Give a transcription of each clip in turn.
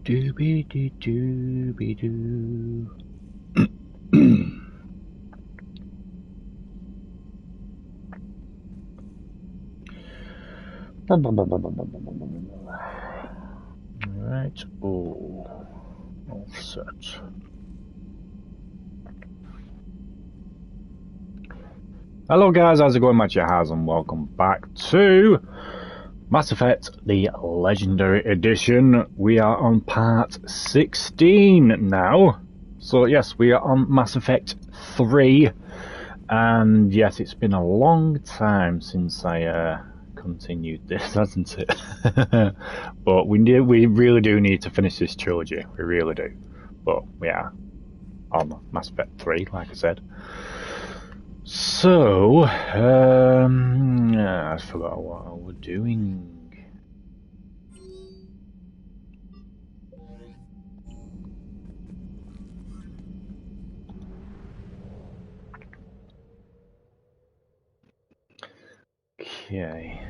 Dooby doo dooby doo. Right, all set. Hello guys, how's it going? HatCHeTHaZ and welcome back to Mass Effect, the Legendary Edition. We are on part 16 now. So yes, we are on Mass Effect 3. And yes, it's been a long time since I continued this, hasn't it? But we really do need to finish this trilogy. We really do. But we are on Mass Effect 3, like I said. So, I forgot what I was doing. Okay.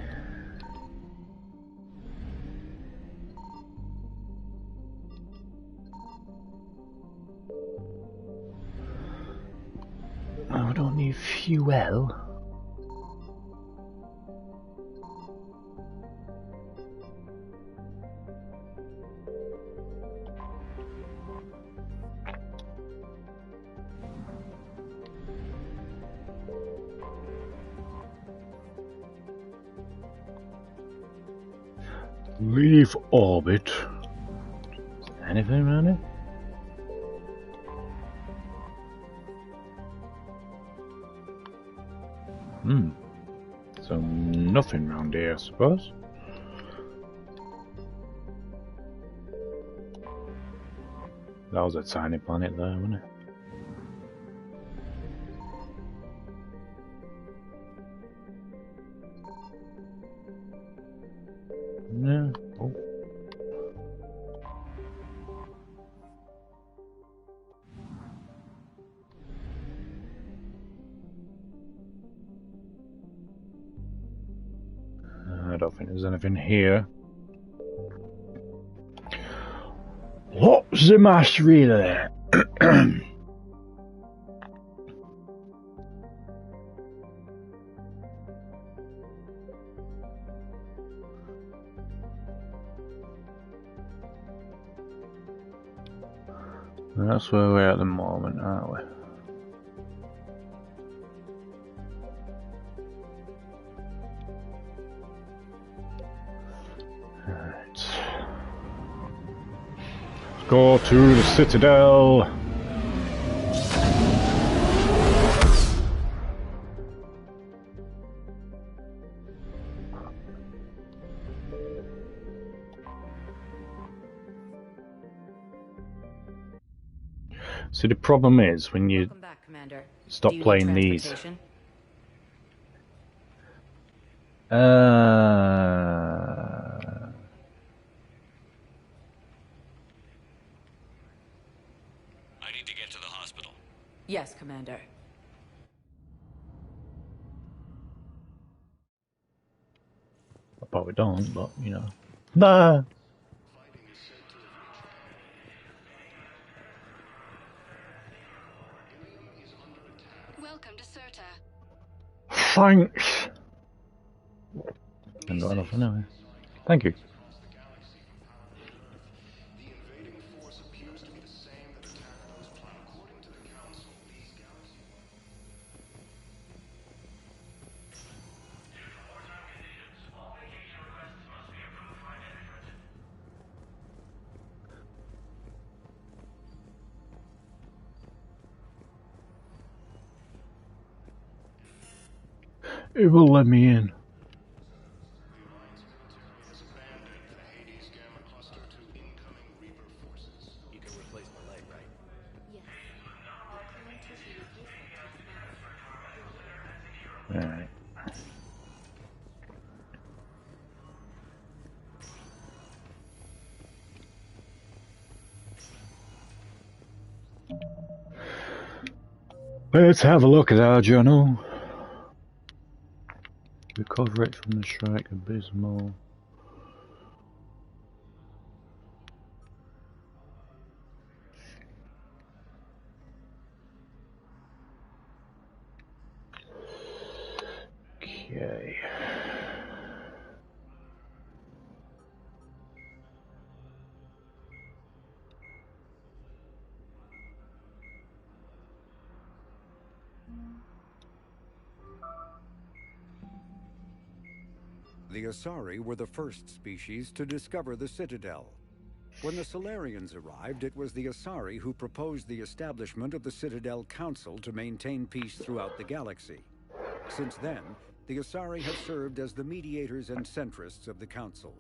Oh, I don't need fuel. Leave orbit. Anything around it? So nothing around here, I suppose. That was a tiny planet there, wasn't it? No. Oh. I don't think there's anything here. What's the master there? That's where we're at the moment, aren't we? Right. Let's go to the Citadel. See, the problem is when you stop playing these. I need to get to the hospital. Yes, Commander. I probably don't, but you know. Nah. Welcome to Serta. Thanks. Haven't got enough anyway. Thank you. It will let me in. You can replace my leg, right? Yes. Alright. Let's have a look at our journal. Recovery from the strike, abysmal. The Asari were the first species to discover the Citadel. When the Solarians arrived, it was the Asari who proposed the establishment of the Citadel Council to maintain peace throughout the galaxy. Since then, the Asari have served as the mediators and centrists of the Council.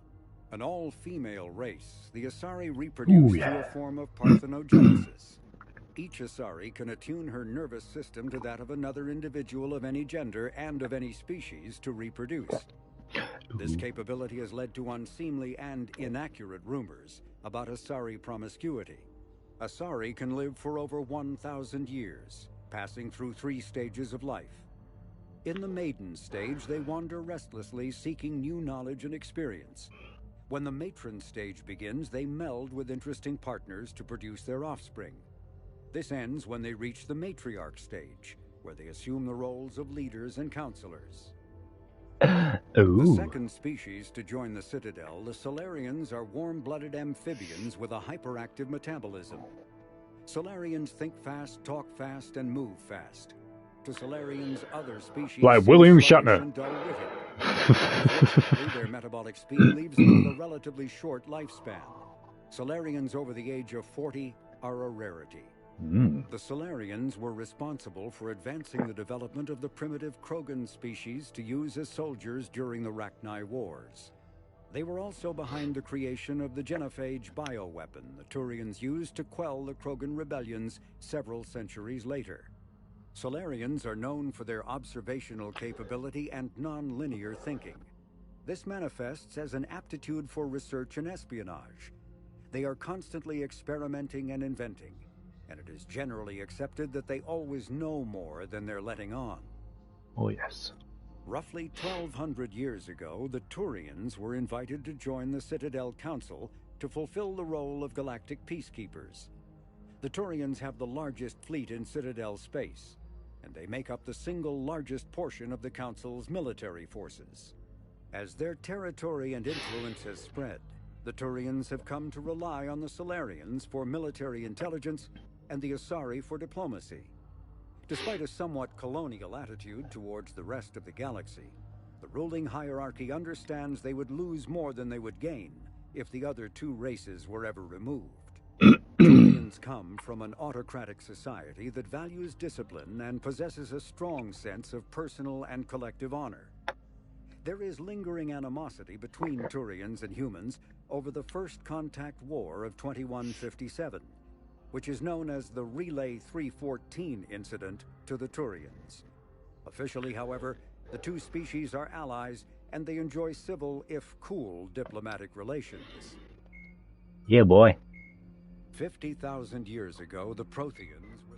An all-female race, the Asari reproduce through a form of parthenogenesis. Each Asari can attune her nervous system to that of another individual of any gender and of any species to reproduce. This capability has led to unseemly and inaccurate rumors about Asari promiscuity. Asari can live for over 1,000 years, passing through 3 stages of life. In the maiden stage, they wander restlessly, seeking new knowledge and experience. When the matron stage begins, they meld with interesting partners to produce their offspring. This ends when they reach the matriarch stage, where they assume the roles of leaders and counselors. The second species to join the Citadel, the Solarians, are warm-blooded amphibians with a hyperactive metabolism. Solarians think fast, talk fast, and move fast. To Solarians, other species like William sluggish Shatner. and dull-witted. Unfortunately, their metabolic speed leaves them with a relatively short lifespan. Solarians over the age of 40 are a rarity. The Solarians were responsible for advancing the development of the primitive Krogan species to use as soldiers during the Rachni Wars. They were also behind the creation of the genophage bioweapon the Turians used to quell the Krogan rebellions several centuries later. Solarians are known for their observational capability and non-linear thinking. This manifests as an aptitude for research and espionage. They are constantly experimenting and inventing, and it is generally accepted that they always know more than they're letting on. Oh yes. Roughly 1,200 years ago, the Turians were invited to join the Citadel Council to fulfill the role of galactic peacekeepers. The Turians have the largest fleet in Citadel space, and they make up the single largest portion of the Council's military forces. As their territory and influence has spread, the Turians have come to rely on the Solarians for military intelligence and the Asari for diplomacy. Despite a somewhat colonial attitude towards the rest of the galaxy, the ruling hierarchy understands they would lose more than they would gain if the other 2 races were ever removed. Turians come from an autocratic society that values discipline and possesses a strong sense of personal and collective honor. There is lingering animosity between Turians and humans over the First Contact War of 2157, which is known as the Relay 314 incident to the Turians. Officially, however, the 2 species are allies, and they enjoy civil, if cool, diplomatic relations. Yeah, boy. 50,000 years ago, the Protheans were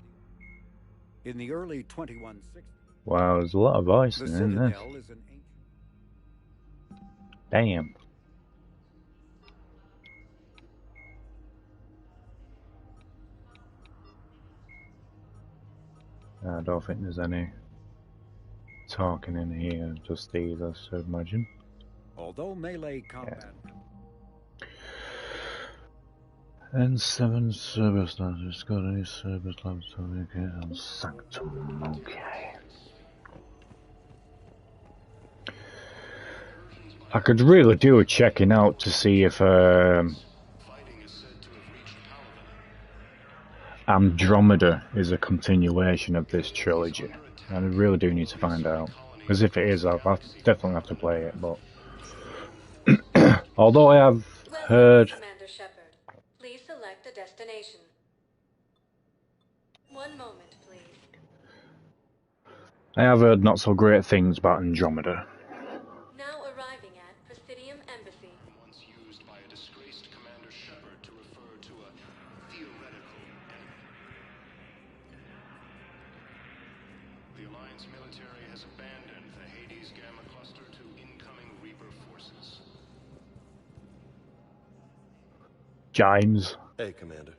in the early 2160s. Wow, there's a lot of voice The in this. Citadel is an ancient... Damn. I don't think there's any talking in here, just these, I should imagine. Although melee combat... N7 service labs, it's got any service labs to make it and Sanctum, okay. I could really do a checking out to see if Andromeda is a continuation of this trilogy. I really do need to find out. Because if it is, I'll definitely have to play it, but... Although I have heard... Commander Shepard, please select a destination. 1 moment, please. I have heard not so great things about Andromeda. Now arriving at Presidium Embassy. Once used by a disgraced Commander Shepard to refer to a theoretical enemy. The Alliance military has abandoned the Hades Gamma Cluster to incoming Reaper forces. James. Hey, Commander.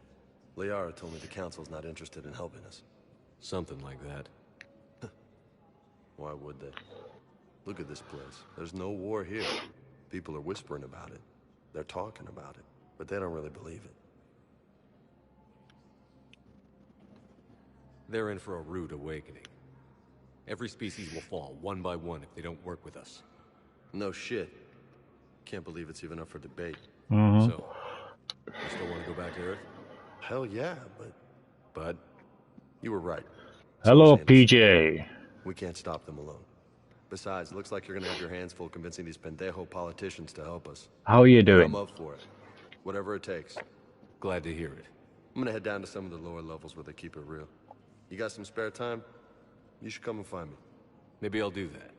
Liara told me the Council's not interested in helping us. Something like that. Why would they? Look at this place. There's no war here. People are whispering about it. They're talking about it, but they don't really believe it. They're in for a rude awakening. Every species will fall, one by one, if they don't work with us. No shit. Can't believe it's even up for debate. So, you still want to go back to Earth? Hell yeah, but you were right. Hello, Someone's innocent. PJ. We can't stop them alone. Besides, it looks like you're gonna have your hands full convincing these pendejo politicians to help us. How are you And doing? I'm up for it. Whatever it takes. Glad to hear it. I'm gonna head down to some of the lower levels where they keep it real. You got some spare time? You should come and find me. Maybe I'll do that.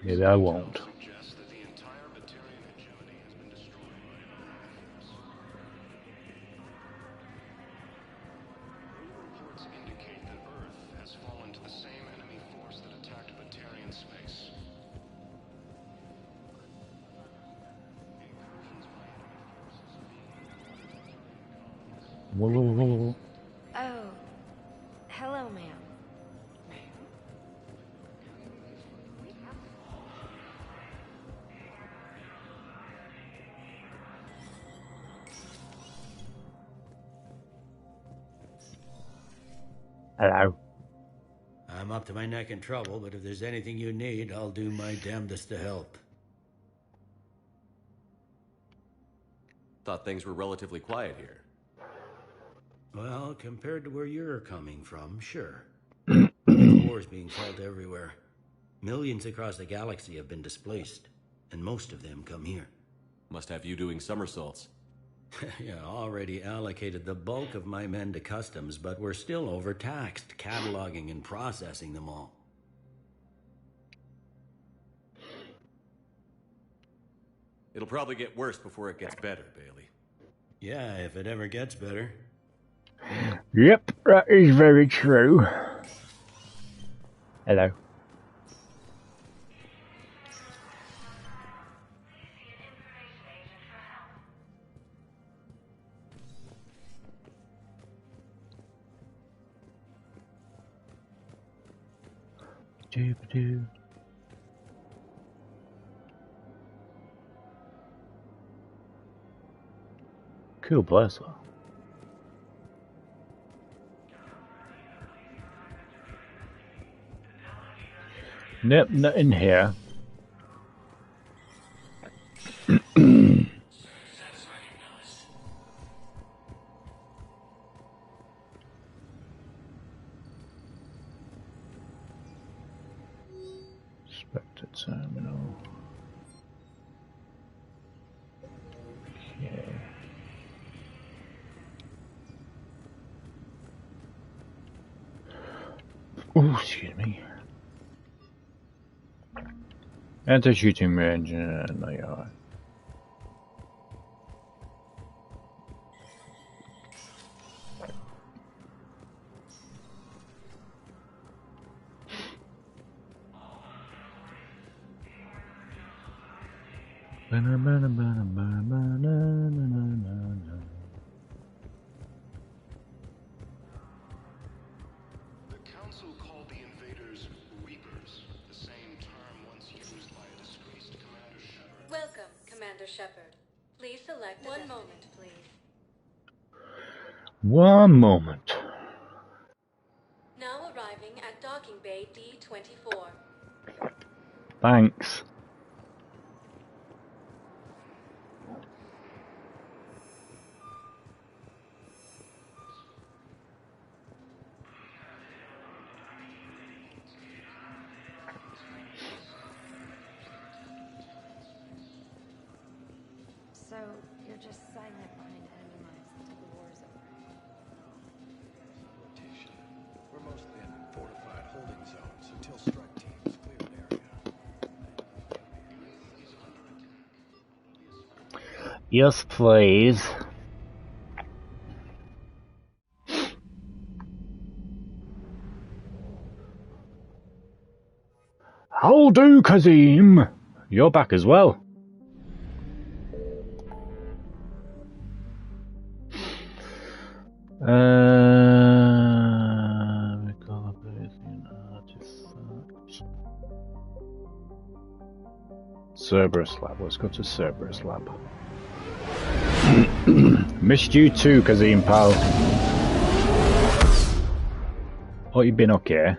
Maybe I won't. Suggests that the entire Batarian hegemony has been destroyed by an force. Reports indicate that Earth has fallen to the same enemy force that attacked Batarian space. Incursions by enemy forces are being Whoa, whoa, whoa, whoa. Oh. Hello, ma'am. Hello. I'm up to my neck in trouble, but if there's anything you need, I'll do my damnedest to help. Thought things were relatively quiet here. Well, compared to where you're coming from, sure. The war's being felt everywhere. Millions across the galaxy have been displaced, and most of them come here. Must have you doing somersaults. Yeah, already allocated the bulk of my men to customs, but we're still overtaxed, cataloging and processing them all. It'll probably get worse before it gets better, Bailey. Yeah, if it ever gets better. Yep, that is very true. Hello. Doo-ba-doo. Cool blaster. Nope, not in here. Spectre terminal. Okay. Oh, excuse me. Enter shooting range. No, you're alright. The Council called the invaders Reapers, the same term once used by a disgraced Commander Shepard. Welcome, Commander Shepard. Please select one moment, please. One moment. Now arriving at docking bay D-24. Thanks. So, you're just silent behind enemy lines until the war is over. Rotation. We're mostly in fortified holding zones until strike teams clear an area. Yes, please. How do, Kazim? You're back as well. Recall ability artifact. Cerberus Lab. Let's go to Cerberus Lab. Missed you too, Kazim, pal. Oh, you've been okay.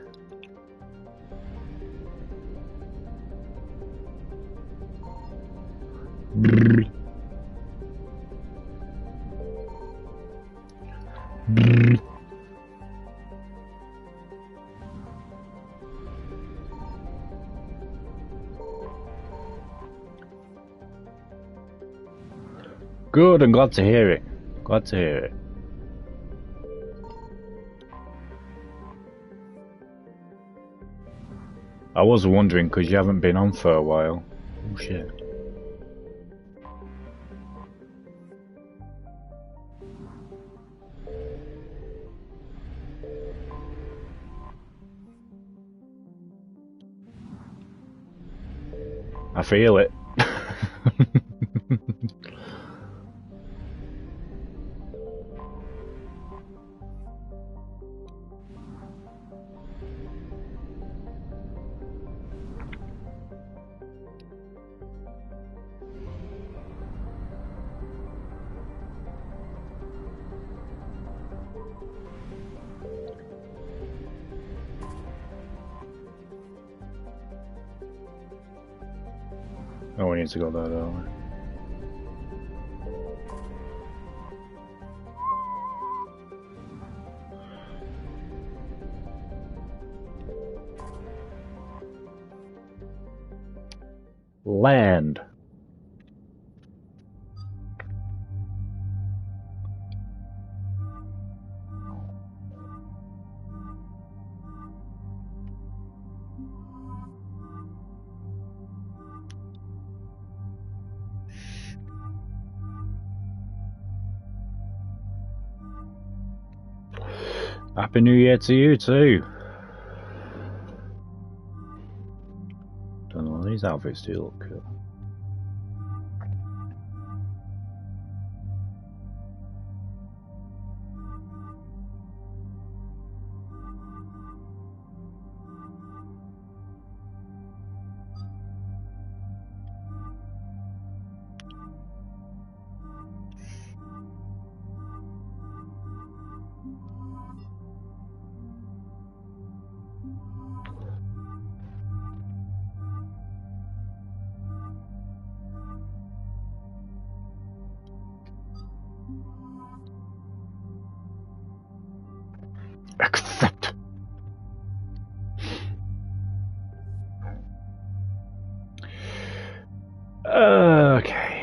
Brr. Brr. Good, I'm glad to hear it. Glad to hear it. I was wondering because you haven't been on for a while. Oh shit. I feel it. Oh, we need to go there, don't we? Land. Happy New Year to you too. Don't know, these outfits do look cool. Accept. Okay.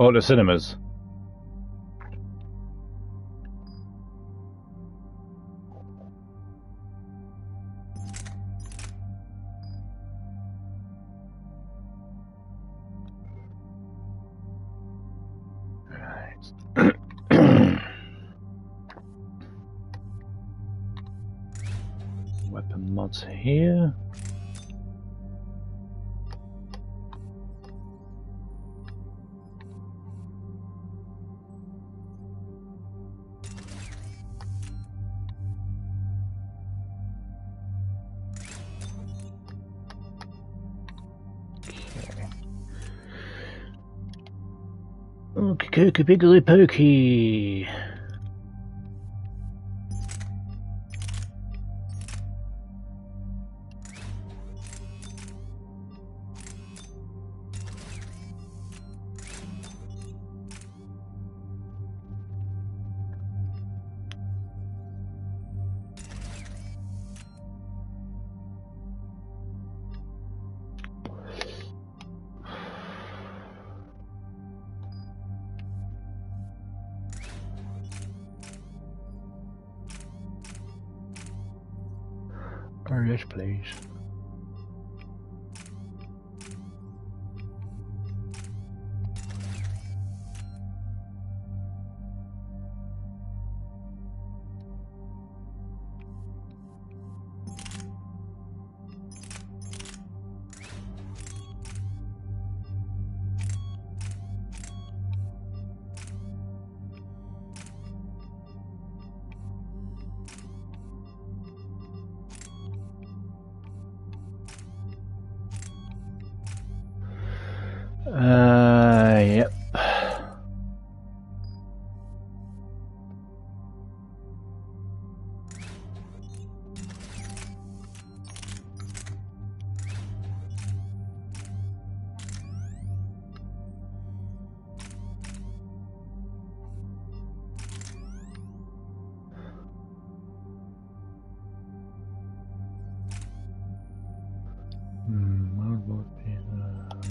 Oh, the cinemas. Right. Weapon mods here. Okay, piggly pokey. Oh, yes, please.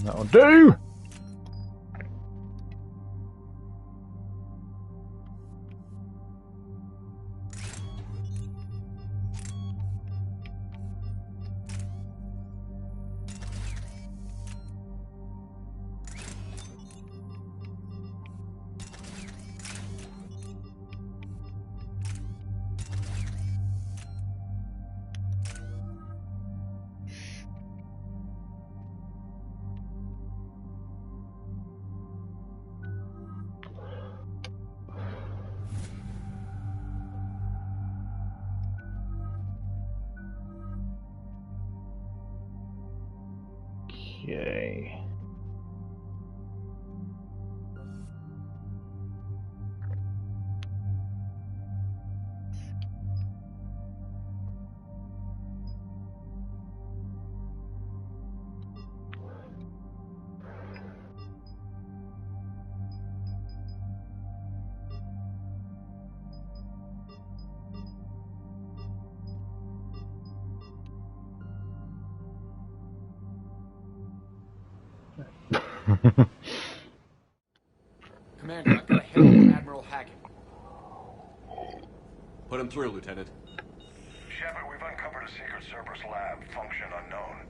That'll do! Okay. Commander, I've got a hit on Admiral Hackett. Put him through, Lieutenant. Shepard, we've uncovered a secret Cerberus lab, function unknown.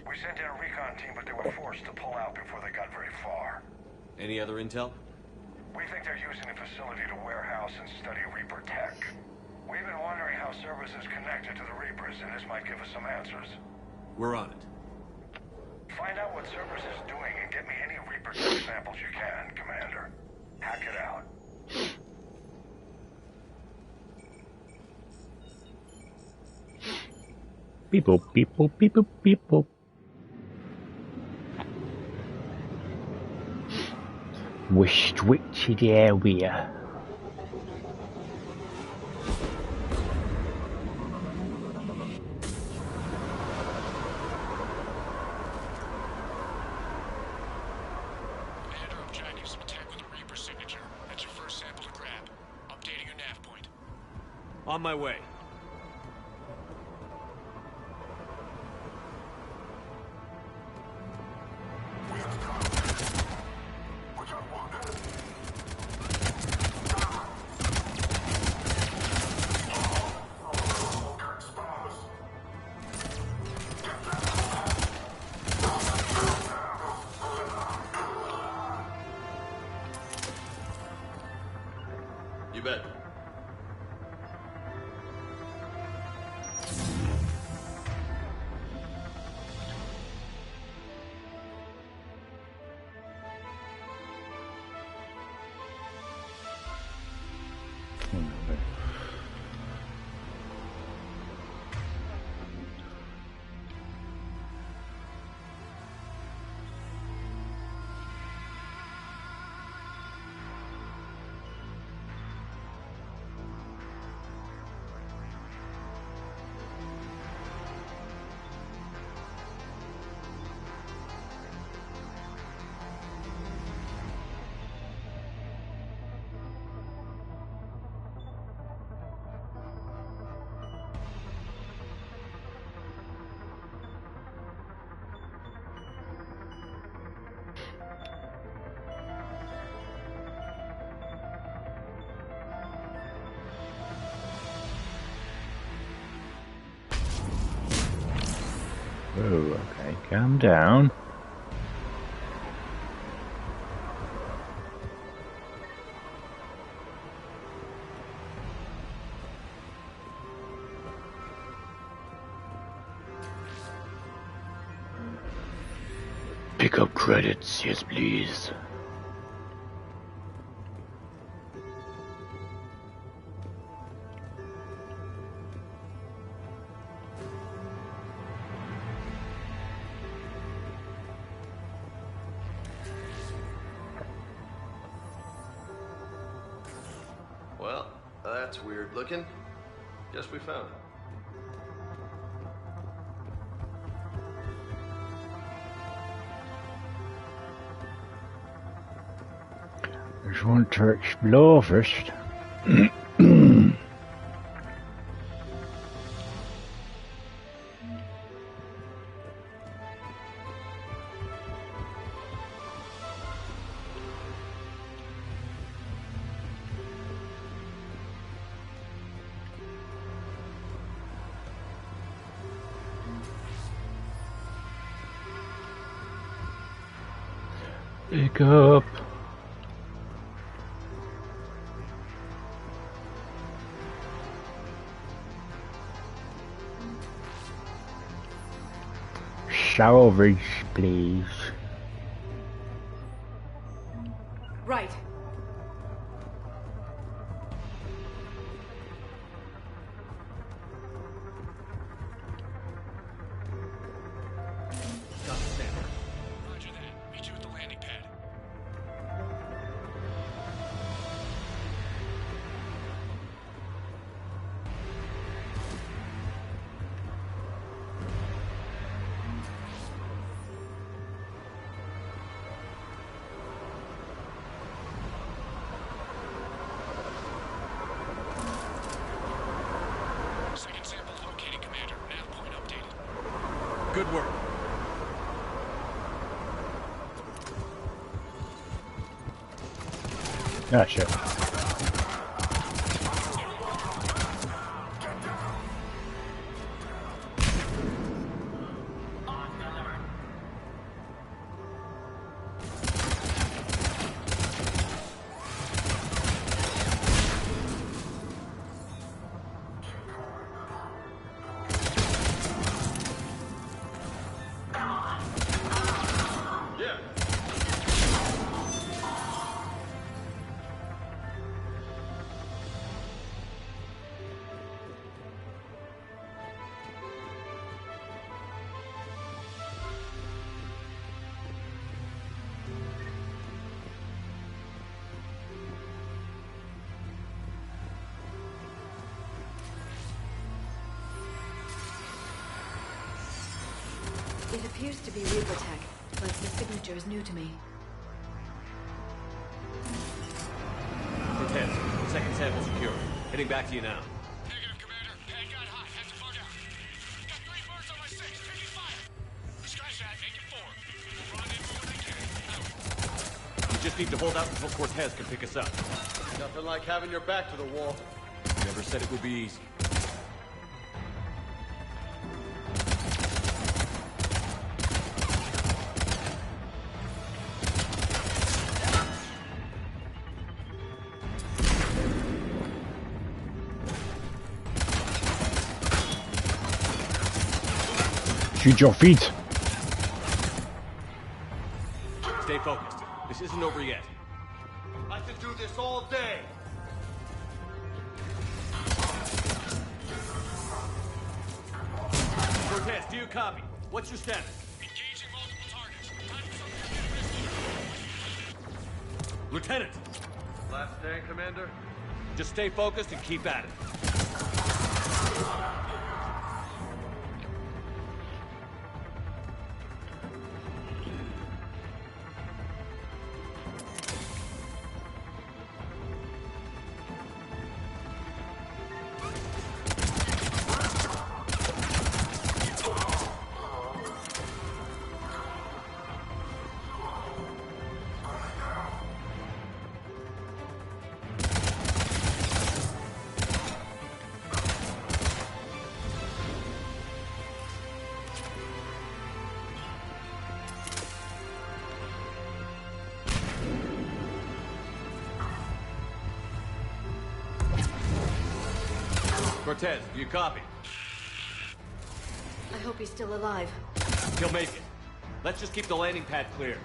We sent in a recon team, but they were forced to pull out before they got very far. Any other intel? We think they're using the facility to warehouse and study Reaper tech. We've been wondering how Cerberus is connected to the Reapers, and this might give us some answers. We're on it. Find out what Cerberus is doing and get me any Reaper tech samples you can, Commander. Hack it out. Beep boop, beep boop, beep boop, beep boop. Restricted area. Commander, objective, some tech with a Reaper signature. That's your first sample to grab. Updating your nav point. On my way. You bet. Oh, okay, calm down. Pick up credits, yes please. Well, that's weird looking. Guess we found it. Just want to explore first. Pick up. Salvage, please. Right. Got the sample. Roger that. Meet you at the landing pad. Second sample located, Commander. Nav point updated. Good work. Ah, shit. It appears to be Reaper tech, but the signature is new to me. Cortez, second sample secure. Heading back to you now. Negative, Commander. Pad got hot. Had to bug out. Got 3 birds on my 6. Taking fire. Scratch that. Make it 4. Rendezvous when they can. We just need to hold out until Cortez can pick us up. Nothing like having your back to the wall. Never said it would be easy. Shoot your feet. Stay focused. This isn't over yet. I could do this all day. Cortez, do you copy? What's your status? Engaging multiple targets. Time for something. Lieutenant, Last stand, Commander. just stay focused and keep at it. Cortez, do you copy? I hope he's still alive. He'll make it. Let's just keep the landing pad clear.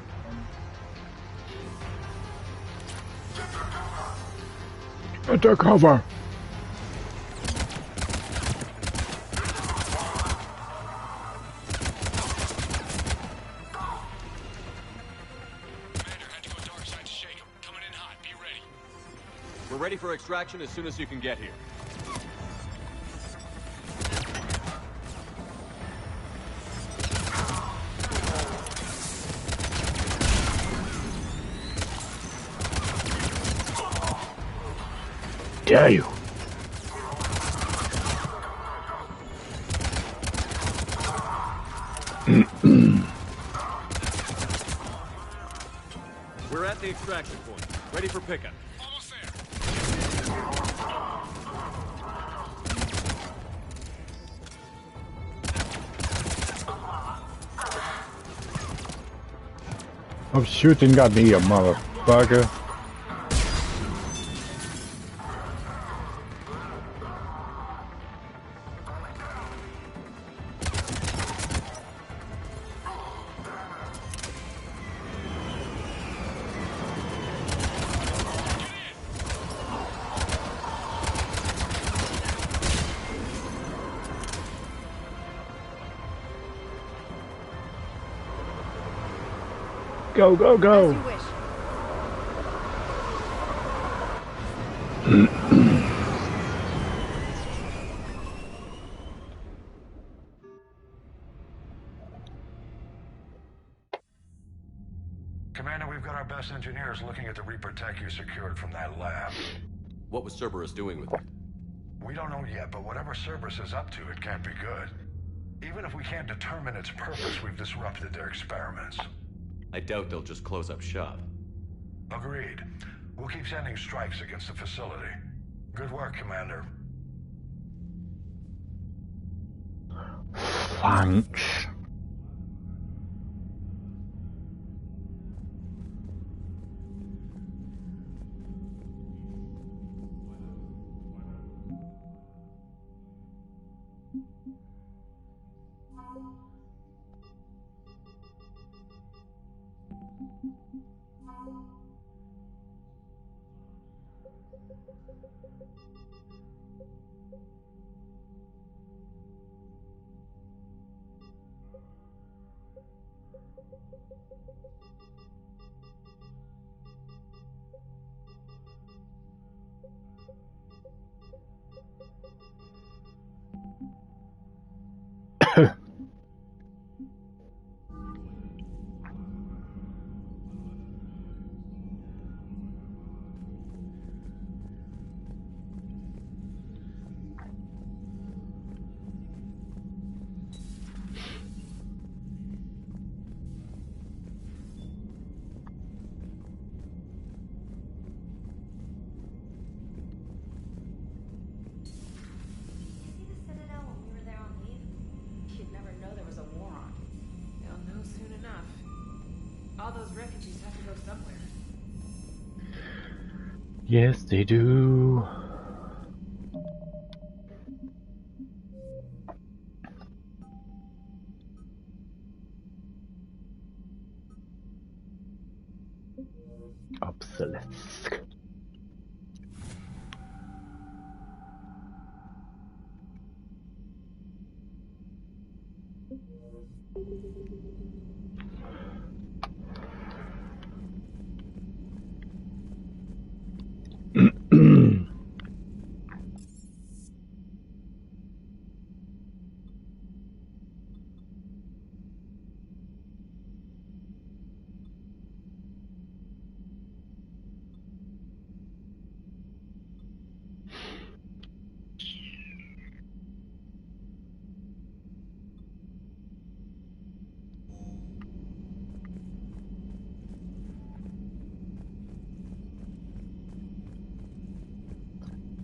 Under cover. Commander, had to go dark side to shake him. Coming in hot. Be ready. We're ready for extraction as soon as you can get here. Dare you? We're at the extraction point. Ready for pickup. Almost there. I'm shooting at me, you motherfucker. Go, go, go! As you wish. Commander, we've got our best engineers looking at the Reaper tech you secured from that lab. What was Cerberus doing with it? We don't know yet, but whatever Cerberus is up to, it can't be good. Even if we can't determine its purpose, we've disrupted their experiments. I doubt they'll just close up shop. Agreed. We'll keep sending strikes against the facility. Good work, Commander. Thanks. All those refugees have to go somewhere. Yes, they do. Obsolescence.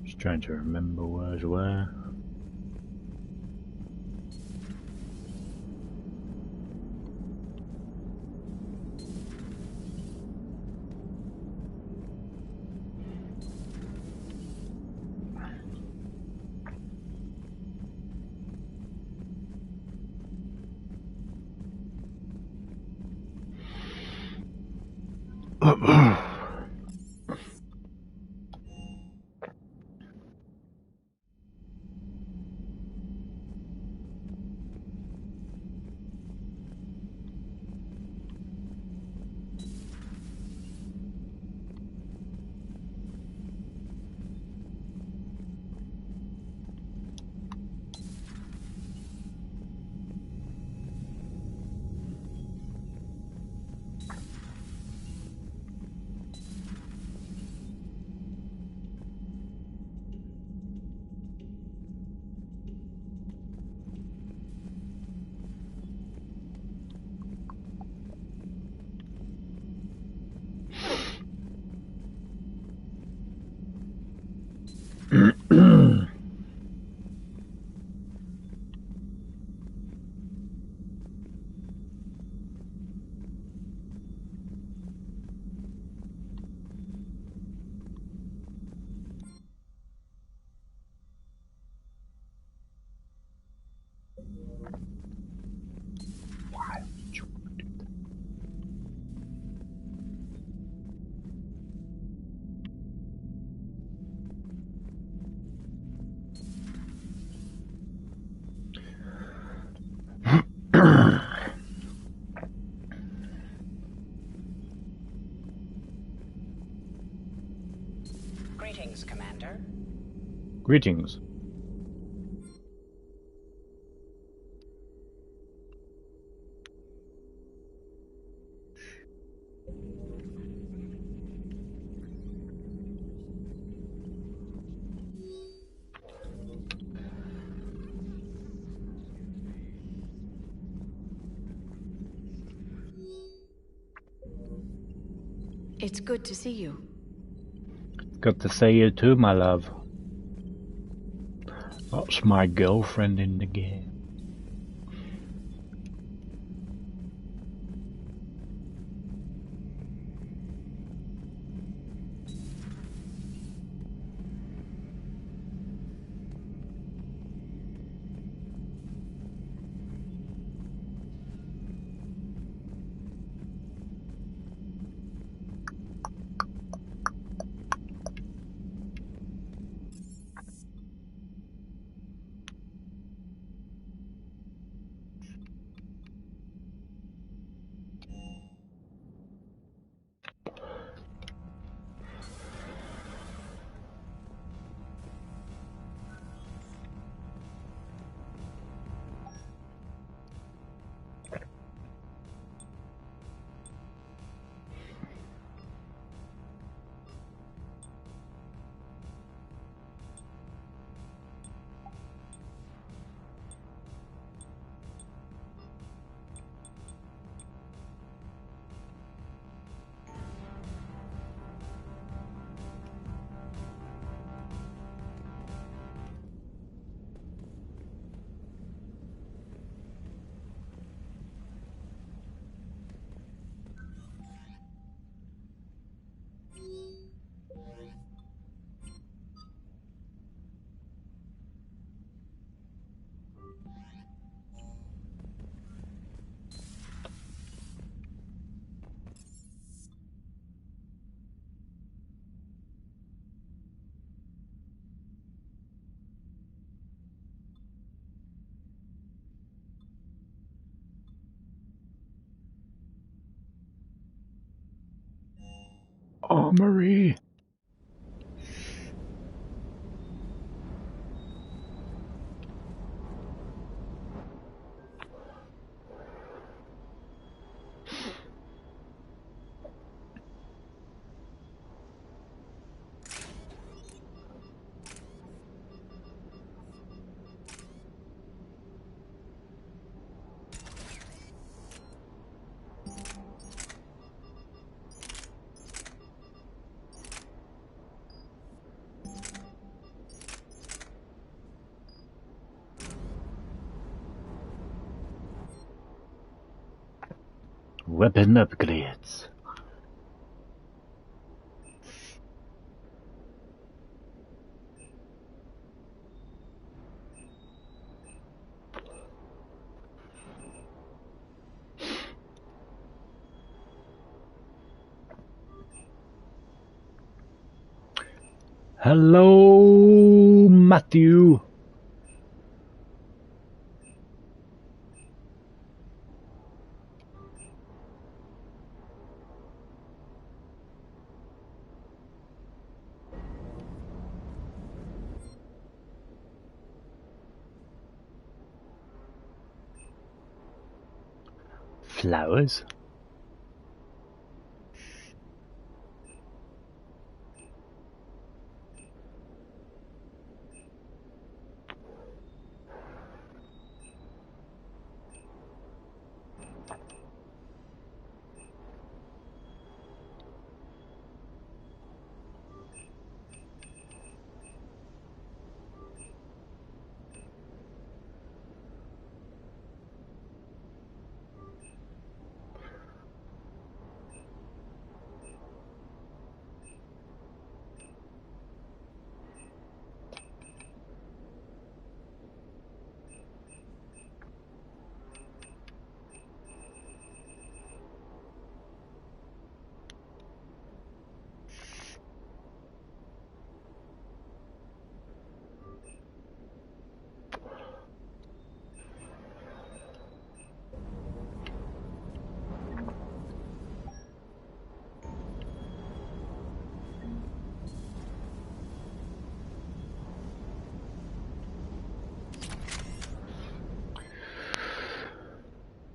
Just trying to remember where's where. Greetings. It's good to see you. Good to see you too, my love. That's my girlfriend in the game. Armory. Weapon upgrades. Hello, Matthew. Flowers.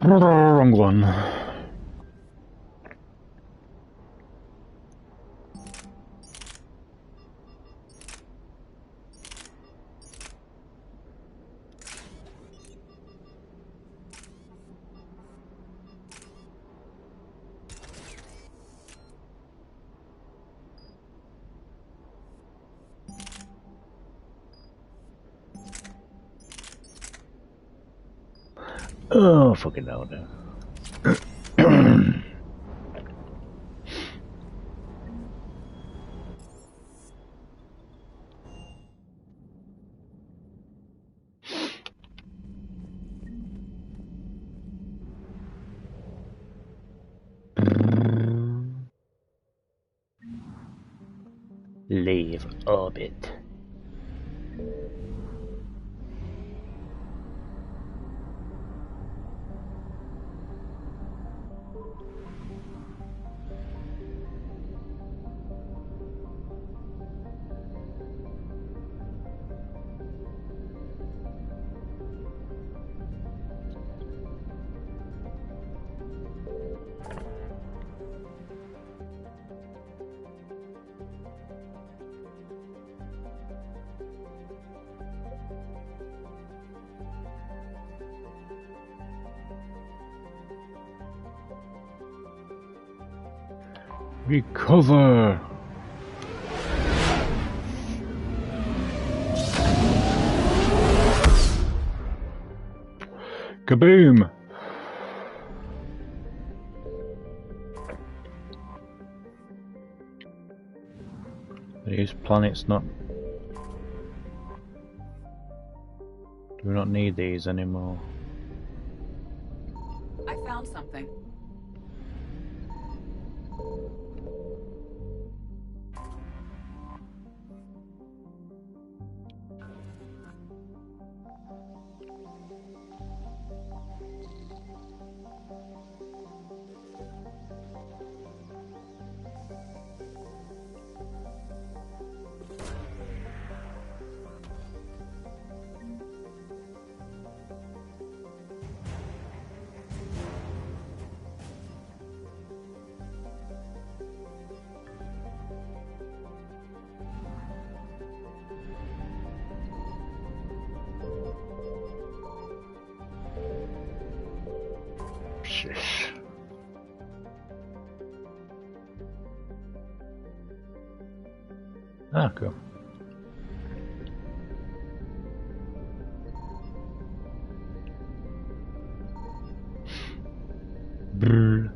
Wrong one. Oh, fucking hell, no. Leave orbit. Recover! Kaboom! These planets not... do not need these anymore. I found something. Ah, cool. Brr.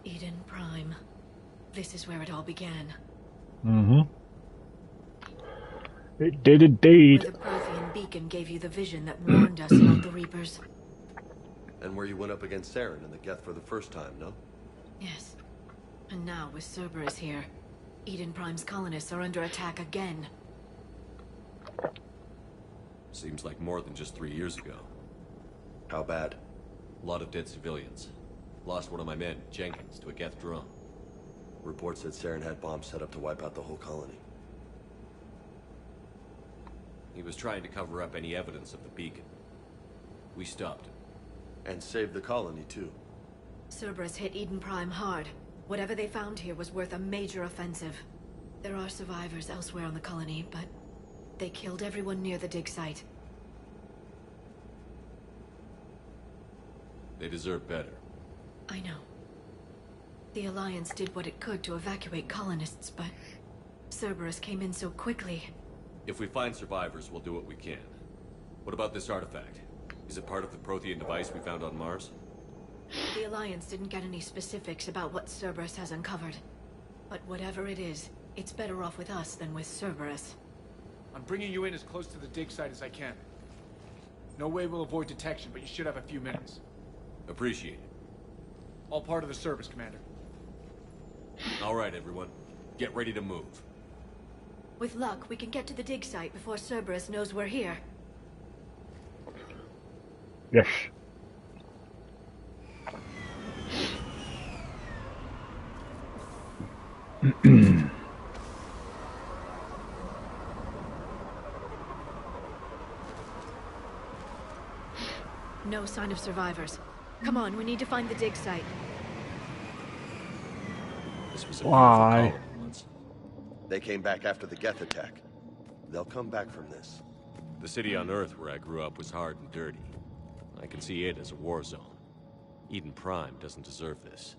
Eden Prime. This is where it all began. Mm-hmm. It did indeed. Where the Prothean beacon gave you the vision that warned us about the Reapers. And where you went up against Saren and the Geth for the first time, no? Yes. And now, with Cerberus here, Eden Prime's colonists are under attack again. Seems like more than just 3 years ago. How bad? A lot of dead civilians. Lost one of my men, Jenkins, to a Geth drone. Reports said Saren had bombs set up to wipe out the whole colony. He was trying to cover up any evidence of the beacon. We stopped him. And saved the colony, too. Cerberus hit Eden Prime hard. Whatever they found here was worth a major offensive. There are survivors elsewhere on the colony, but they killed everyone near the dig site. They deserve better. I know. The Alliance did what it could to evacuate colonists, but Cerberus came in so quickly. If we find survivors, we'll do what we can. What about this artifact? Is it part of the Prothean device we found on Mars? The Alliance didn't get any specifics about what Cerberus has uncovered. But whatever it is, it's better off with us than with Cerberus. I'm bringing you in as close to the dig site as I can. No way we'll avoid detection, but you should have a few minutes. Appreciate it. All part of the service, Commander. All right, everyone. Get ready to move. With luck, we can get to the dig site before Cerberus knows we're here. Yes. No sign of survivors. Come on, we need to find the dig site. This was a Why? beautiful colony once. They came back after the Geth attack. They'll come back from this. The city on Earth where I grew up was hard and dirty. I can see it as a war zone. Eden Prime doesn't deserve this.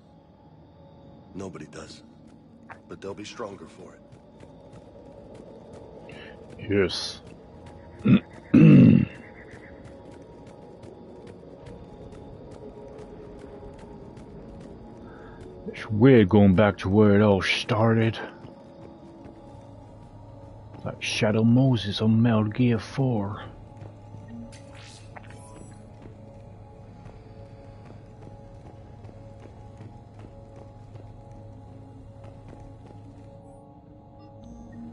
Nobody does. But they'll be stronger for it. Yes. It's weird going back to where it all started. Like Shadow Moses on Metal Gear 4.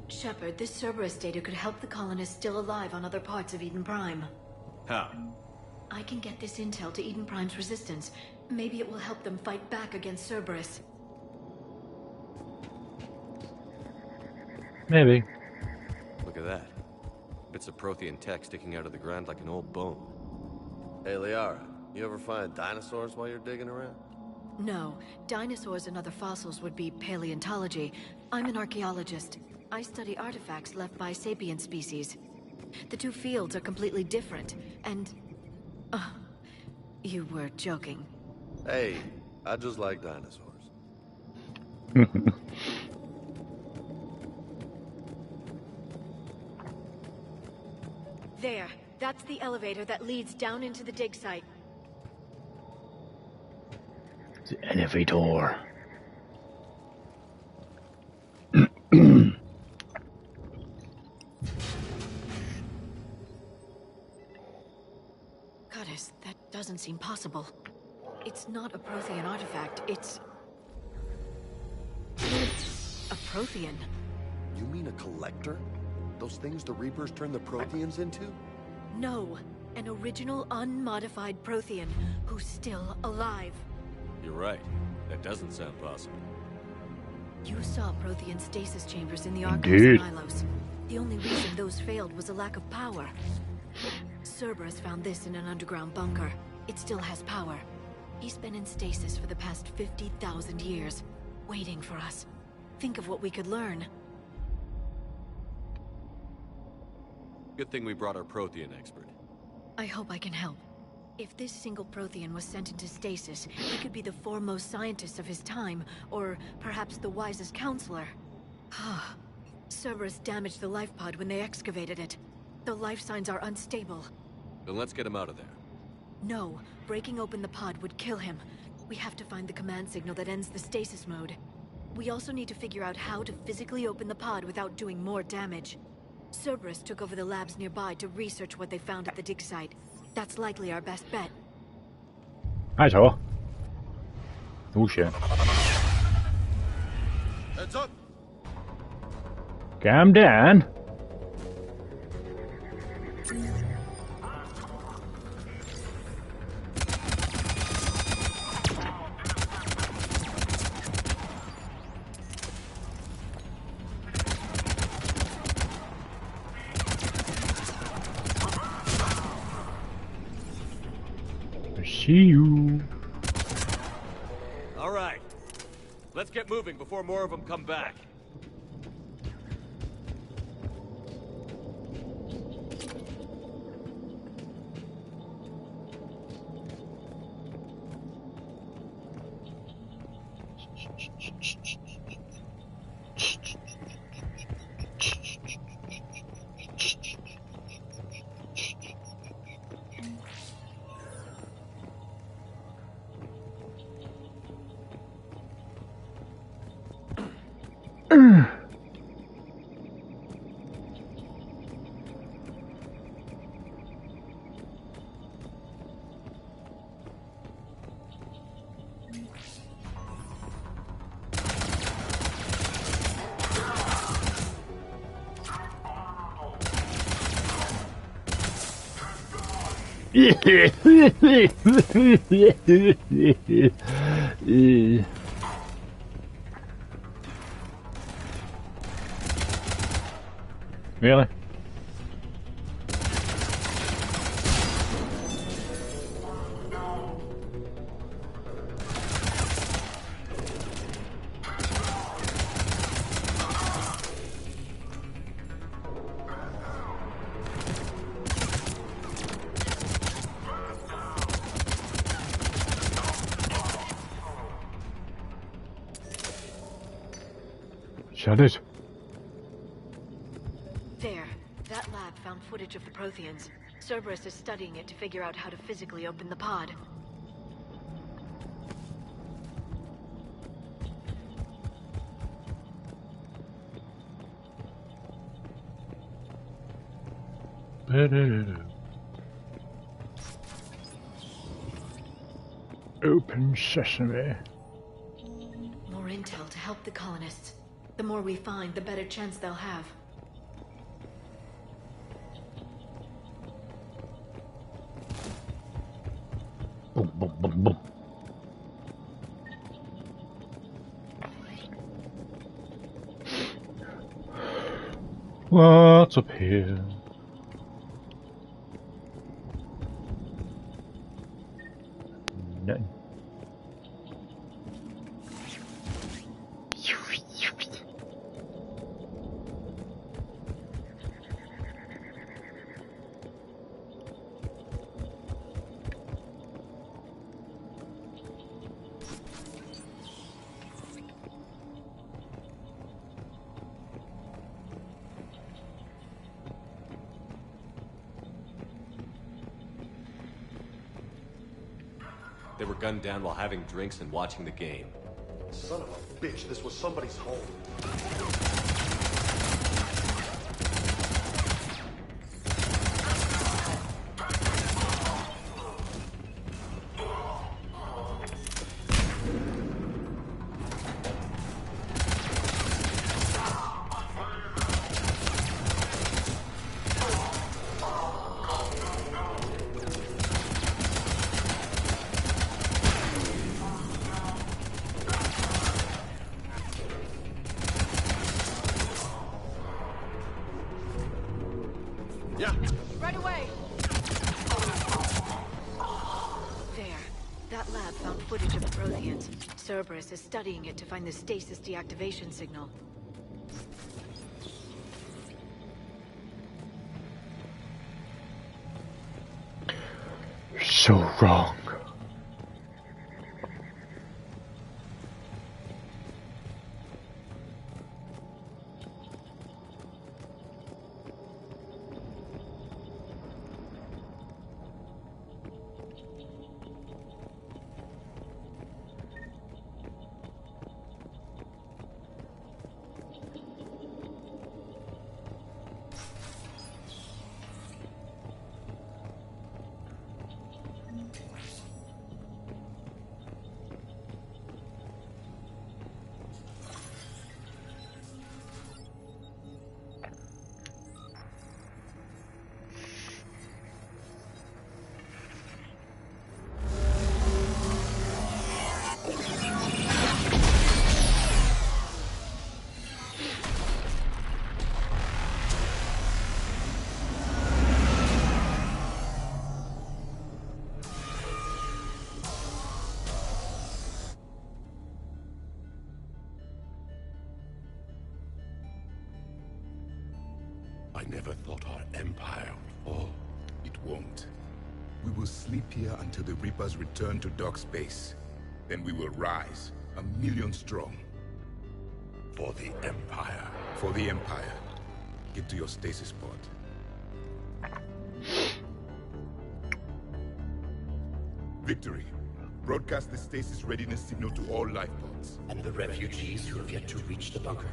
Shepard, this Cerberus data could help the colonists still alive on other parts of Eden Prime. How? I can get this intel to Eden Prime's resistance. Maybe it will help them fight back against Cerberus. Maybe. Look at that. Bits of Prothean tech sticking out of the ground like an old bone. Hey, Liara, you ever find dinosaurs while you're digging around? No, dinosaurs and other fossils would be paleontology. I'm an archaeologist. I study artifacts left by sapient species. The two fields are completely different, and... you were joking. Hey, I just like dinosaurs. There, that's the elevator that leads down into the dig site. The elevator. Goddess, that doesn't seem possible. It's not a Prothean artifact, it's a Prothean. You mean a collector? Those things the Reapers turn the Protheans into? No, an original unmodified Prothean who's still alive. You're right. That doesn't sound possible. You saw Prothean stasis chambers in the archives Indeed. of Milos. The only reason those failed was a lack of power. Cerberus found this in an underground bunker. It still has power. He's been in stasis for the past 50,000 years, waiting for us. Think of what we could learn. Good thing we brought our Prothean expert. I hope I can help. If this single Prothean was sent into stasis, he could be the foremost scientist of his time, or perhaps the wisest counselor. Cerberus damaged the life pod when they excavated it. The life signs are unstable. Then let's get him out of there. No, breaking open the pod would kill him. We have to find the command signal that ends the stasis mode. We also need to figure out how to physically open the pod without doing more damage. Cerberus took over the labs nearby to research what they found at the dig site. That's likely our best bet. Hi, Tor. Oh shit. Heads up! Calm down. See you. All right. Let's get moving before more of them come back. Really? Shut it. There. That lab found footage of the Protheans. Cerberus is studying it to figure out how to physically open the pod. Open sesame. More intel to help the colonists. The more we find, the better chance they'll have. Boom, boom, boom, boom. What's up here? Nothing. They were gunned down while having drinks and watching the game. Son of a bitch, this was somebody's home. Right away. There. That lab found footage of the Protheans. Cerberus is studying it to find the stasis deactivation signal. So wrong. I never thought our empire would fall. It won't. We will sleep here until the Reapers return to dock space. Then we will rise, 1,000,000 strong. For the empire. For the empire. Get to your stasis pod. Victory. Broadcast the stasis readiness signal to all life pods. And the refugees who have yet to reach the bunker.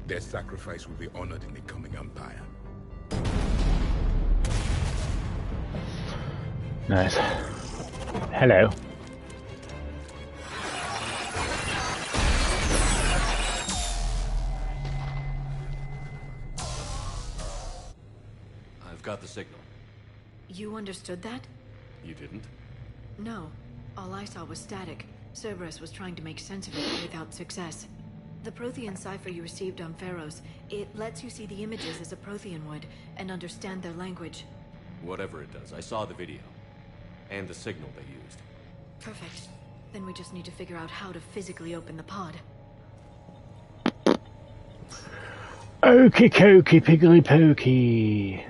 Their sacrifice will be honored in the coming empire. Nice. Hello. I've got the signal. You understood that? You didn't? No. All I saw was static. Cerberus was trying to make sense of it without success. The Prothean cipher you received on Pharaohs, it lets you see the images as a Prothean would, and understand their language. Whatever it does, I saw the video. And the signal they used. Perfect. Then we just need to figure out how to physically open the pod. Okie dokie, piggly pokey.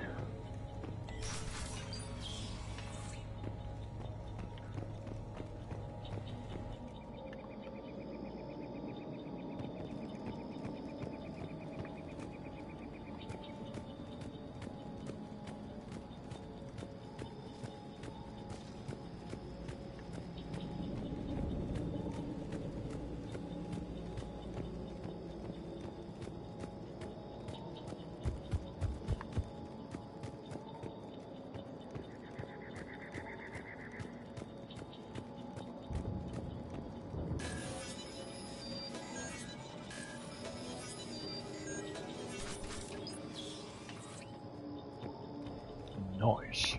Nice.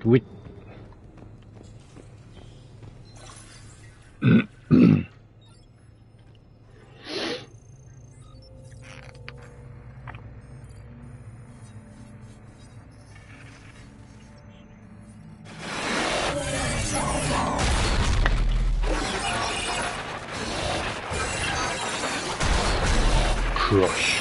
Wit. Crush.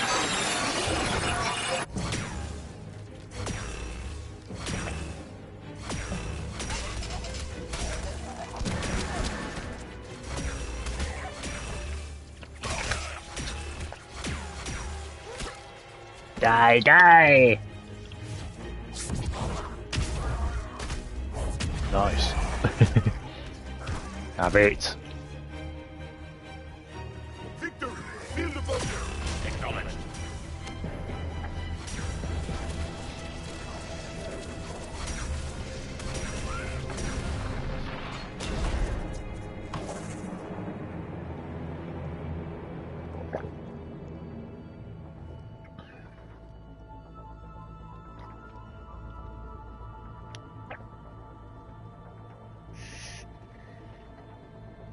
Die! Nice. Have it. Victory! Seal the bunker! Acknowledged.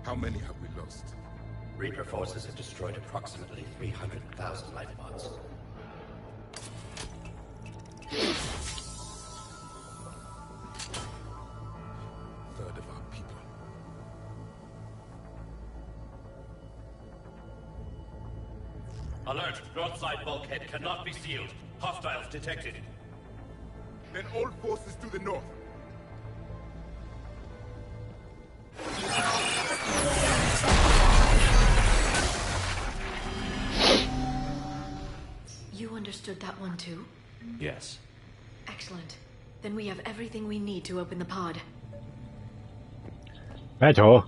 How many have we lost? Reaper forces have destroyed approximately 300,000 life pods. Third of our people. Alert! North side bulkhead cannot be sealed. Hostiles detected. Then all forces to the north. You understood that one too? Yes. Excellent. Then we have everything we need to open the pod. Beto.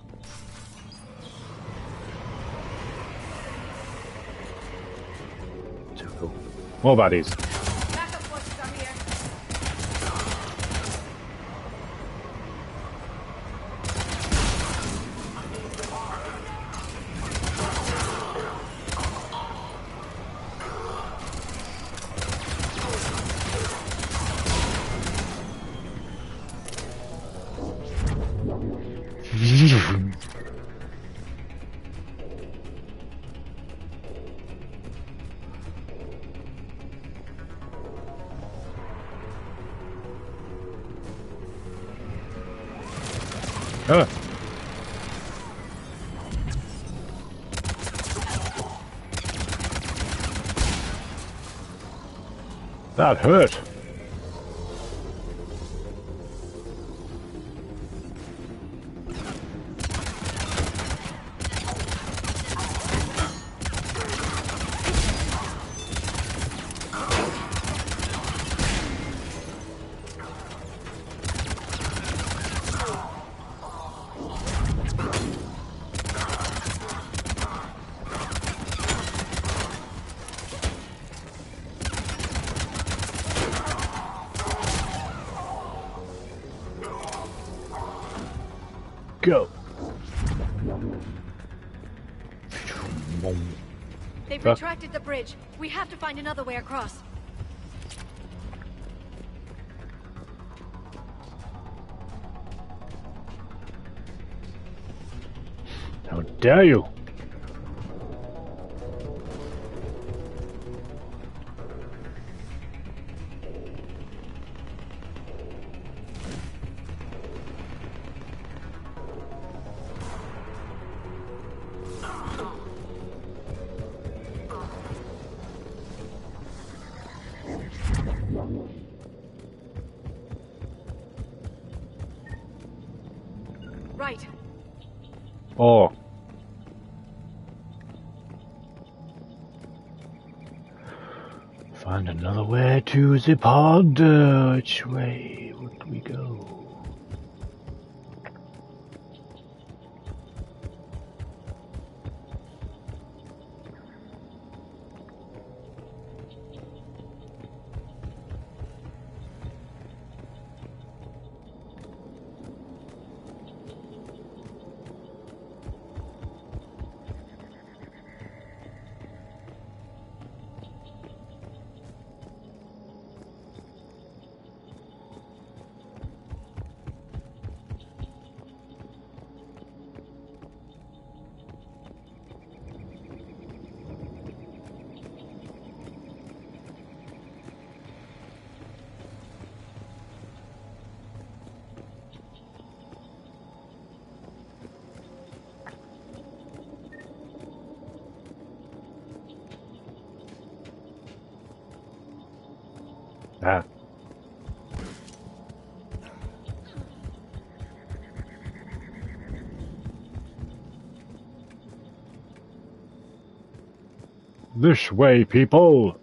Too cool. More baddies. Backup forces are here. That hurt. Go. They've retracted the bridge. We have to find another way across. How dare you? Right. Oh. Find another way to the pod. Which way would we go? Ah. This way, people!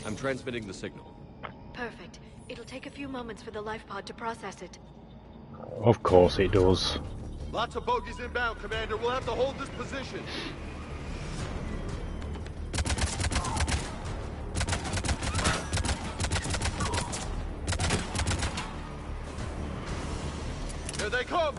I'm transmitting the signal. Perfect. It'll take a few moments for the life pod to process it. Of course it does. Lots of bogies inbound, Commander. We'll have to hold this position. Here they come!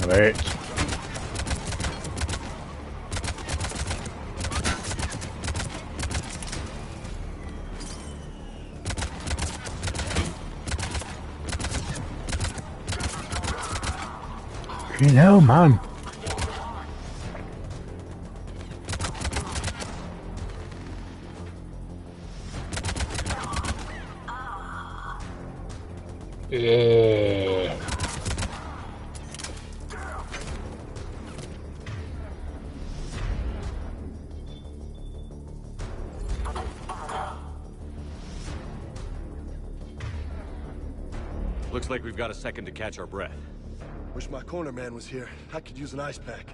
Right. You know, man. Yeah. Looks like we've got a second to catch our breath. Wish my corner man was here. I could use an ice pack.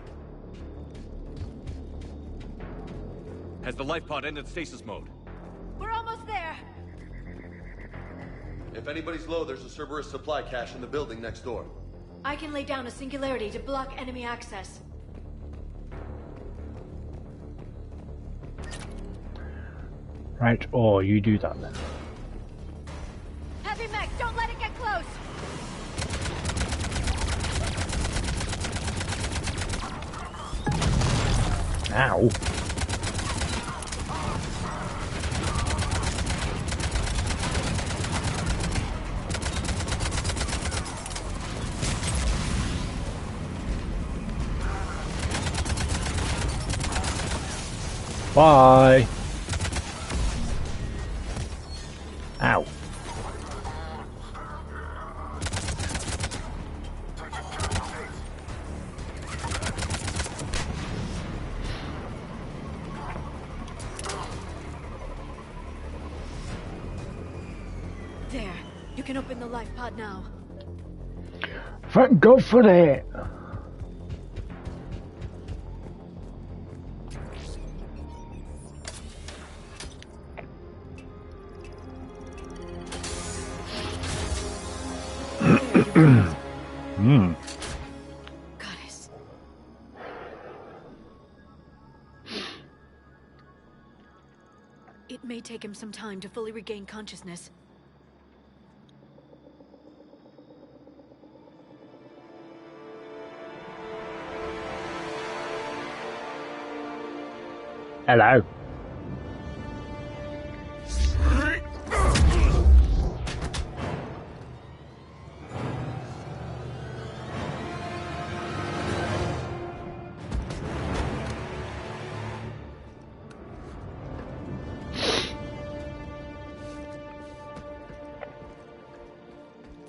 Has the life pod ended stasis mode? We're almost there. If anybody's low, there's a Tuberous supply cache in the building next door. I can lay down a singularity to block enemy access. Right, or you do that then. Heavy mech, don't let it get close. Ow. Bye. can open the life pod now. Thank God for that. Goddess. It may take him some time to fully regain consciousness. Hello.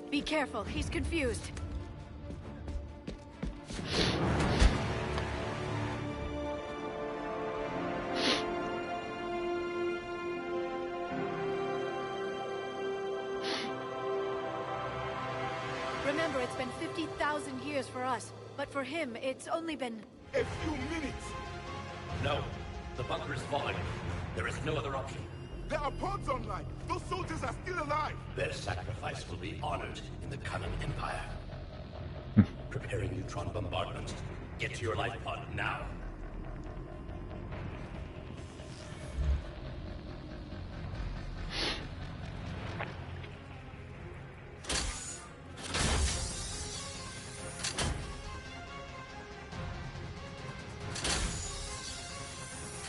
Be careful, he's confused. Remember, it's been 50,000 years for us, but for him, it's only been... A few minutes! No. The bunker is falling. There is no other option. There are pods online! Those soldiers are still alive! Their sacrifice will be honored in the coming Empire. Preparing neutron bombardment. Get to your life pod now.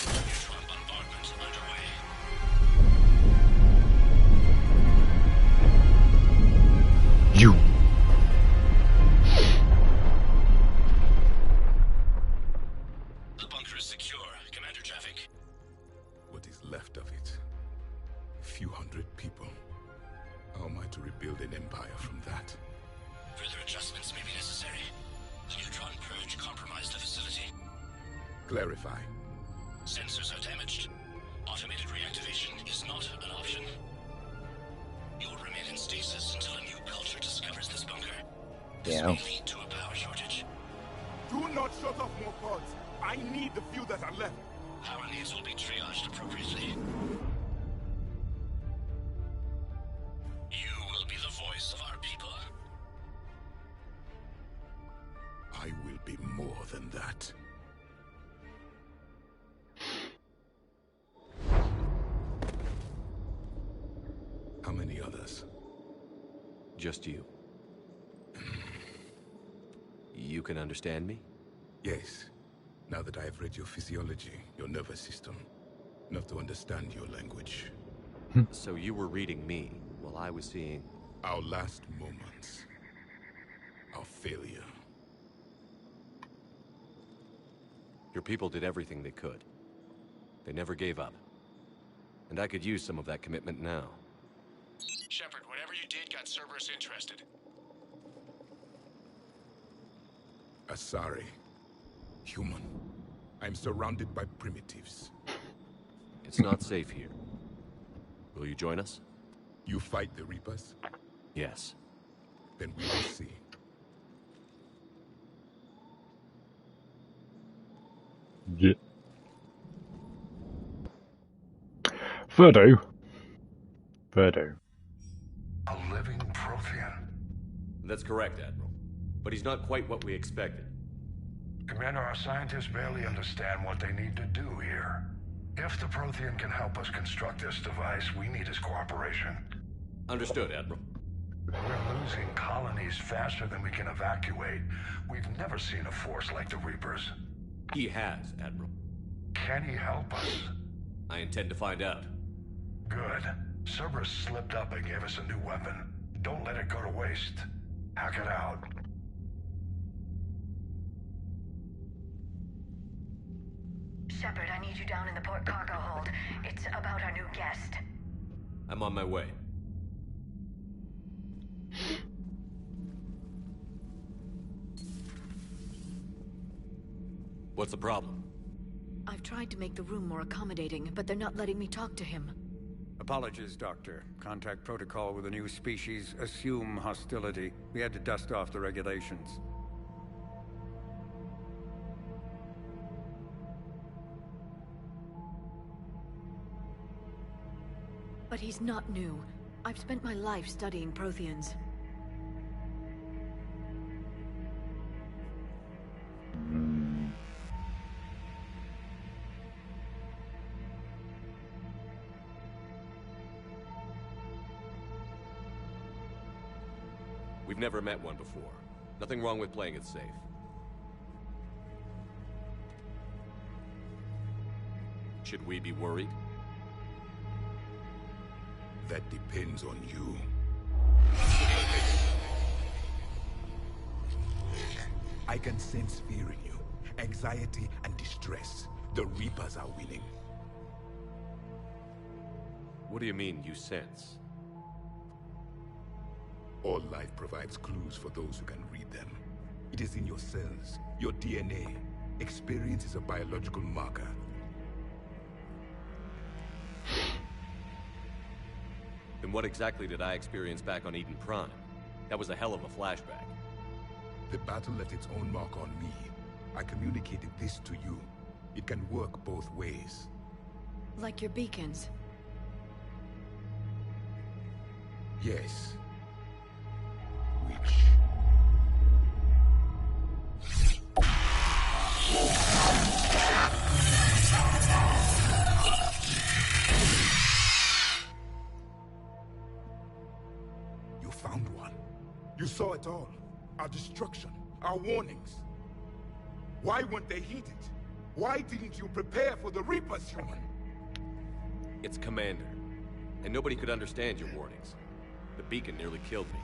Neutron bombardment underway. You. The bunker is secure. Commander traffic. What is left of it? A few hundred people. How am I to rebuild an empire from that? Further adjustments may be necessary. The neutron purge compromised the facility. Clarify. Sensors are damaged. Automated reactivation is not an option. You will remain in stasis until a new culture discovers this bunker. This Yeah. may lead to a power shortage. Do not shut off more pods! I need the few that are left! Power needs will be triaged appropriately. You will be the voice of our people. I will be more than that. How many others? Just you. You can understand me? Yes. Now that I have read your physiology, your nervous system, enough to understand your language. So you were reading me while I was seeing... Our last moments. Our failure. Your people did everything they could. They never gave up. And I could use some of that commitment now. Shepard, whatever you did got Cerberus interested. Asari. Human. I'm surrounded by primitives. It's not safe here. Will you join us? You fight the Reapers? Yes. Then we will see. Yeah. Verdo. A living Prothean. That's correct, Admiral. But he's not quite what we expected. Commander, our scientists barely understand what they need to do here. If the Prothean can help us construct this device, we need his cooperation. Understood, Admiral. We're losing colonies faster than we can evacuate. We've never seen a force like the Reapers. He has, Admiral. Can he help us? I intend to find out. Good. Cerberus slipped up and gave us a new weapon. Don't let it go to waste. Hack it out. Shepard, I need you down in the port cargo hold. It's about our new guest. I'm on my way. What's the problem? I've tried to make the room more accommodating, but they're not letting me talk to him. Apologies, Doctor. Contact protocol with a new species. Assume hostility. We had to dust off the regulations. But he's not new. I've spent my life studying Protheans. We've never met one before. Nothing wrong with playing it safe. Should we be worried? That depends on you. I can sense fear in you, anxiety and distress. The Reapers are winning. What do you mean, you sense? All life provides clues for those who can read them. It is in your cells, your DNA. Experience is a biological marker. Then what exactly did I experience back on Eden Prime? That was a hell of a flashback. The battle left its own mark on me. I communicated this to you. It can work both ways. Like your beacons? Yes. Which? You found one. You saw it all. Our destruction, our warnings. Why weren't they heeded? Why didn't you prepare for the Reapers, human? It's Commander. And nobody could understand your warnings. The beacon nearly killed me.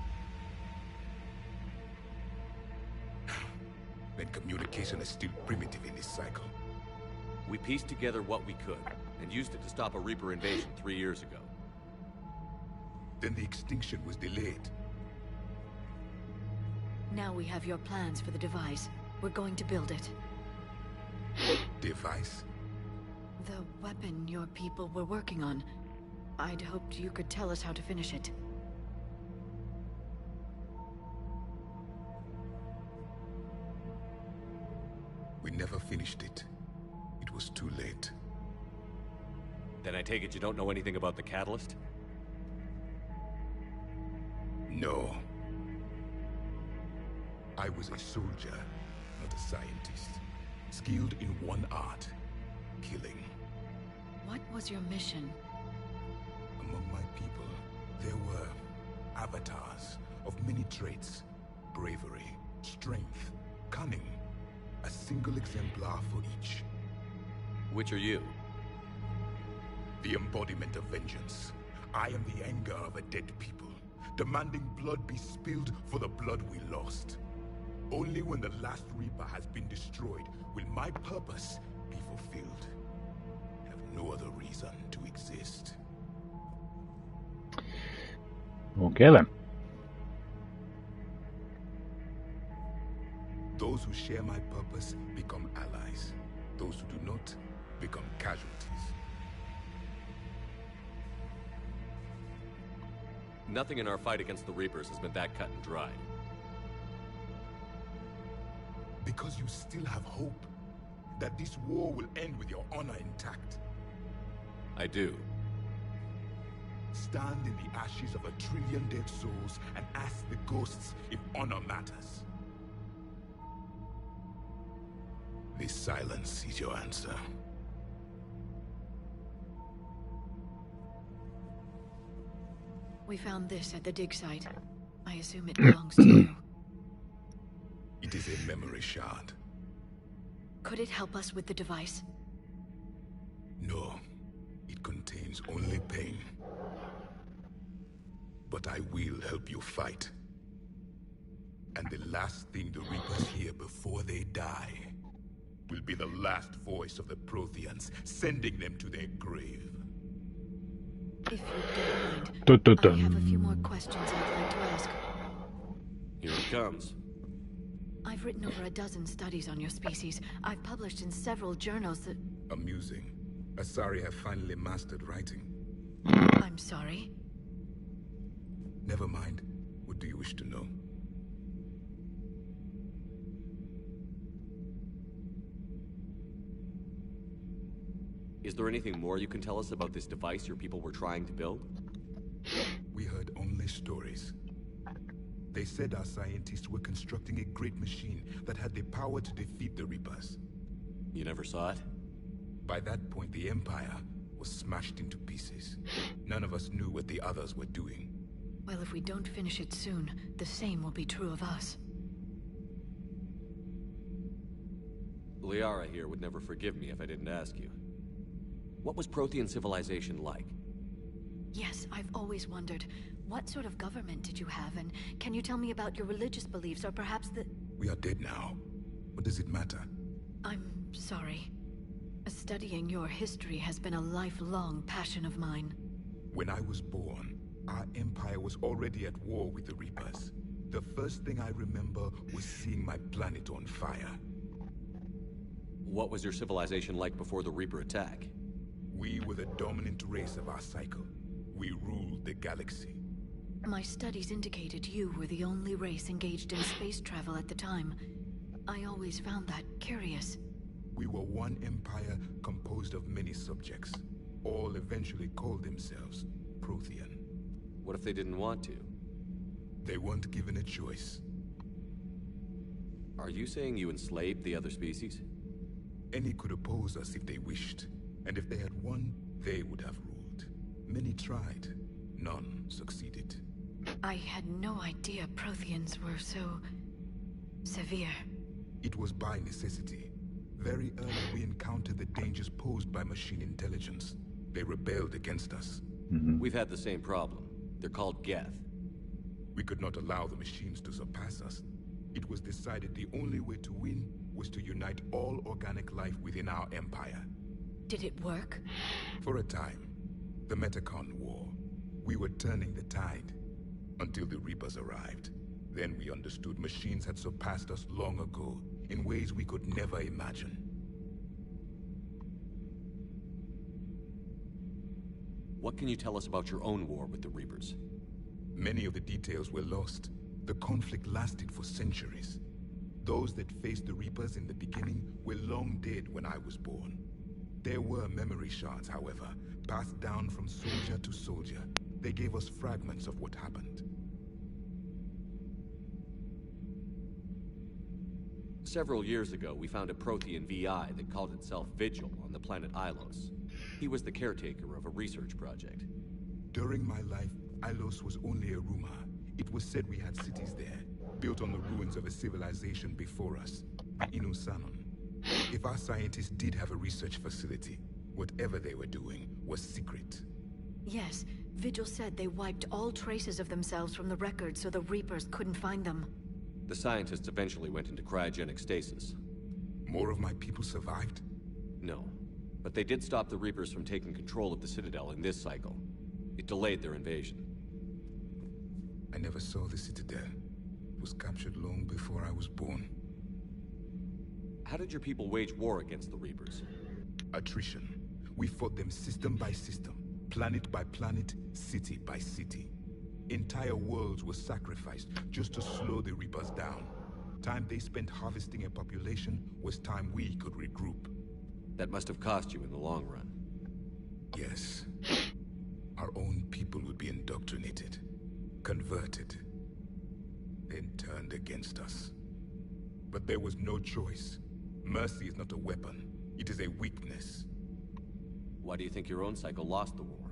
Then communication is still primitive in this cycle. We pieced together what we could, and used it to stop a Reaper invasion 3 years ago. Then the extinction was delayed. Now we have your plans for the device. We're going to build it. Device? The weapon your people were working on. I'd hoped you could tell us how to finish it. We never finished it. It was too late. Then I take it you don't know anything about the catalyst? No. I was a soldier, not a scientist. Skilled in one art, killing. What was your mission? Among my people, there were avatars of many traits. Bravery, strength, cunning. A single exemplar for each. Which are you? The embodiment of vengeance. I am the anger of a dead people, demanding blood be spilled for the blood we lost. Only when the last Reaper has been destroyed will my purpose be fulfilled. I have no other reason to exist. Okay then. Those who share my purpose become allies. Those who do not become casualties. Nothing in our fight against the Reapers has been that cut and dried. Because you still have hope that this war will end with your honor intact. I do. Stand in the ashes of 1 trillion dead souls and ask the ghosts if honor matters. This silence is your answer. We found this at the dig site. I assume it belongs to you. It is a memory shard. Could it help us with the device? No. It contains only pain. But I will help you fight. And the last thing the Reapers hear before they die will be the last voice of the Protheans, sending them to their grave. If you don't mind, I have a few more questions I'd like to ask. Here it comes. I've written over a dozen studies on your species. I've published in several journals that... Amusing. Asari have finally mastered writing. I'm I'm sorry. Never mind. What do you wish to know? Is there anything more you can tell us about this device your people were trying to build? We heard only stories. They said our scientists were constructing a great machine that had the power to defeat the Reapers. You never saw it? By that point, the Empire was smashed into pieces. None of us knew what the others were doing. Well, if we don't finish it soon, the same will be true of us. Liara here would never forgive me if I didn't ask you. What was Prothean civilization like? Yes, I've always wondered. What sort of government did you have, and can you tell me about your religious beliefs, or perhaps the... We are dead now. What does it matter? I'm sorry. Studying your history has been a lifelong passion of mine. When I was born, our empire was already at war with the Reapers. The first thing I remember was seeing my planet on fire. What was your civilization like before the Reaper attack? We were the dominant race of our cycle. We ruled the galaxy. My studies indicated you were the only race engaged in space travel at the time. I always found that curious. We were one empire composed of many subjects. All eventually called themselves Prothean. What if they didn't want to? They weren't given a choice. Are you saying you enslaved the other species? Any could oppose us if they wished. And if they had won, they would have ruled. Many tried. None succeeded. I had no idea Protheans were so... severe. It was by necessity. Very early we encountered the dangers posed by machine intelligence. They rebelled against us. We've had the same problem. They're called Geth. We could not allow the machines to surpass us. It was decided the only way to win was to unite all organic life within our empire. Did it work? For a time. The Metacon War. We were turning the tide. Until the Reapers arrived. Then we understood machines had surpassed us long ago, in ways we could never imagine. What can you tell us about your own war with the Reapers? Many of the details were lost. The conflict lasted for centuries. Those that faced the Reapers in the beginning were long dead when I was born. There were memory shards, however, passed down from soldier to soldier. They gave us fragments of what happened. Several years ago, we found a Prothean VI that called itself Vigil on the planet Ilos. He was the caretaker of a research project. During my life, Ilos was only a rumor. It was said we had cities there, built on the ruins of a civilization before us, the Inusanon. If our scientists did have a research facility, whatever they were doing was secret. Yes, Vigil said they wiped all traces of themselves from the records so the Reapers couldn't find them. The scientists eventually went into cryogenic stasis. More of my people survived? No, but they did stop the Reapers from taking control of the Citadel in this cycle. It delayed their invasion. I never saw the Citadel. It was captured long before I was born. How did your people wage war against the Reapers? Attrition. We fought them system by system, planet by planet, city by city. Entire worlds were sacrificed just to slow the Reapers down. Time they spent harvesting a population was time we could regroup. That must have cost you in the long run. Yes. Our own people would be indoctrinated, converted, then turned against us. But there was no choice. Mercy is not a weapon. It is a weakness. Why do you think your own cycle lost the war?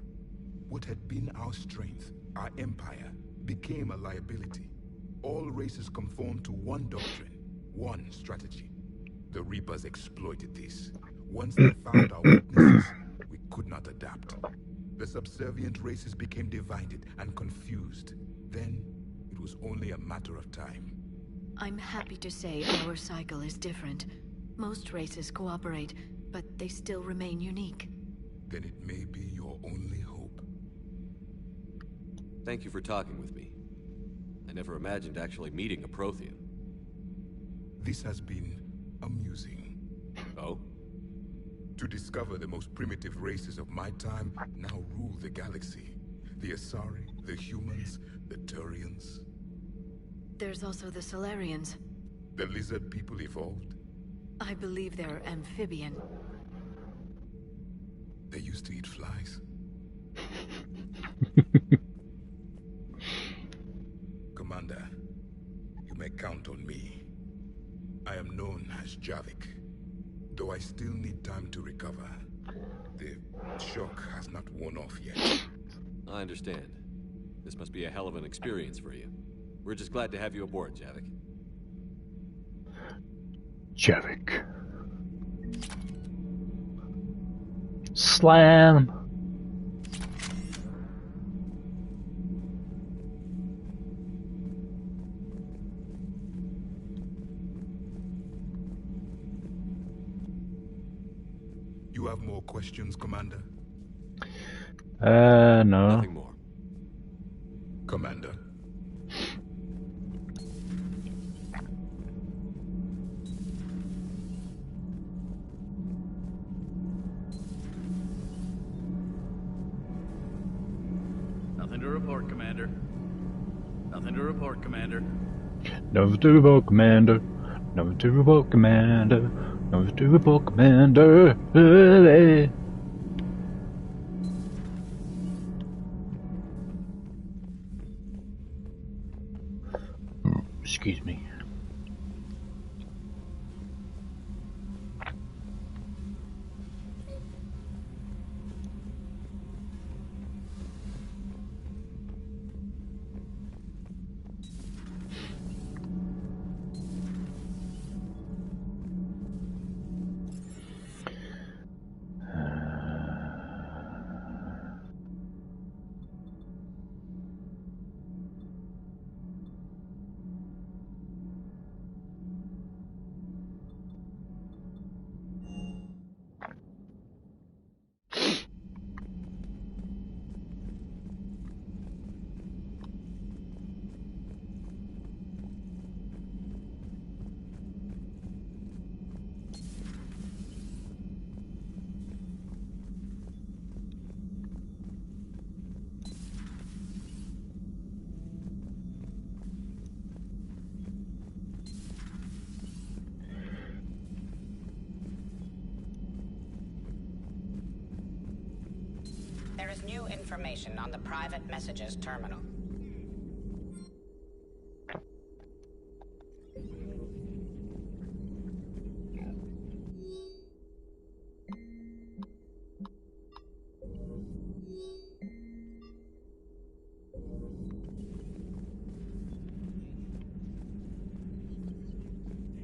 What had been our strength, our empire, became a liability. All races conformed to one doctrine, one strategy. The Reapers exploited this. Once they found our weaknesses, we could not adapt. The subservient races became divided and confused. Then, it was only a matter of time. I'm happy to say our cycle is different. Most races cooperate, but they still remain unique. Then it may be your only hope. Thank you for talking with me. I never imagined actually meeting a Prothean. This has been amusing. Oh? To discover the most primitive races of my time now rule the galaxy. The Asari, the humans, the Turians. There's also the Solarians. The lizard people evolved. I believe they're amphibian. They used to eat flies. Commander, you may count on me. I am known as Javik, though I still need time to recover. The shock has not worn off yet. I understand. This must be a hell of an experience for you. We're just glad to have you aboard, Javik. Javik. Slam! You have more questions, Commander? No. Nothing more. Commander. Nothing to report, Commander. Nothing to report, Commander. Nothing to report, Commander. Nothing to report, Commander. Nothing to report, Commander. Hey. Excuse me. There is new information on the private messages terminal.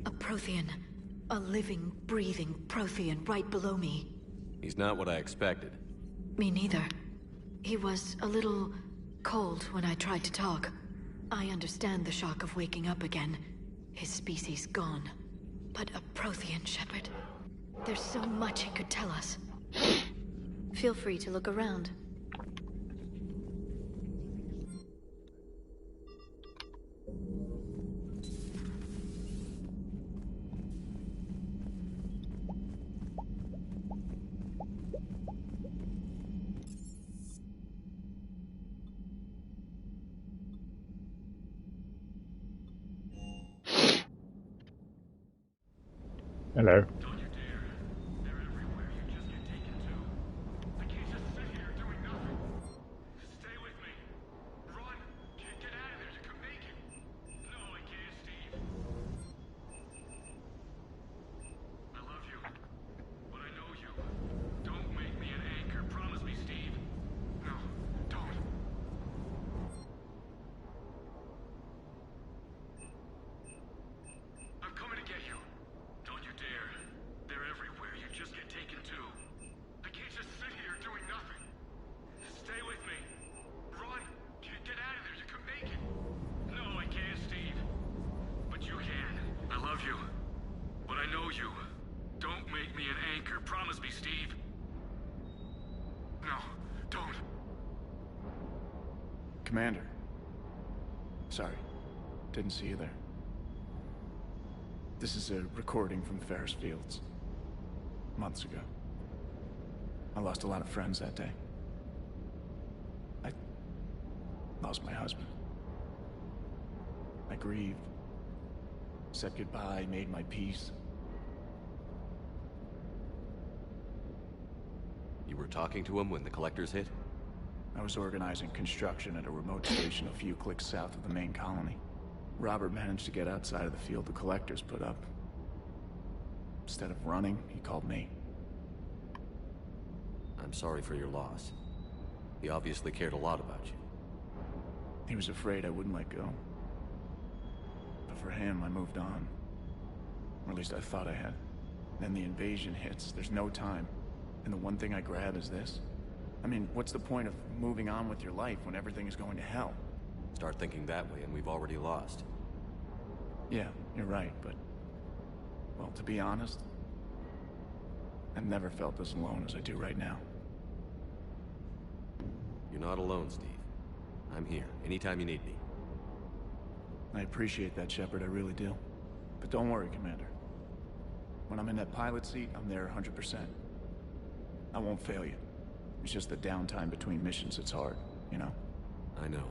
A Prothean. A living, breathing Prothean right below me. He's not what I expected. Me neither. He was a little cold when I tried to talk. I understand the shock of waking up again. His species gone. But a Prothean, Shepard. There's so much he could tell us. Feel free to look around. Hello. Commander. Sorry. Didn't see you there. This is a recording from Ferris Fields. Months ago. I lost a lot of friends that day. Lost my husband. I grieved. Said goodbye, made my peace. You were talking to him when the collectors hit? I was organizing construction at a remote station a few clicks south of the main colony. Robert managed to get outside of the field the collectors put up. Instead of running, he called me. I'm sorry for your loss. He obviously cared a lot about you. He was afraid I wouldn't let go. But for him, I moved on. Or at least I thought I had. Then the invasion hits, there's no time. And the one thing I grab is this. I mean, what's the point of moving on with your life when everything is going to hell? Start thinking that way and we've already lost. Yeah, you're right, but... well, to be honest, I've never felt as alone as I do right now. You're not alone, Steve. I'm here, anytime you need me. I appreciate that, Shepard, I really do. But don't worry, Commander. When I'm in that pilot seat, I'm there 100%. I won't fail you. It's just the downtime between missions that's hard, you know? I know.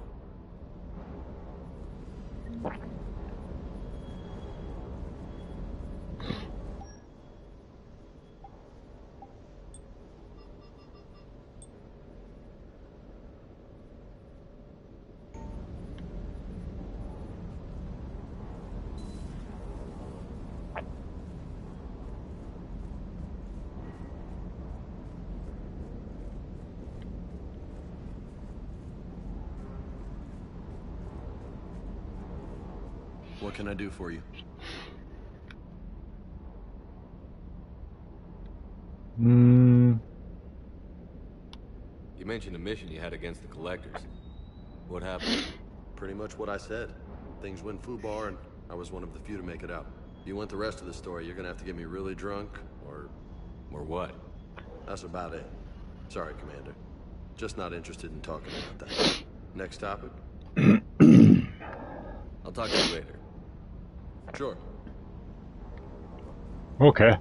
What can I do for you? You mentioned a mission you had against the collectors. What happened? Pretty much what I said. Things went foobar and I was one of the few to make it out. If you want the rest of the story, you're gonna have to get me really drunk, or what? That's about it. Sorry, Commander. Just not interested in talking about that. Next topic? I'll talk to you later. Sure. Okay.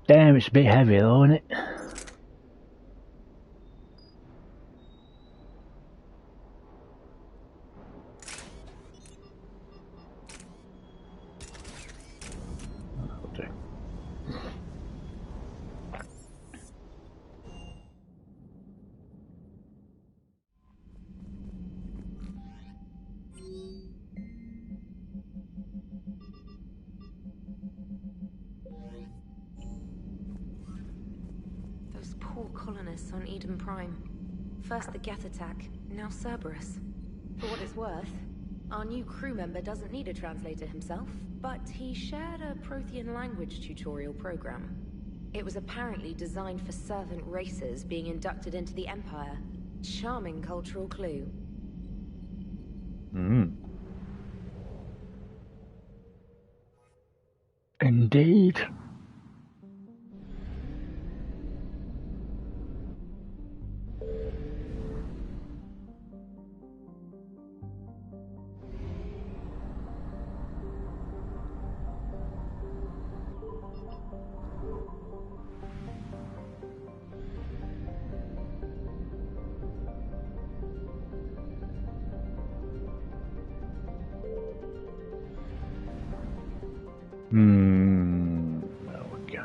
Damn, it's a bit heavy though, isn't it? Those poor colonists on Eden Prime. First the Geth attack, now Cerberus. For what it's worth, our new crew member doesn't need a translator himself, but he shared a Prothean language tutorial program. It was apparently designed for servant races being inducted into the Empire. Charming cultural clue. Indeed. Well, we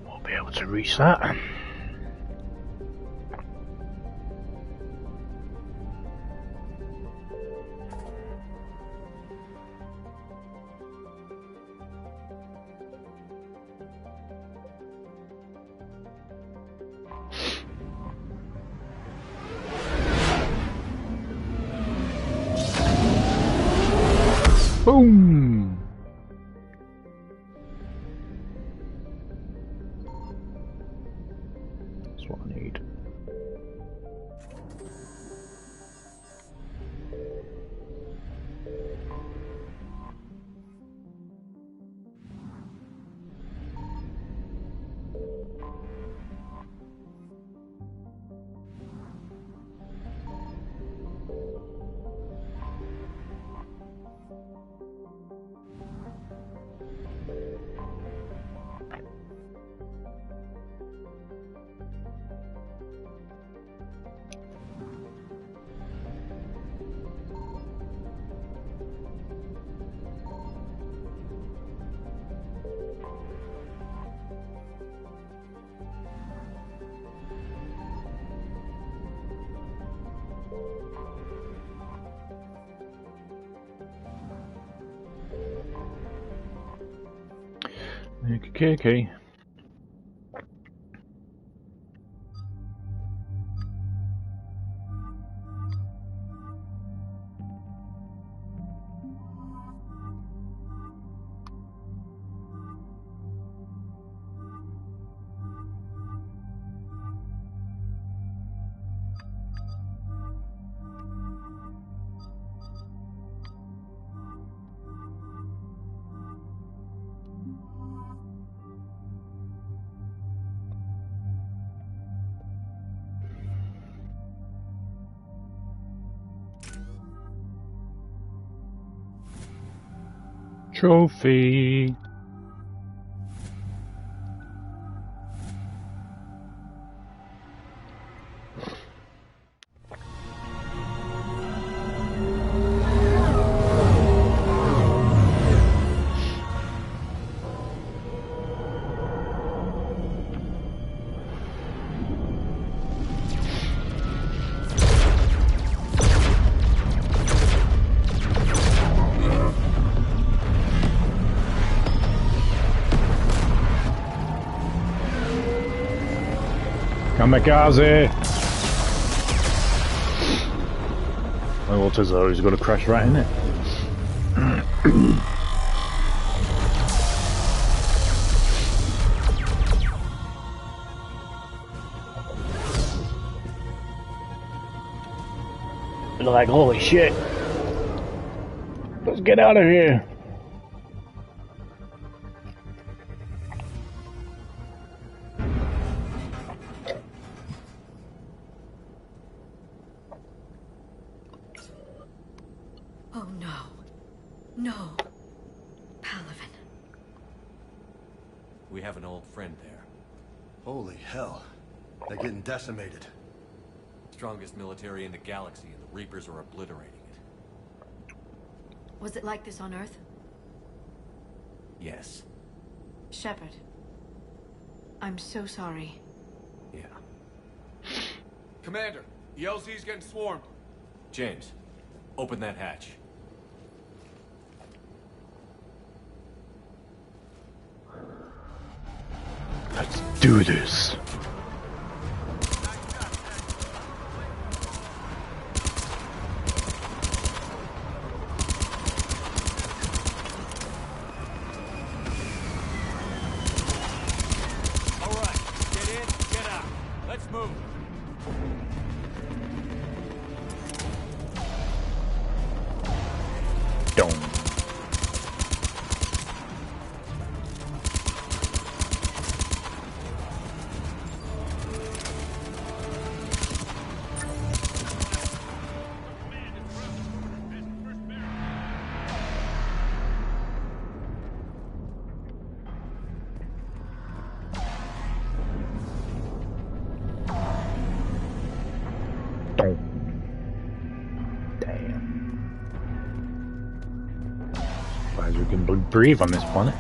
won't be able to reach that. Boom! That's what I need. Okay. Trophy. Kamikaze! My water's always going to crash right in it. They're like, holy shit! Let's get out of here! No. Palaven. We have an old friend there. Holy hell. They're getting decimated. Strongest military in the galaxy, and the Reapers are obliterating it. Was it like this on Earth? Yes. Shepard. I'm so sorry. Yeah. Commander, the LZ's getting swarmed. James, open that hatch. Let's do this. All right, get in, get out. Let's move. Don't. We can breathe on this planet.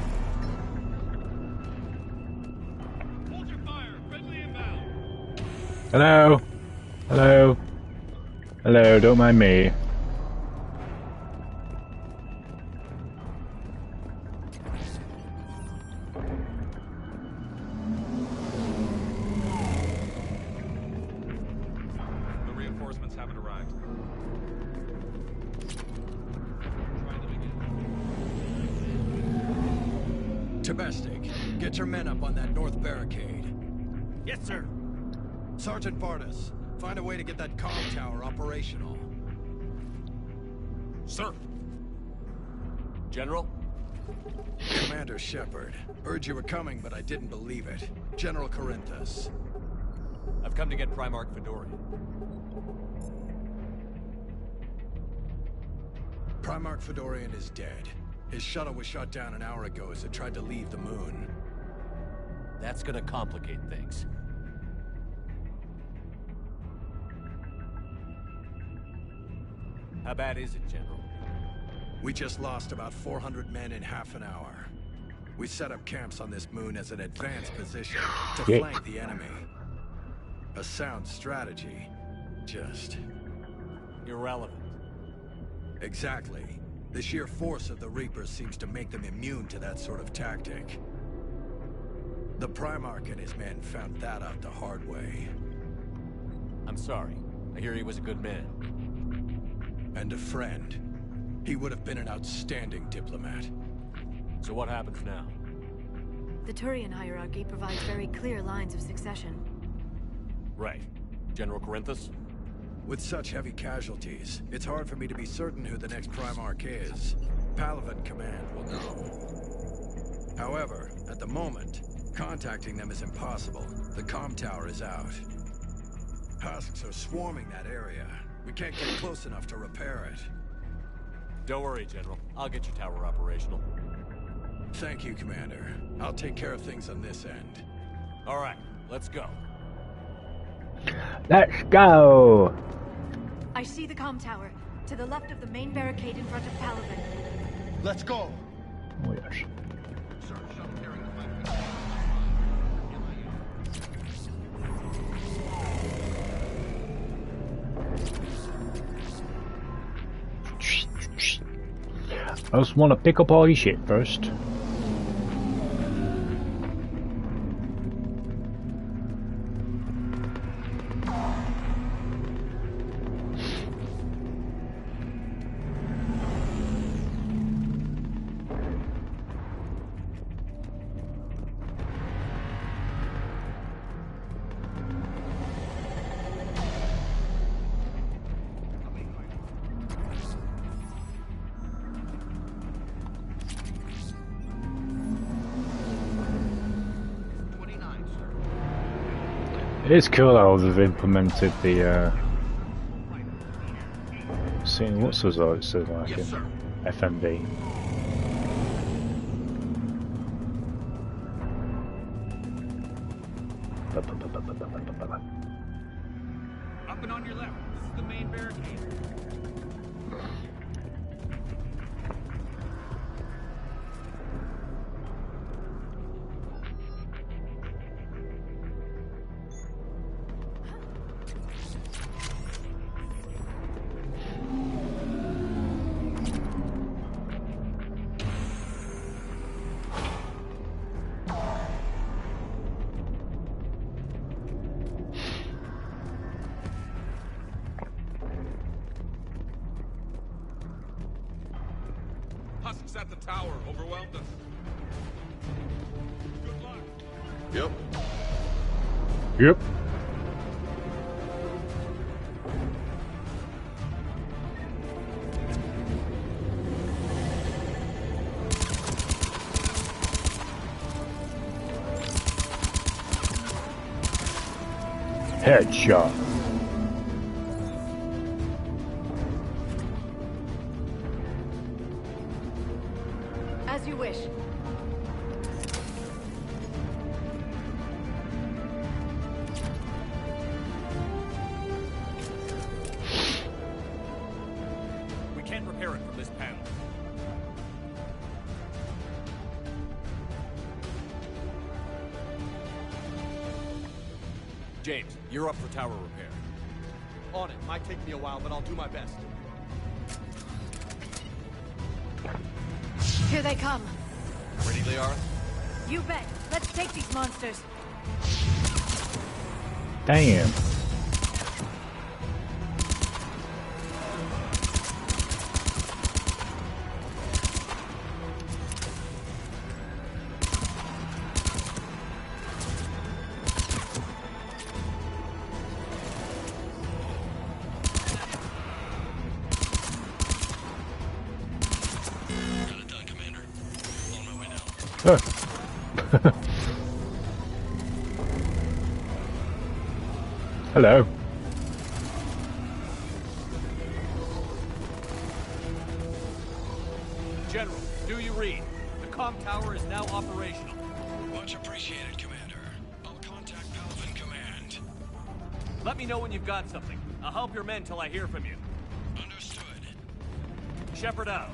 Hello? Hello? Hello, don't mind me. The reinforcements haven't arrived. Domestic, get your men up on that north barricade. Yes, sir. Sergeant Bartis, find a way to get that comm tower operational. Sir. General? Commander Shepard, heard you were coming, but I didn't believe it. General Corinthus. I've come to get Primarch Fedorian. Primarch Fedorian is dead. His shuttle was shot down an hour ago as it tried to leave the moon. That's gonna complicate things. How bad is it, General? We just lost about 400 men in half an hour. We set up camps on this moon as an advanced position to flank the enemy. A sound strategy. Just... irrelevant. Exactly. The sheer force of the Reapers seems to make them immune to that sort of tactic. The Primarch and his men found that out the hard way. I'm sorry. I hear he was a good man. And a friend. He would have been an outstanding diplomat. So what happens now? The Turian hierarchy provides very clear lines of succession. Right. General Corinthus? With such heavy casualties, it's hard for me to be certain who the next Primarch is. Palaven Command will know. However, at the moment, contacting them is impossible. The comm tower is out. Husks are swarming that area. We can't get close enough to repair it. Don't worry, General. I'll get your tower operational. Thank you, Commander. I'll take care of things on this end. All right, let's go. Let's go! I see the comm tower, to the left of the main barricade in front of Palaven. Let's go! Oh yes. I just want to pick up all your shit first. It's cool how they've implemented the seeing what's the result, it says like in FMV. Up and on your left. This is the main barricade. Husks at the tower overwhelmed us. Good luck. Yep. Yep. Headshot. As you wish. We can't repair it from this panel. James, you're up for tower repair. On it. Might take me a while, but I'll do my best. Here they come. Ready, Liara? You bet. Let's take these monsters. Damn. Hello. General, do you read? The comm tower is now operational. Much appreciated, Commander. I'll contact Palaven Command. Let me know when you've got something. I'll help your men till I hear from you. Understood. Shepard out.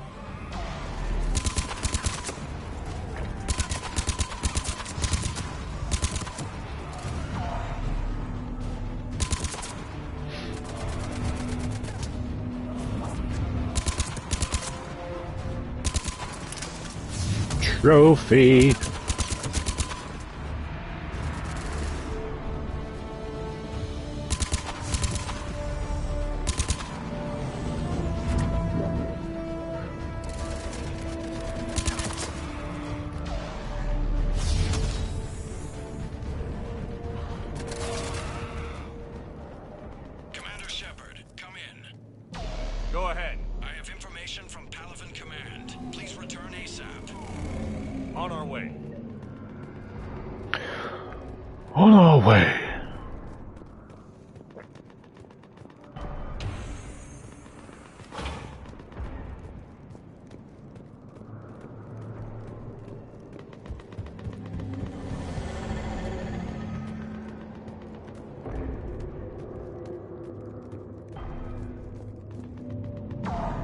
Trophy. On our way. On our way.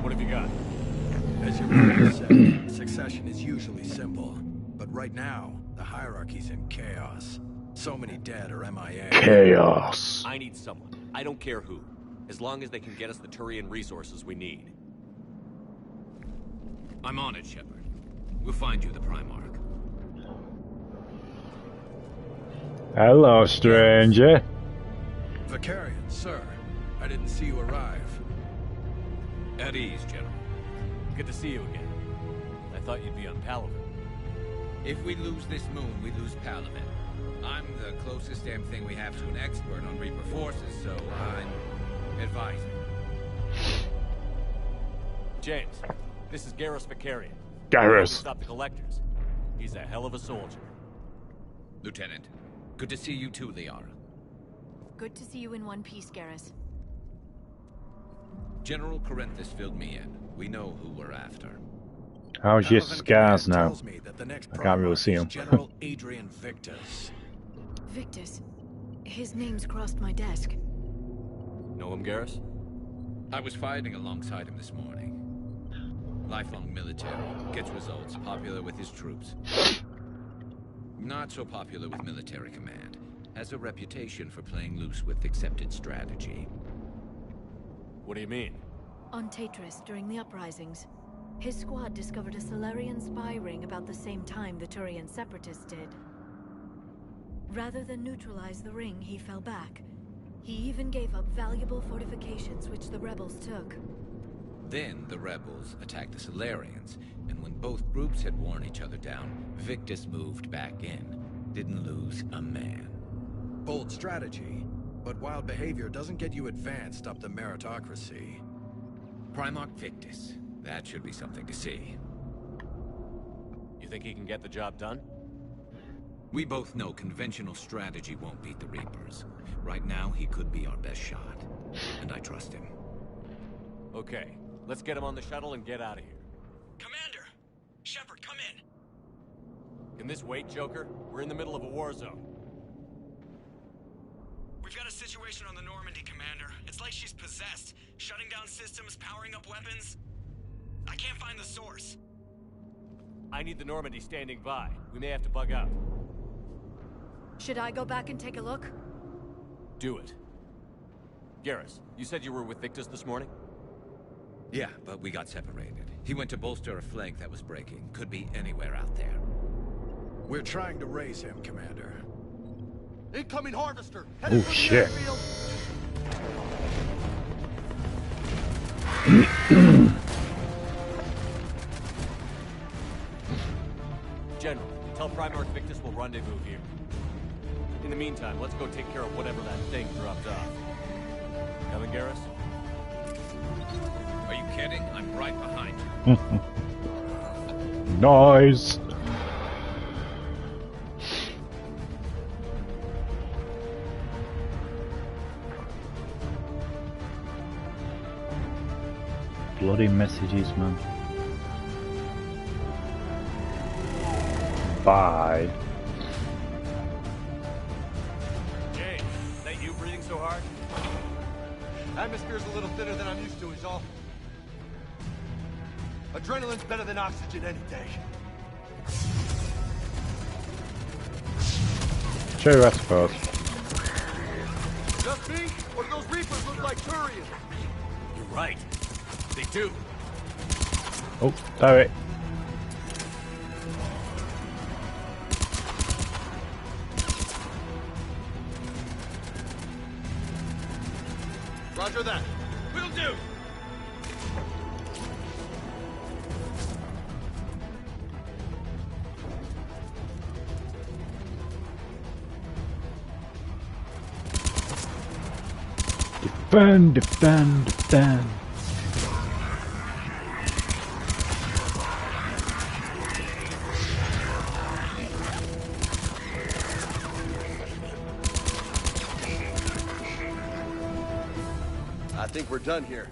What have you got? As your leader said, succession is usually simple. But right now, the hierarchy's in chaos. So many dead or MIA. Chaos. I need someone. I don't care who. As long as they can get us the Turian resources we need. I'm on it, Shepard. We'll find you the Primarch. Hello, stranger. Vicarian, sir. I didn't see you arrive. At ease, General. Good to see you again. I thought you'd be on Palaven. If we lose this moon, we lose Palaven. I'm the closest damn thing we have to an expert on Reaper forces, so I'm advising. James, this is Garrus Vicarian. Garrus. Stop the collectors. He's a hell of a soldier. Lieutenant, good to see you too, Liara. Good to see you in one piece, Garrus. General Corinthus filled me in. We know who we're after. How's your scars now? I can't really see him. General Adrian Victus. Victus? His name's crossed my desk. Know him, Garrus? I was fighting alongside him this morning. Lifelong military, gets results, popular with his troops. Not so popular with military command. Has a reputation for playing loose with accepted strategy. What do you mean? On Tetris, during the uprisings, his squad discovered a Solarian spy ring about the same time the Turian separatists did. Rather than neutralize the ring, he fell back. He even gave up valuable fortifications which the rebels took. Then the rebels attacked the Solarians, and when both groups had worn each other down, Victus moved back in. Didn't lose a man. Bold strategy, but wild behavior doesn't get you advanced up the meritocracy. Primarch Victus. That should be something to see. You think he can get the job done? We both know conventional strategy won't beat the Reapers. Right now, he could be our best shot. And I trust him. Okay, let's get him on the shuttle and get out of here. Commander! Shepard, come in! Can this wait, Joker? We're in the middle of a war zone. We've got a situation on the Normandy, Commander. It's like she's possessed. Shutting down systems, powering up weapons. I can't find the source. I need the Normandy standing by. We may have to bug out. Should I go back and take a look? Do it. Garrus, you said you were with Victus this morning? Yeah, but we got separated. He went to bolster a flank that was breaking. Could be anywhere out there. We're trying to raise him, Commander. Incoming harvester! Oh, shit. General, tell Primarch Victus we'll rendezvous here. In the meantime, let's go take care of whatever that thing dropped off. Coming, Garrus? Are you kidding? I'm right behind you. Nice. Bloody messages, man. Bye. Jay, is that you breathing so hard? Atmosphere's a little thinner than I'm used to, is all. Adrenaline's better than oxygen any day. True, I suppose. Just me? Or do those Reapers look like Turians? You're right. They do. Oh, damn it. Roger that. Will do! Defend, defend, defend. think we're done here.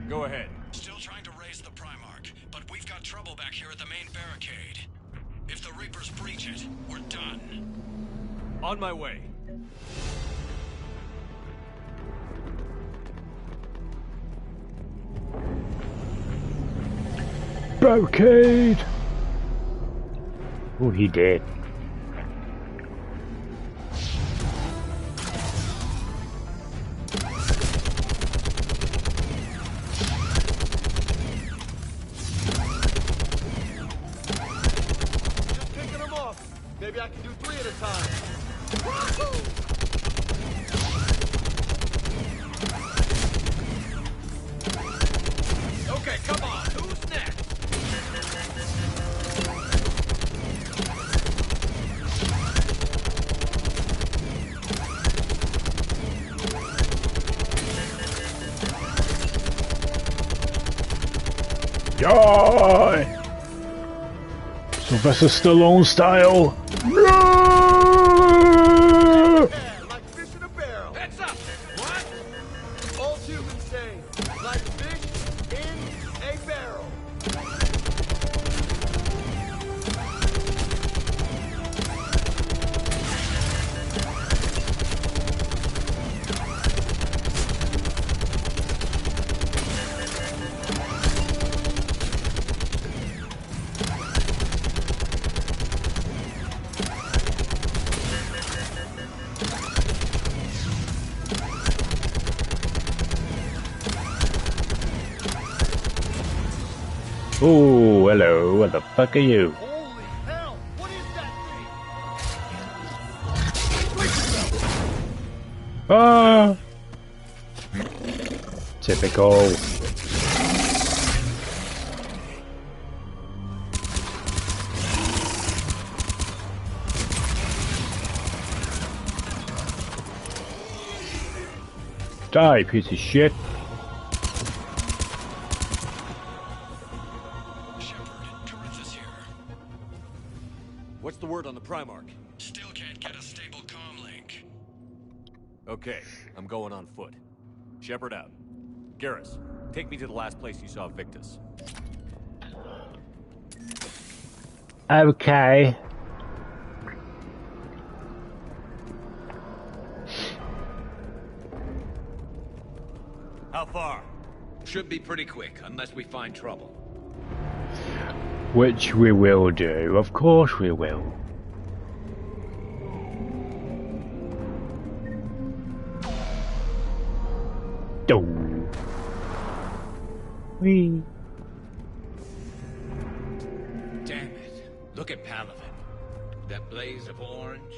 Go ahead. Still trying to raise the Primarch, but we've got trouble back here at the main barricade. If the Reapers breach it, we're done. On my way. Barricade! Oh, he did. Maybe I can do 3 at a time. Okay, come on. Who's next? Die! Sylvester Stallone style. No! Like fish in a barrel. Heads up! What? All humans say, like fish in a barrel. Oh, hello. What the fuck are you? Holy hell! What is that thing? Ah! Typical. Die, piece of shit. What's the word on the Primarch? Still can't get a stable comm link. Okay, I'm going on foot. Shepard out. Garrus, take me to the last place you saw Victus. Okay. How far? Should be pretty quick, unless we find trouble. Which we will do. Of course we will. Oh. Whee. Damn it. Look at Palaven. That blaze of orange.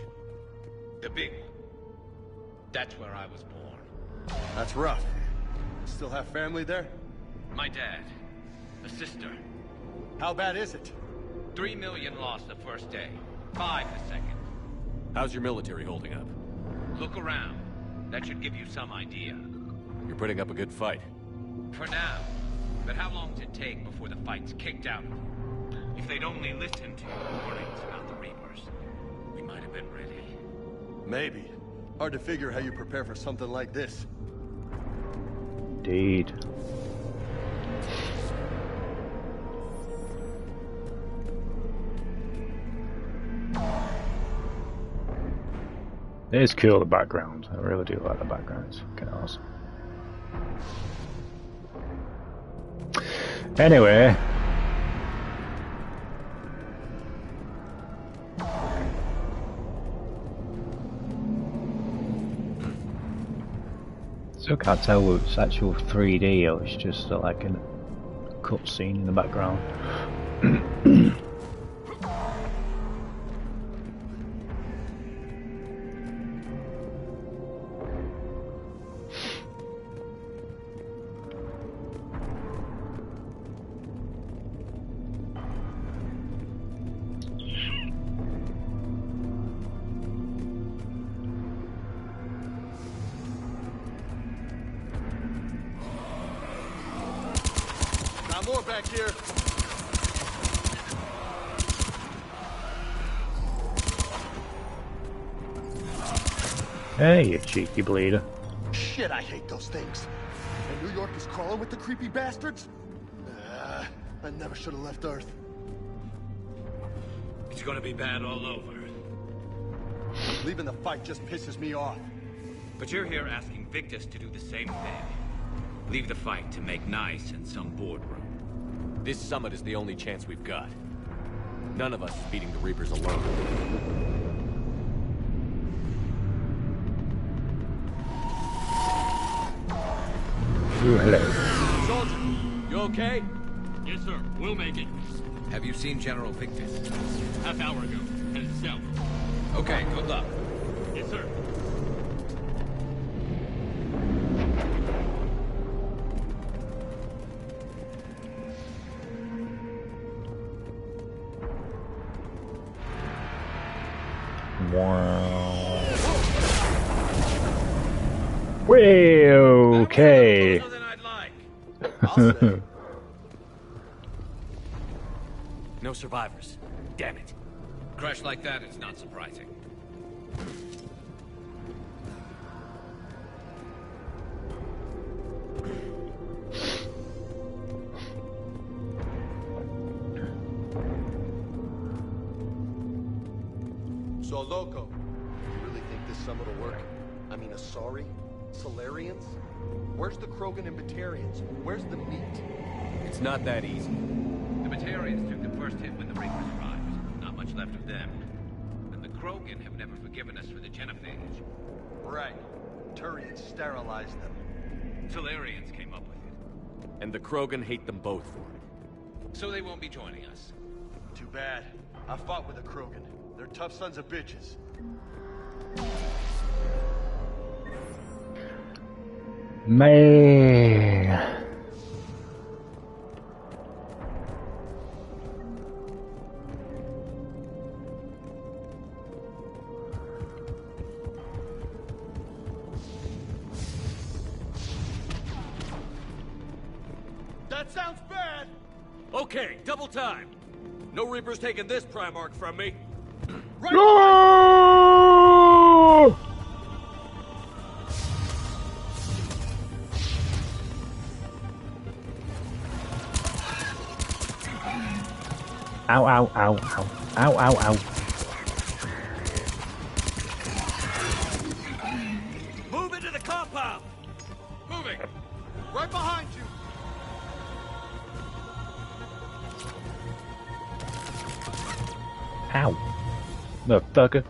The big one. That's where I was born. That's rough. Still have family there? My dad. A sister. How bad is it? 3 million lost the first day. 5 the second. How's your military holding up? Look around. That should give you some idea. You're putting up a good fight. For now. But how long does it take before the fight's kicked out? If they'd only listened to your warnings about the Reapers, we might have been ready. Maybe. Hard to figure how you prepare for something like this. Indeed. It is cool, the background. I really do like the background. It's fucking awesome. Anyway. Still can't tell whether it's actual 3D or it's just like a cutscene in the background. Got more back here. Hey, you cheeky bleeder. Shit, I hate those things. And New York is crawling with the creepy bastards? I never should have left Earth. It's gonna be bad all over. Leaving the fight just pisses me off. But you're here asking Victus to do the same thing. Leave the fight to make nice in some boardroom. This summit is the only chance we've got. None of us is beating the Reapers alone. Ooh, hello. Soldier, you okay? Yes, sir. We'll make it. Have you seen General Victus? Half hour ago. Headed south. Okay, good luck. Yes, sir. Wow. Way okay. No survivors. Damn it. Crash like that, it's not surprising. So, Loco, you really think this summit will work? I mean, Asari? Solarians? Where's the Krogan and Batarians? Where's the meat? It's not that easy. The Batarians took the first hit when the Reapers arrived. Not much left of them. And the Krogan have never forgiven us for the genophage. Right. Turians sterilized them. Solarians came up with it. And the Krogan hate them both for it. So they won't be joining us. Too bad. I fought with the Krogan. They're tough sons of bitches. Man. That sounds bad! Okay, double time. No Reapers taking this Primarch from me. Right. No! Ow, ow, ow, ow. Ow, ow, ow. Move into the compound! Moving! Right behind you! Ow. Motherfucker.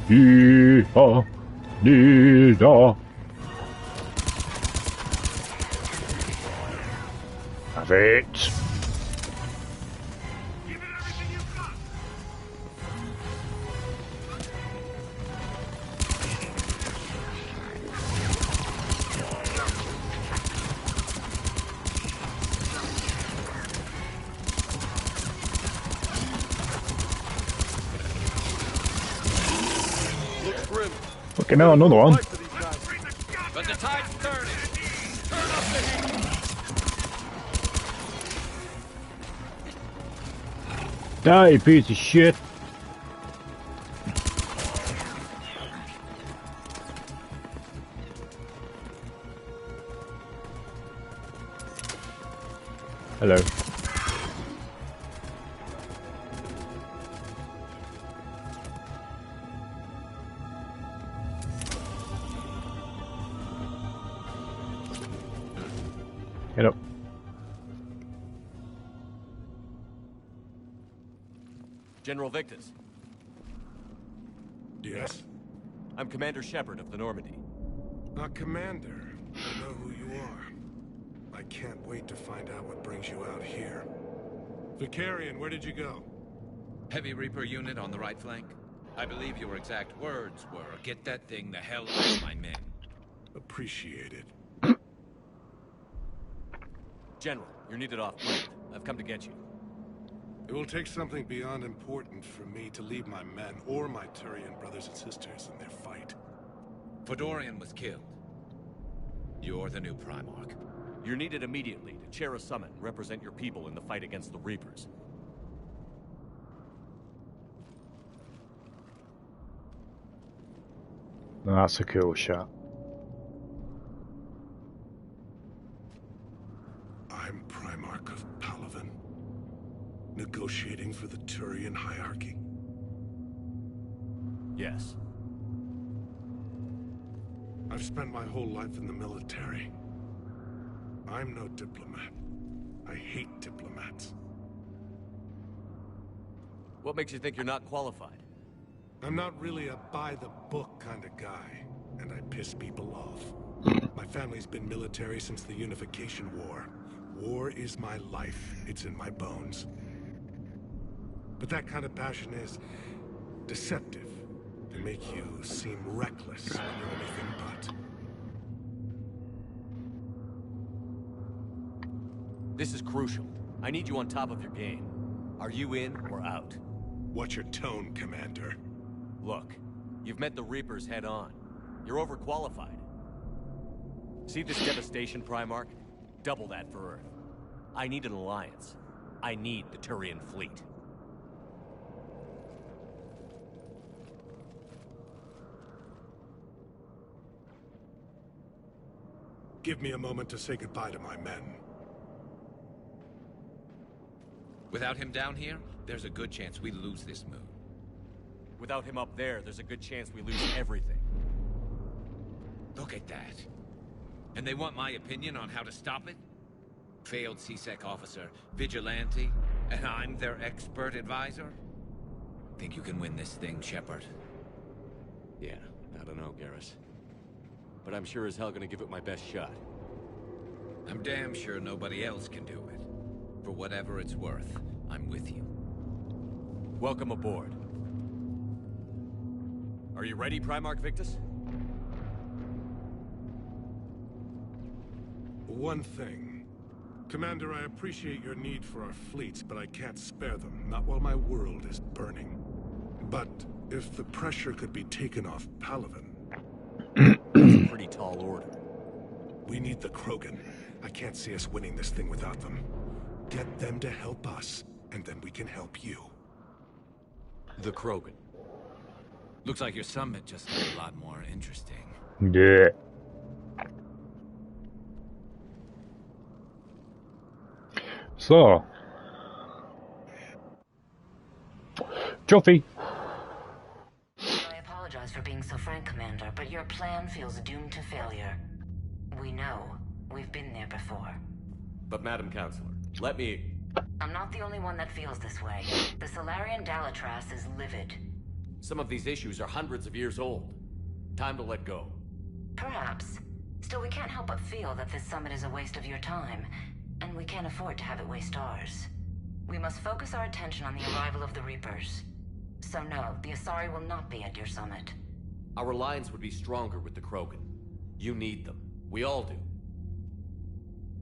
Yee-haw, dee-daw. Have it. Fucking hell, another one. But the tide's turning. Turn up the heat. Die, you piece of shit. Hello. Get up. General Victus. Yes? I'm Commander Shepard of the Normandy. Commander. I know who you are. I can't wait to find out what brings you out here. Vicarian, where did you go? Heavy Reaper unit on the right flank. I believe your exact words were, "Get that thing the hell out of my men." Appreciate it. General, you're needed off-planet. I've come to get you. It will take something beyond important for me to leave my men or my Turian brothers and sisters in their fight. Fedorian was killed. You're the new Primarch. You're needed immediately to chair a summit and represent your people in the fight against the Reapers. That's a cool shot. I'm Primarch of Palaven, negotiating for the Turian hierarchy. Yes. I've spent my whole life in the military. I'm no diplomat. I hate diplomats. What makes you think you're not qualified? I'm not really a by-the-book kind of guy, and I piss people off. My family's been military since the Unification War. War is my life. It's in my bones. But that kind of passion is deceptive. They make you seem reckless when you're anything but. This is crucial. I need you on top of your game. Are you in or out? What's your tone, Commander? Look, you've met the Reapers head-on. You're overqualified. See this devastation, Primarch? Double that for Earth. I need an alliance. I need the Turian fleet. Give me a moment to say goodbye to my men. Without him down here, there's a good chance we lose this moon. Without him up there, there's a good chance we lose everything. Look at that. And they want my opinion on how to stop it? Failed CSEC officer, vigilante, and I'm their expert advisor? Think you can win this thing, Shepard? Yeah, I don't know, Garrus. But I'm sure as hell gonna give it my best shot. I'm damn sure nobody else can do it. For whatever it's worth, I'm with you. Welcome aboard. Are you ready, Primarch Victus? One thing. Commander, I appreciate your need for our fleets, but I can't spare them, not while my world is burning. But if the pressure could be taken off Palaven... That's a pretty tall order. We need the Krogan. I can't see us winning this thing without them. Get them to help us, and then we can help you. The Krogan. Looks like your summit just got a lot more interesting. Yeah. So, Joffy. I apologize for being so frank, Commander, but your plan feels doomed to failure. We know. We've been there before. But Madam Counselor, let me... I'm not the only one that feels this way. The Solarian Dalatras is livid. Some of these issues are hundreds of years old. Time to let go. Perhaps. Still, we can't help but feel that this summit is a waste of your time, and we can't afford to have it waste ours. We must focus our attention on the arrival of the Reapers. So no, the Asari will not be at your summit. Our alliance would be stronger with the Krogan. You need them. We all do.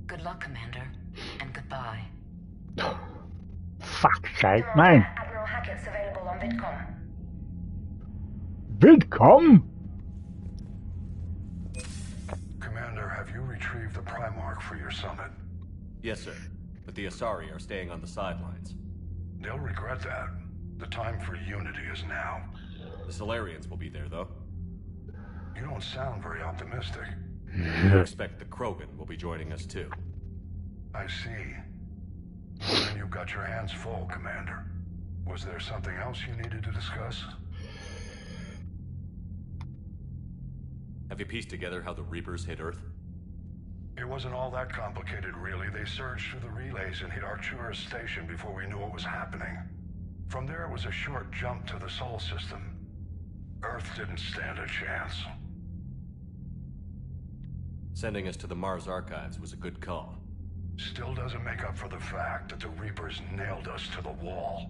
Good luck, Commander, and goodbye. Fuck's sake, man. Admiral HatCHeTHaZ available on VidCom. VidCom? Commander, have you retrieved the Primarch for your summit? Yes, sir. But the Asari are staying on the sidelines. They'll regret that. The time for unity is now. The Solarians will be there, though. You don't sound very optimistic. I expect the Krogan will be joining us, too. I see. Well, then you've got your hands full, Commander. Was there something else you needed to discuss? Have you pieced together how the Reapers hit Earth? It wasn't all that complicated, really. They surged through the relays and hit Arcturus station before we knew what was happening. From there, it was a short jump to the Sol system. Earth didn't stand a chance. Sending us to the Mars Archives was a good call. Still doesn't make up for the fact that the Reapers nailed us to the wall.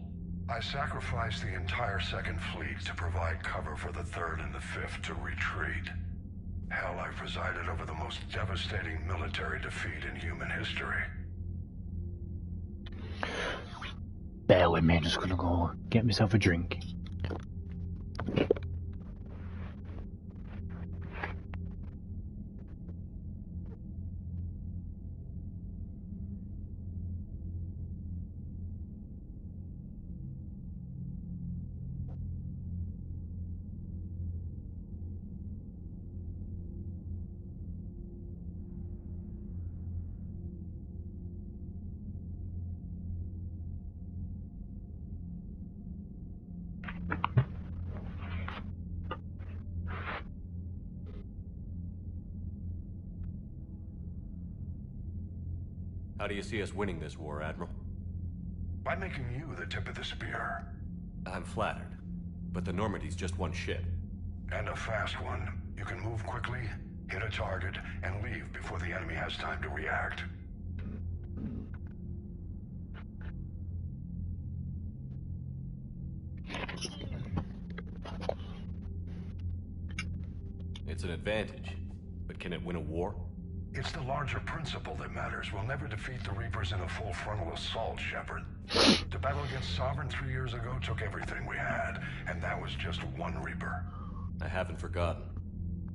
I sacrificed the entire Second Fleet to provide cover for the Third and the Fifth to retreat. Hell, I presided over the most devastating military defeat in human history. bear with me, I'm just gonna go get myself a drink. How do you see us winning this war, Admiral? By making you the tip of the spear. I'm flattered, but the Normandy's just one ship. And a fast one. You can move quickly, hit a target, and leave before the enemy has time to react. It's an advantage, but can it win a war? It's the larger principle that matters. We'll never defeat the Reapers in a full frontal assault, Shepard. The battle against Sovereign 3 years ago took everything we had, and that was just one Reaper. I haven't forgotten.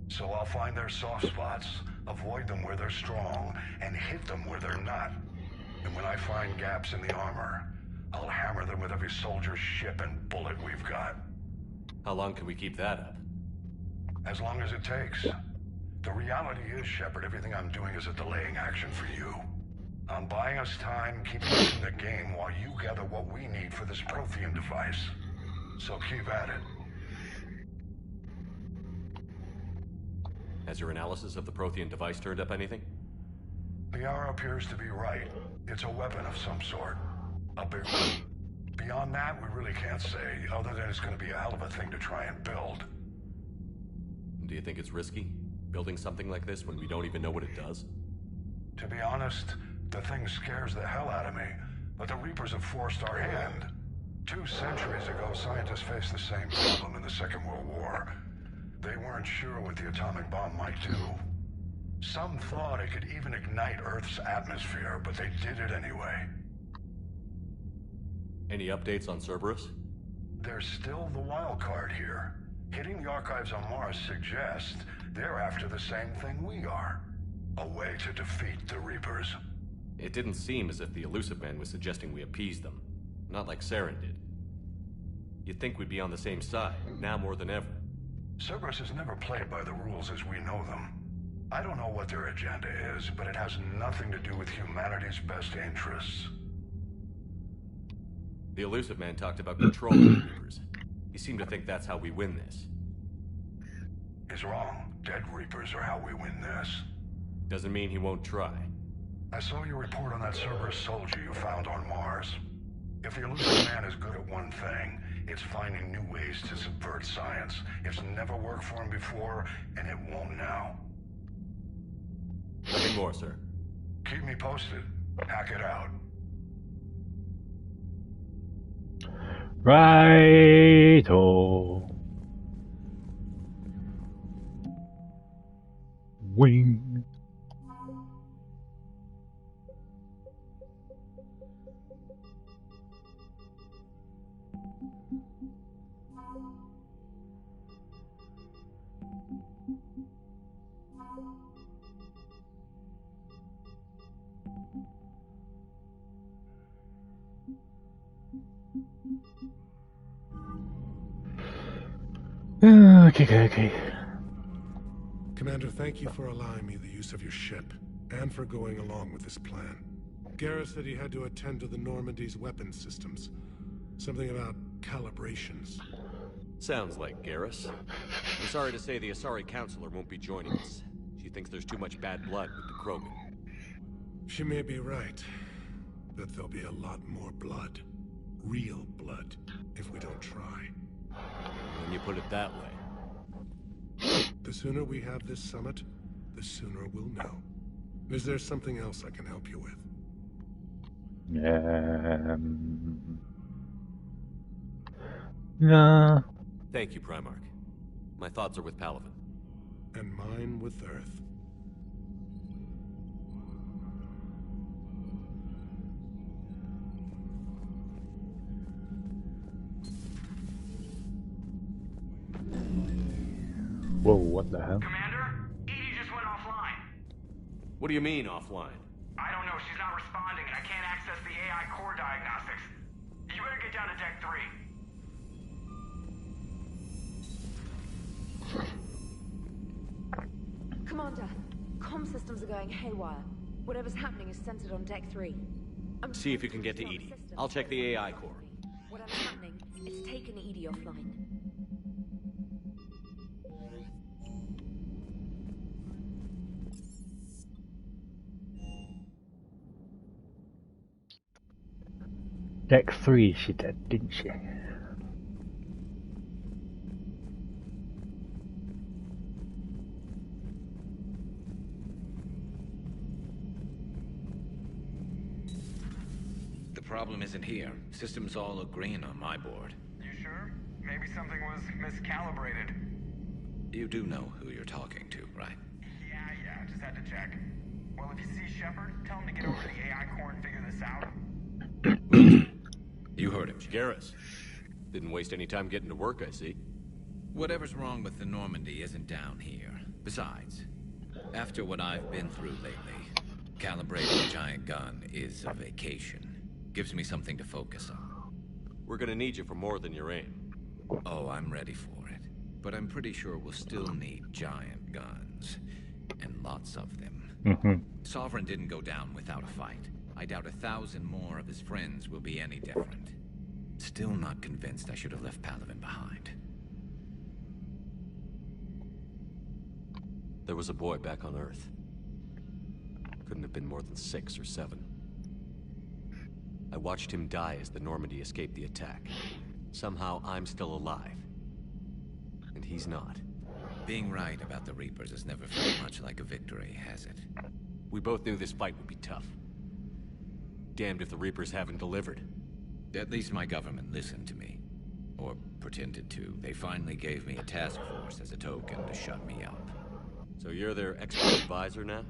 So I'll find their soft spots, avoid them where they're strong, and hit them where they're not. And when I find gaps in the armor, I'll hammer them with every soldier, ship, and bullet we've got. How long can we keep that up? As long as it takes. The reality is, Shepard, everything I'm doing is a delaying action for you. I'm buying us time, keeping us in the game while you gather what we need for this Prothean device. So keep at it. Has your analysis of the Prothean device turned up anything? The hour appears to be right. It's a weapon of some sort. A big one. Beyond that, we really can't say, other than it's going to be a hell of a thing to try and build. Do you think it's risky? Building something like this when we don't even know what it does? To be honest, the thing scares the hell out of me, but the Reapers have forced our hand. 2 centuries ago, scientists faced the same problem in the Second World War. They weren't sure what the atomic bomb might do. Some thought it could even ignite Earth's atmosphere, but they did it anyway. Any updates on Cerberus? There's still the wild card here. Hitting the archives on Mars suggests they're after the same thing we are. A way to defeat the Reapers. It didn't seem as if the Elusive Man was suggesting we appease them. Not like Saren did. You'd think we'd be on the same side, now more than ever. Cerberus has never played by the rules as we know them. I don't know what their agenda is, but it has nothing to do with humanity's best interests. The Elusive Man talked about controlling the Reapers. He seemed to think that's how we win this. He's wrong. Dead Reapers are how we win this. Doesn't mean he won't try. I saw your report on that Cerberus soldier you found on Mars. If the Elusive Man is good at one thing, it's finding new ways to subvert science. It's never worked for him before, and it won't now. Nothing more, sir. Keep me posted. Hack it out. Righto. Wing. Okay. Commander, thank you for allowing me the use of your ship, and for going along with this plan. Garrus said he had to attend to the Normandy's weapons systems. Something about calibrations. Sounds like Garrus. I'm sorry to say the Asari Counselor won't be joining us. She thinks there's too much bad blood with the Krogan. She may be right, but there'll be a lot more blood. Real blood, if we don't try. When you put it that way. The sooner we have this summit, the sooner we'll know. Is there something else I can help you with? No. Thank you, Primarch. My thoughts are with Palaven. And mine with Earth. What the hell? Commander, Edie just went offline. What do you mean, offline? I don't know. She's not responding, and I can't access the AI core diagnostics. You better get down to Deck 3. Commander, comm systems are going haywire. Whatever's happening is centered on Deck 3. See if you can get to Edie. I'll check the AI core. Whatever's happening, it's taken Edie offline. Deck 3 she did, didn't she? The problem isn't here. Systems all look green on my board. You sure? Maybe something was miscalibrated. You do know who you're talking to, right? Yeah, just had to check. Well, if you see Shepard, tell him to get over to the AI core and figure this out. You heard him. Garrus. Didn't waste any time getting to work, I see. Whatever's wrong with the Normandy isn't down here. Besides, after what I've been through lately, calibrating a giant gun is a vacation. Gives me something to focus on. We're gonna need you for more than your aim. Oh, I'm ready for it. But I'm pretty sure we'll still need giant guns. And lots of them. Sovereign didn't go down without a fight. I doubt 1,000 more of his friends will be any different. Still not convinced I should have left Palaven behind. There was a boy back on Earth. Couldn't have been more than 6 or 7. I watched him die as the Normandy escaped the attack. Somehow I'm still alive. And he's not. Being right about the Reapers has never felt much like a victory, has it? We both knew this fight would be tough. Damned if the Reapers haven't delivered. At least my government listened to me. Or pretended to. They finally gave me a task force as a token to shut me up. So you're their expert advisor now?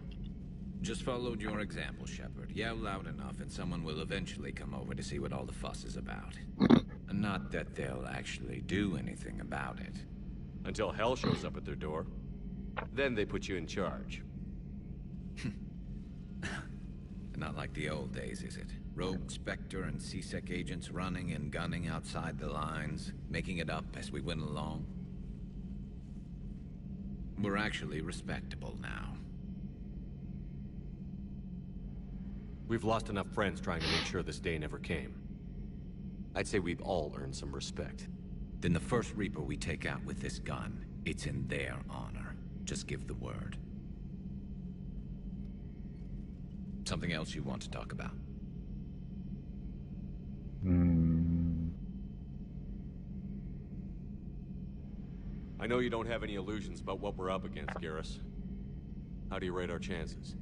Just followed your example, Shepard. Yell loud enough and someone will eventually come over to see what all the fuss is about. Not that they'll actually do anything about it. Until hell shows up at their door. Then they put you in charge. Not like the old days, is it? Rogue Spectre and C-Sec agents running and gunning outside the lines, making it up as we went along. We're actually respectable now. We've lost enough friends trying to make sure this day never came. I'd say we've all earned some respect. Then the first Reaper we take out with this gun, it's in their honor. Just give the word. Something else you want to talk about? I know you don't have any illusions about what we're up against, Garrus. How do you rate our chances?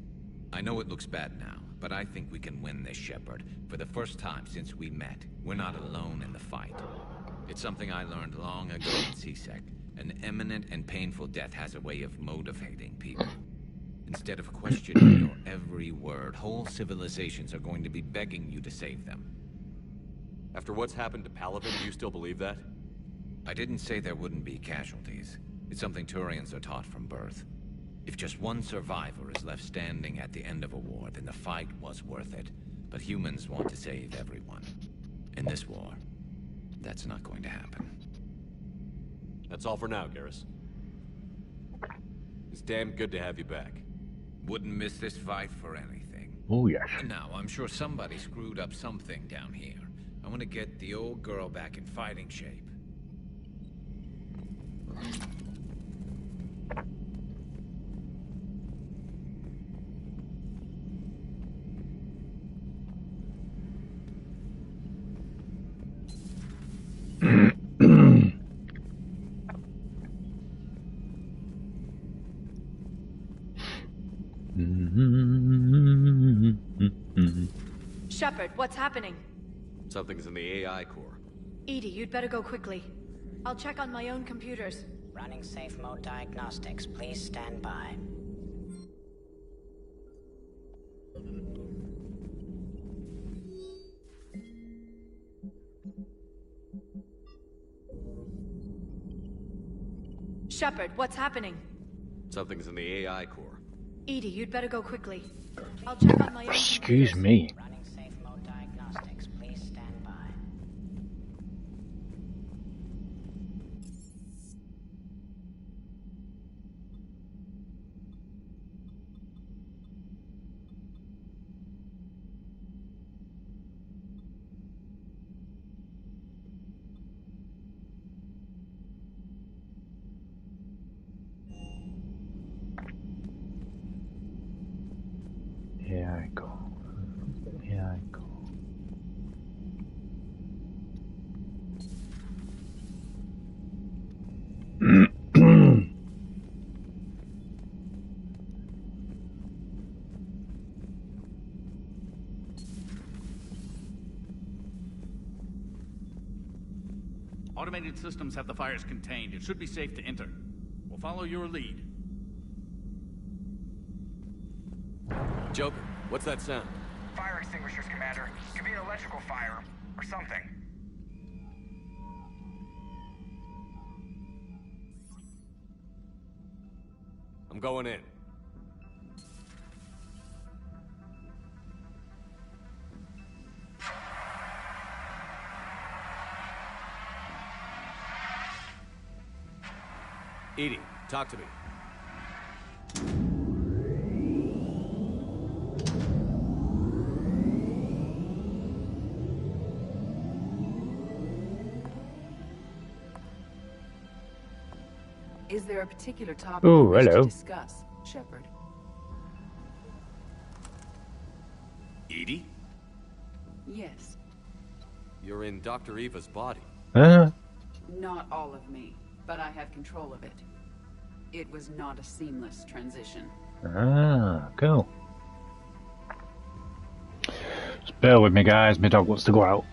I know it looks bad now, but I think we can win this, Shepard. For the first time since we met, we're not alone in the fight. It's something I learned long ago in C-Sec. An imminent and painful death has a way of motivating people. Instead of questioning your every word, whole civilizations are going to be begging you to save them. After what's happened to Palaven, do you still believe that? I didn't say there wouldn't be casualties. It's something Turians are taught from birth. If just one survivor is left standing at the end of a war, then the fight was worth it. But humans want to save everyone. In this war, that's not going to happen. That's all for now, Garrus. It's damn good to have you back. Wouldn't miss this fight for anything. Oh, yes. Now, I'm sure somebody screwed up something down here. I want to get the old girl back in fighting shape. Shepard, what's happening? Something's in the AI core. Edie, you'd better go quickly. I'll check on my own computers. Running safe mode diagnostics. Please stand by. Shepard, what's happening? Something's in the AI core. Edie, you'd better go quickly. I'll check on my own. Excuse me. Running safe mode diagnostics. Please stand by. Here I go. Here I go. Automated systems have the fires contained. It should be safe to enter. We'll follow your lead. Joker, what's that sound? Fire extinguishers, Commander. Could be an electrical fire, or something. I'm going in. Edie, talk to me. Is there a particular topic Oh, you wish hello. to discuss, Shepard? Edie? Yes. You're in Dr. Eva's body. Not all of me, but I have control of it. It was not a seamless transition. Cool. Just bear with me, guys. My dog wants to go out.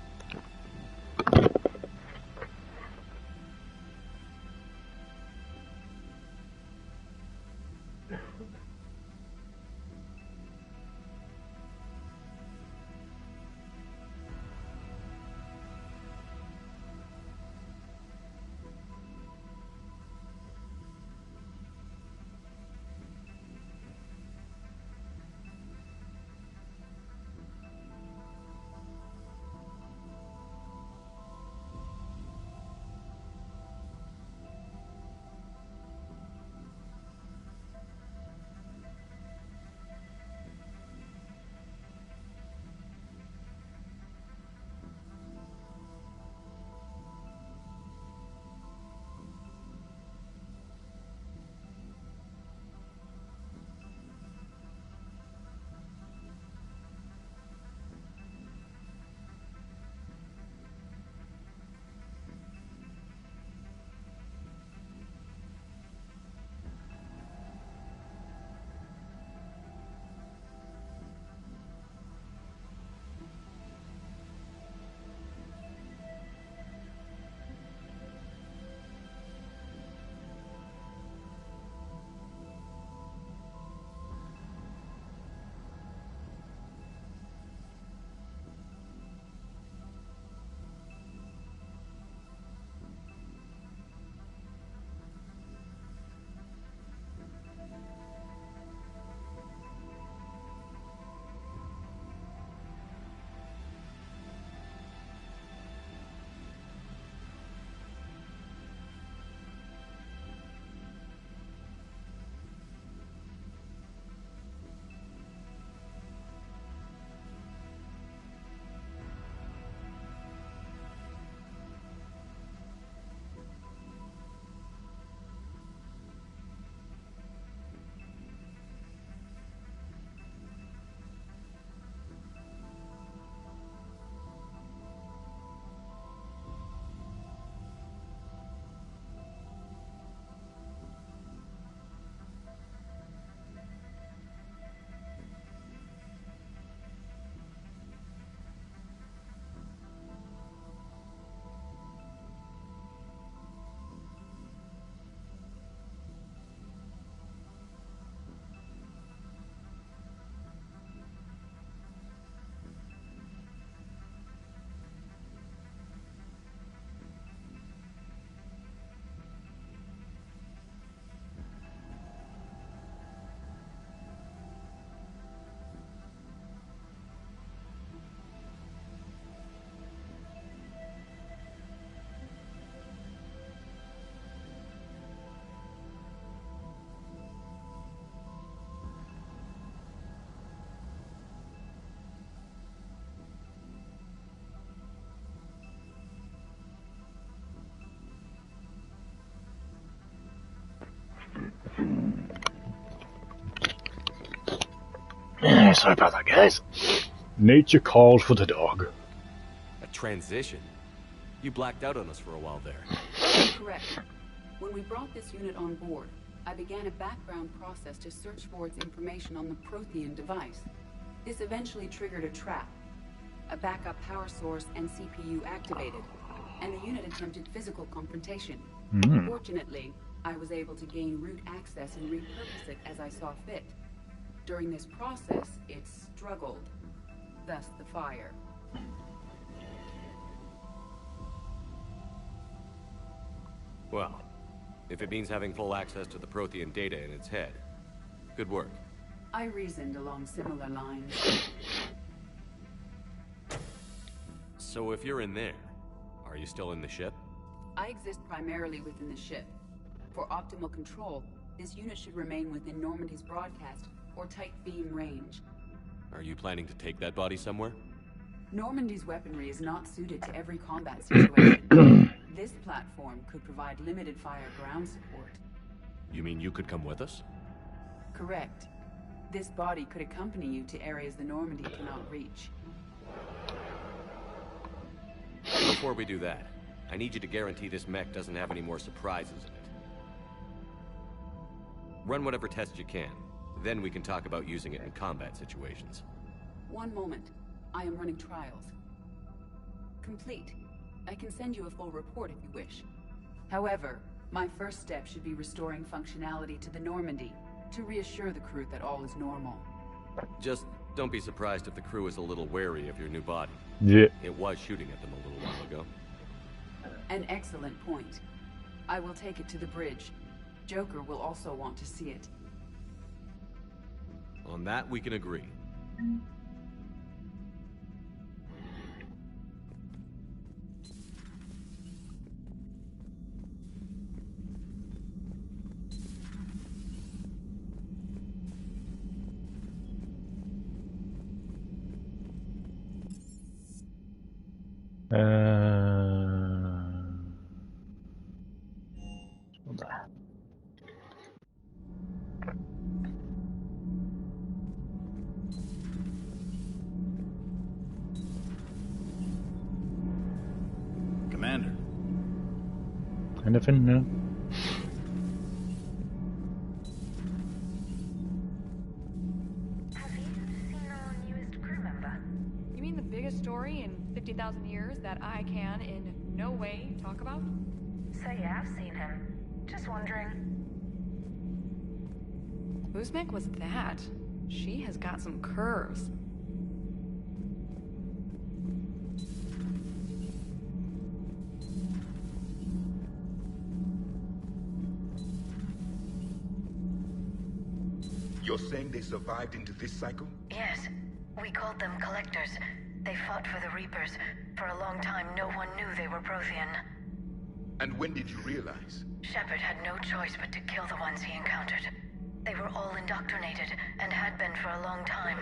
Sorry about that, guys. Nature called for the dog. A transition? You blacked out on us for a while there. Correct. When we brought this unit on board, I began a background process to search for its information on the Prothean device. This eventually triggered a trap. A backup power source and CPU activated, and the unit attempted physical confrontation. Fortunately, I was able to gain root access and repurpose it as I saw fit. During this process, it struggled. Thus the fire. Well, if it means having full access to the Prothean data in its head, good work. I reasoned along similar lines. So if you're in there, are you still in the ship? I exist primarily within the ship. For optimal control, this unit should remain within Normandy's broadcast or tight beam range. Are you planning to take that body somewhere? Normandy's weaponry is not suited to every combat situation. This platform could provide limited fire ground support. You mean you could come with us? Correct. This body could accompany you to areas the Normandy cannot reach. Before we do that, I need you to guarantee this mech doesn't have any more surprises in it. Run whatever tests you can, then we can talk about using it in combat situations. One moment. I am running trials. Complete. I can send you a full report if you wish. However, my first step should be restoring functionality to the Normandy to reassure the crew that all is normal. Just don't be surprised if the crew is a little wary of your new body. Yeah. It was shooting at them a little while ago. An excellent point. I will take it to the bridge. Joker will also want to see it. On that, we can agree. Commander. Anything new? Have you seen our newest crew member? You mean the biggest story in 50,000 years that I can in no way talk about? So you have seen him. Just wondering. Whose mech was that? She has got some curves. You're saying they survived into this cycle? Yes. We called them Collectors. They fought for the Reapers. For a long time, no one knew they were Prothean. And when did you realize? Shepard had no choice but to kill the ones he encountered. They were all indoctrinated, and had been for a long time.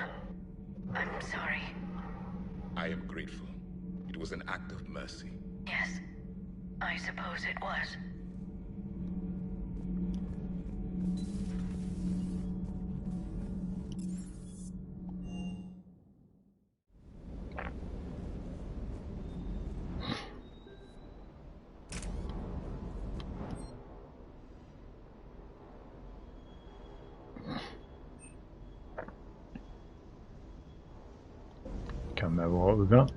I'm sorry. I am grateful. It was an act of mercy. Yes. I suppose it was. Can't remember what we got.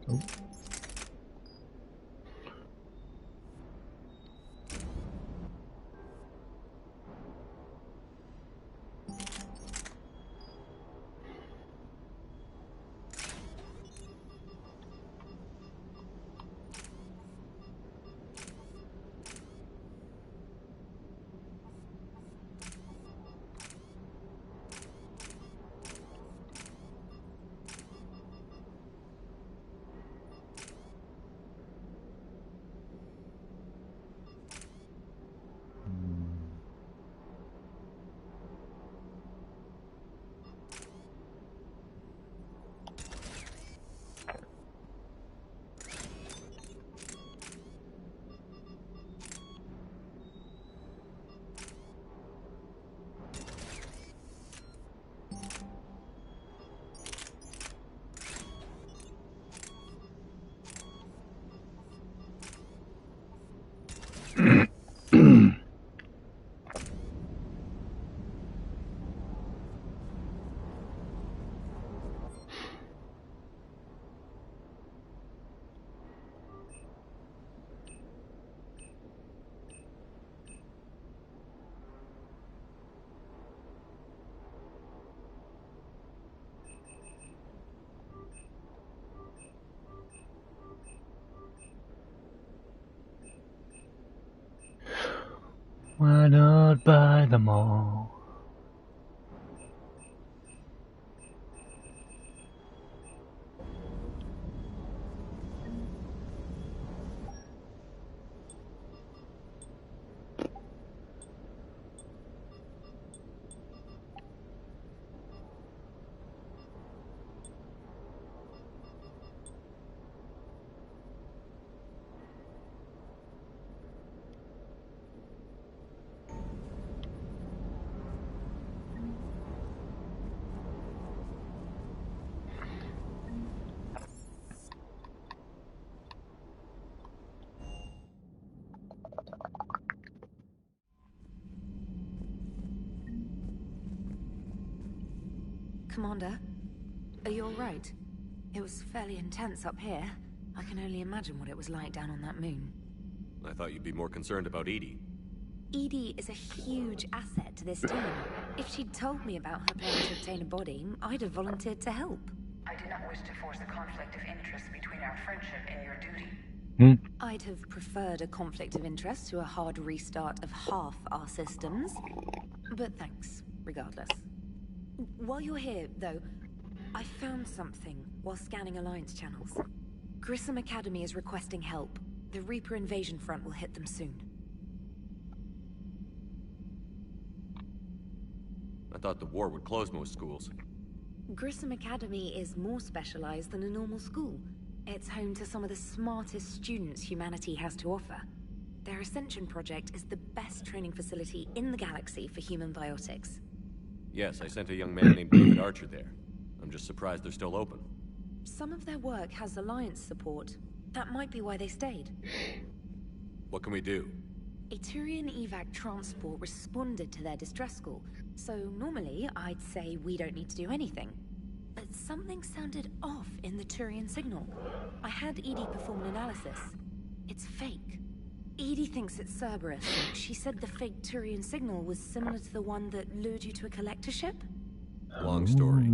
Oh. Why not buy them all? Commander, are you alright? It was fairly intense up here. I can only imagine what it was like down on that moon. I thought you'd be more concerned about Edie. Edie is a huge asset to this team. If she'd told me about her plan to obtain a body, I'd have volunteered to help. I do not wish to force a conflict of interest between our friendship and your duty. I'd have preferred a conflict of interest to a hard restart of half our systems. But thanks, regardless. While you're here, though, I found something while scanning Alliance channels. Grissom Academy is requesting help. The Reaper invasion front will hit them soon. I thought the war would close most schools. Grissom Academy is more specialized than a normal school. It's home to some of the smartest students humanity has to offer. Their Ascension project is the best training facility in the galaxy for human biotics. Yes, I sent a young man named David Archer there. I'm just surprised they're still open. Some of their work has Alliance support. That might be why they stayed. What can we do? A Turian evac transport responded to their distress call, so normally I'd say we don't need to do anything. But something sounded off in the Turian signal. I had Edie perform an analysis. It's fake. Edie thinks it's Cerberus. She said the fake Turian signal was similar to the one that lured you to a collector ship. Long story.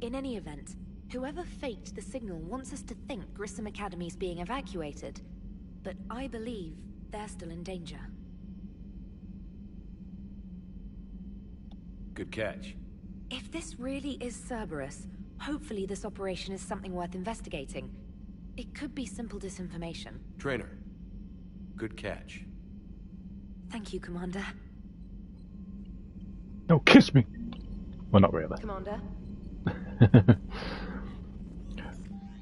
In any event, whoever faked the signal wants us to think Grissom Academy's being evacuated. But I believe they're still in danger. Good catch. If this really is Cerberus, hopefully this operation is something worth investigating. It could be simple disinformation. Trainer. Good catch. Thank you, Commander. No, kiss me! Well, not really. Commander?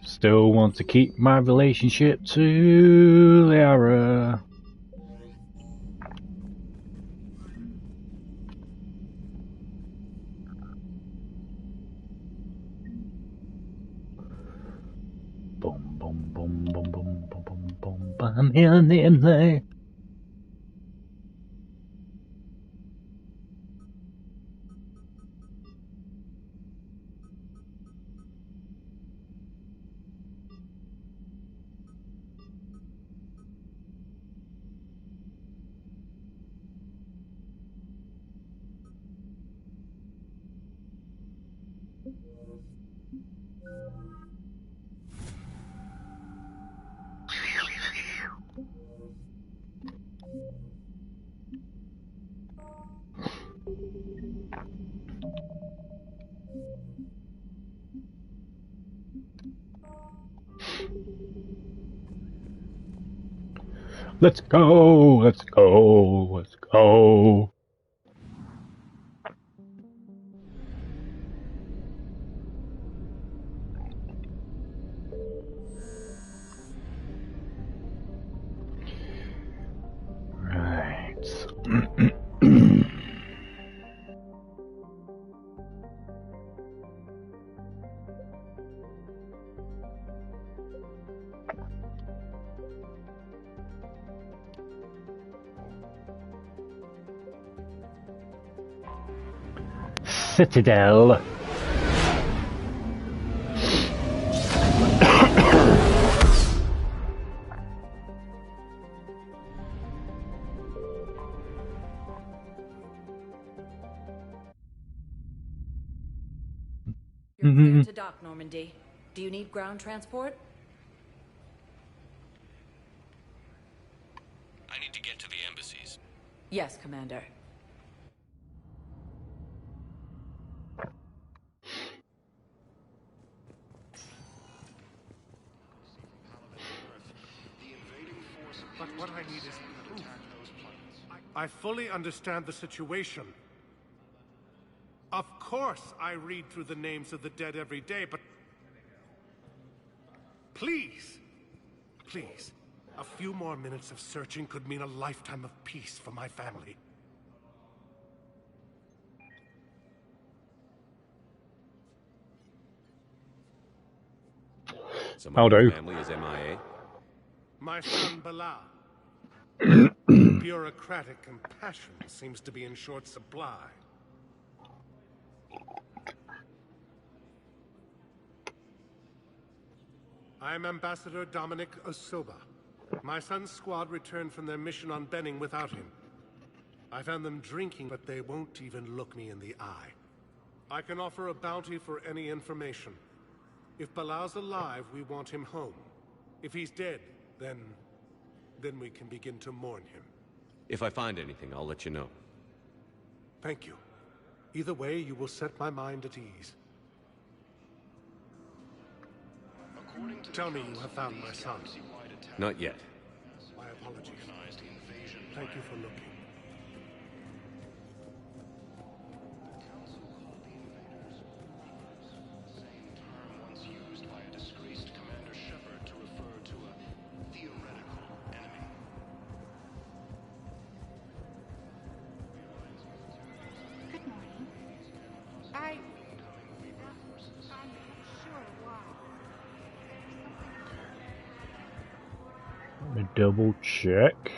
Still want to keep my relationship to Lara. Boom, boom, boom, boom, boom, boom, boom, boom, bam, in there. Let's go, let's go, let's go. Right. Citadel. You're cleared to dock, Normandy. Do you need ground transport? I need to get to the embassies. Yes, Commander. But what I need is proof. I fully understand the situation. Of course I read through the names of the dead every day, but... Please! Please. A few more minutes of searching could mean a lifetime of peace for my family. Someone in the family is MIA? My son Bilal. Bureaucratic compassion seems to be in short supply. I am Ambassador Dominic Osoba. My son's squad returned from their mission on Benning without him. I found them drinking, but they won't even look me in the eye. I can offer a bounty for any information. If Bilal's alive, we want him home. If he's dead, then we can begin to mourn him. If I find anything, I'll let you know. Thank you. Either way, you will set my mind at ease. Tell me you have found my son. Not yet. My apologies. Thank you for looking. Let me double check.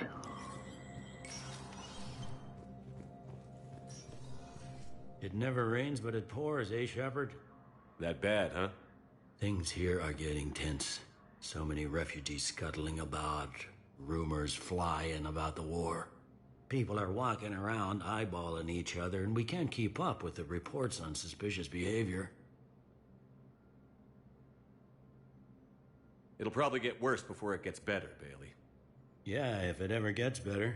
It never rains, but it pours, eh, Shepard? That bad, huh? Things here are getting tense. So many refugees scuttling about, rumors flying about the war. People are walking around eyeballing each other, and we can't keep up with the reports on suspicious behavior. It'll probably get worse before it gets better, Bailey. Yeah, if it ever gets better.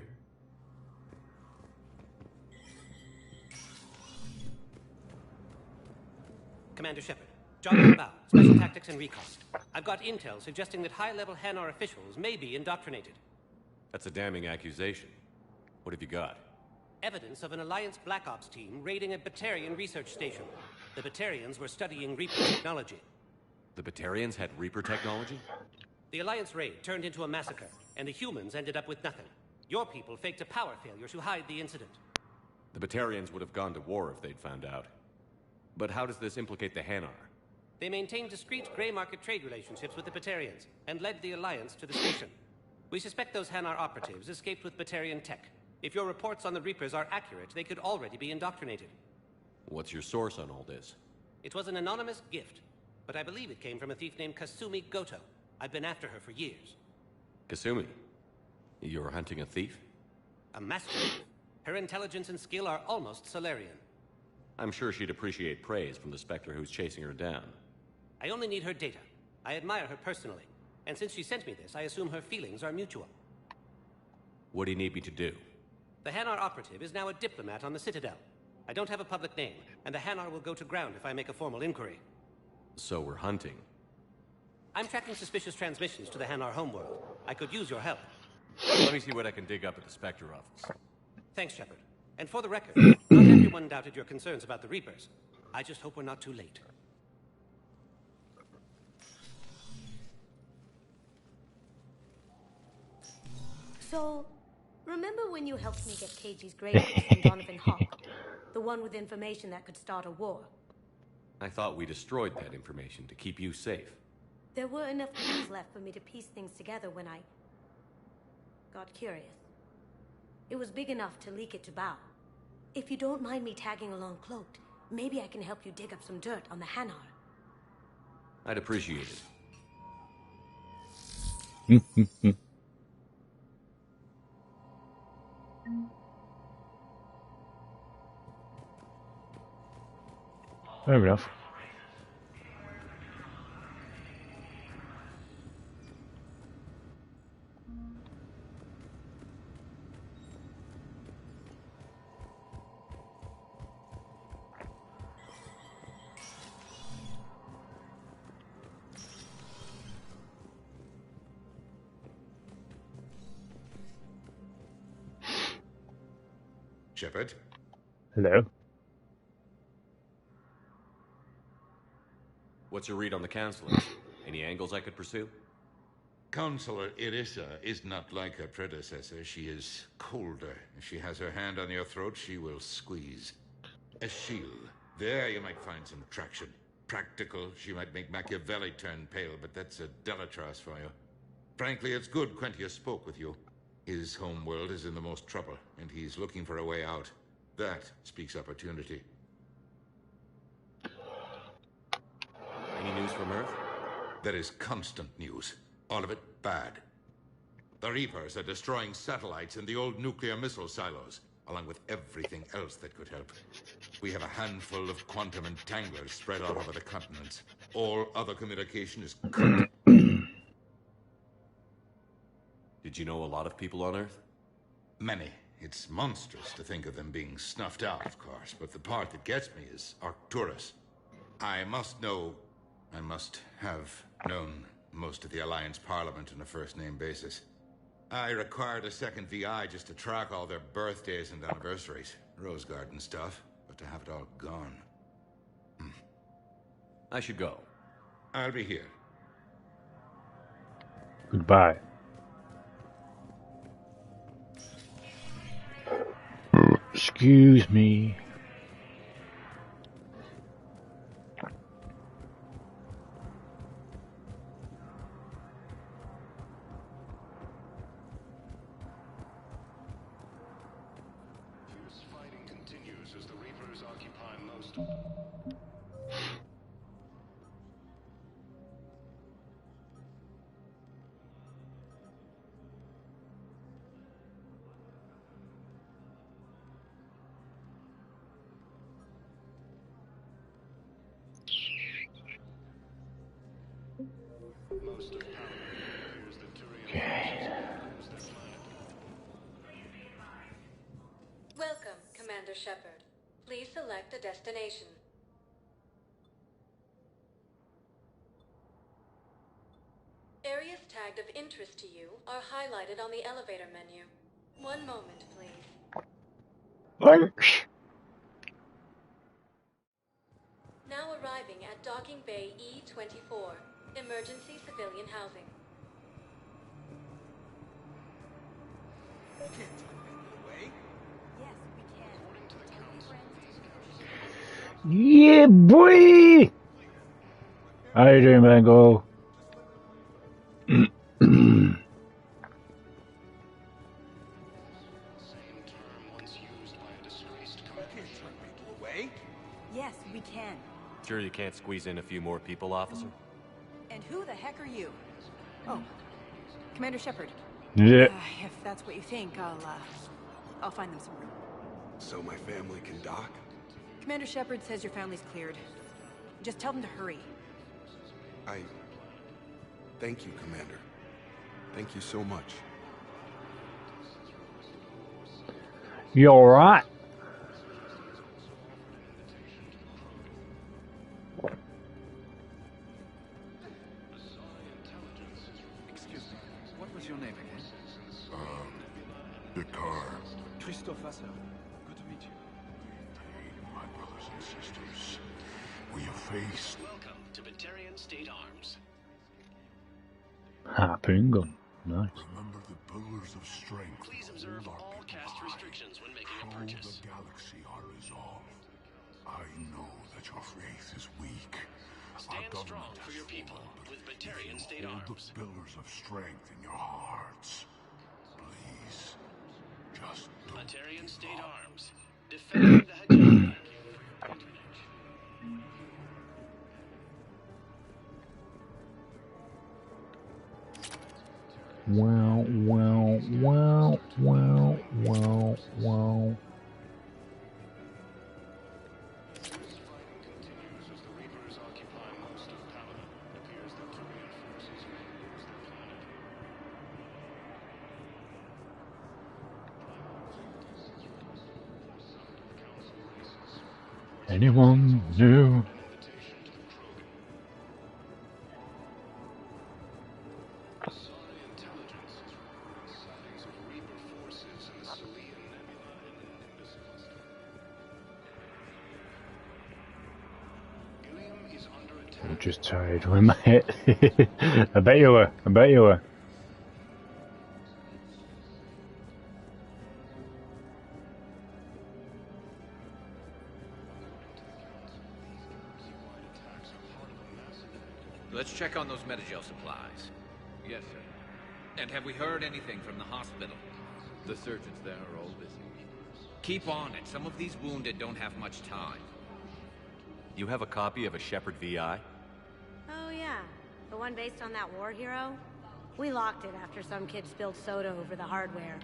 Commander Shepard, John Bow, Special Tactics and Recon. I've got intel suggesting that high-level Hanar officials may be indoctrinated. That's a damning accusation. What have you got? Evidence of an Alliance Black Ops team raiding a Batarian research station. The Batarians were studying Reaper technology. The Batarians had Reaper technology? The Alliance raid turned into a massacre, and the humans ended up with nothing. Your people faked a power failure to hide the incident. The Batarians would have gone to war if they'd found out. But how does this implicate the Hanar? They maintained discreet gray market trade relationships with the Batarians, and led the Alliance to the station. We suspect those Hanar operatives escaped with Batarian tech. If your reports on the Reapers are accurate, they could already be indoctrinated. What's your source on all this? It was an anonymous gift, but I believe it came from a thief named Kasumi Goto. I've been after her for years. Kasumi? You're hunting a thief? A master thief. Her intelligence and skill are almost Solarian. I'm sure she'd appreciate praise from the Spectre who's chasing her down. I only need her data. I admire her personally. And since she sent me this, I assume her feelings are mutual. What do you need me to do? The Hanar operative is now a diplomat on the Citadel. I don't have a public name, and the Hanar will go to ground if I make a formal inquiry. So we're hunting. I'm tracking suspicious transmissions to the Hanar homeworld. I could use your help. Let me see what I can dig up at the Spectre office. Thanks, Shepard. And for the record, not everyone doubted your concerns about the Reapers. I just hope we're not too late. So, remember when you helped me get KG's grade from Donovan Hawk? The one with information that could start a war? I thought we destroyed that information to keep you safe. There were enough clues left for me to piece things together when I got curious. It was big enough to leak it to Bao. If you don't mind me tagging along cloaked, maybe I can help you dig up some dirt on the Hanar. I'd appreciate it. Fair enough. Shepard? Hello. What's your read on the counselors? Any angles I could pursue? Counselor Irissa is not like her predecessor. She is colder. If she has her hand on your throat, she will squeeze. Achille. There you might find some traction. Practical, she might make Machiavelli turn pale, but that's a Delatras for you. Frankly, it's good Quentius spoke with you. His home world is in the most trouble, and he's looking for a way out. That speaks opportunity. Any news from Earth? There is constant news. All of it bad. The Reapers are destroying satellites and the old nuclear missile silos, along with everything else that could help. We have a handful of quantum entanglers spread all over the continents. All other communication is cut. Did you know a lot of people on Earth? Many. It's monstrous to think of them being snuffed out, of course, but the part that gets me is Arcturus. I must have known most of the Alliance Parliament on a first-name basis. I required a second VI just to track all their birthdays and anniversaries. Rose Garden stuff, but to have it all gone. I should go. I'll be here. Goodbye. Excuse me. Fighting continues as the Reapers occupy most. Welcome, Commander Shepard. Please select a destination. Areas tagged of interest to you are highlighted on the elevator menu. One moment, please. Thanks. Now arriving at Docking Bay E-24, Emergency Civilian Housing. Yeah, boy! How you doing, Bengal? Yes, we can. Sure you can't squeeze in a few more people, officer? And who the heck are you? Oh, Commander Shepard. Yeah. If that's what you think, I'll find them some room. So my family can dock? Commander Shepard says your family's cleared. Just tell them to hurry. Thank you, Commander. Thank you so much. You alright? Excuse me, what was your name again? Dakar. Christophe Vassar. Good to meet you. My brothers and sisters, we have faced. Welcome to Batarian State Arms. Harpoon gun. Nice. Remember the pillars of strength. Please observe all cast restrictions when making a purchase. The galaxy are resolved. I know that your faith is weak. Stand strong for your people with Batarian State Arms. Hold the pillars of strength in your hearts. Please, just don't. Batarian State Arms. Defending the HatCHeTHaZ. Wow. Anyone new? I'm just tired with my head. I bet you were. I bet you were. Let's check on those Metagel supplies. Yes, sir. And have we heard anything from the hospital? The surgeons there are all busy. Keep on it. Some of these wounded don't have much time. You have a copy of a Shepard VI? Oh yeah, the one based on that war hero? We locked it after some kid spilled soda over the hardware.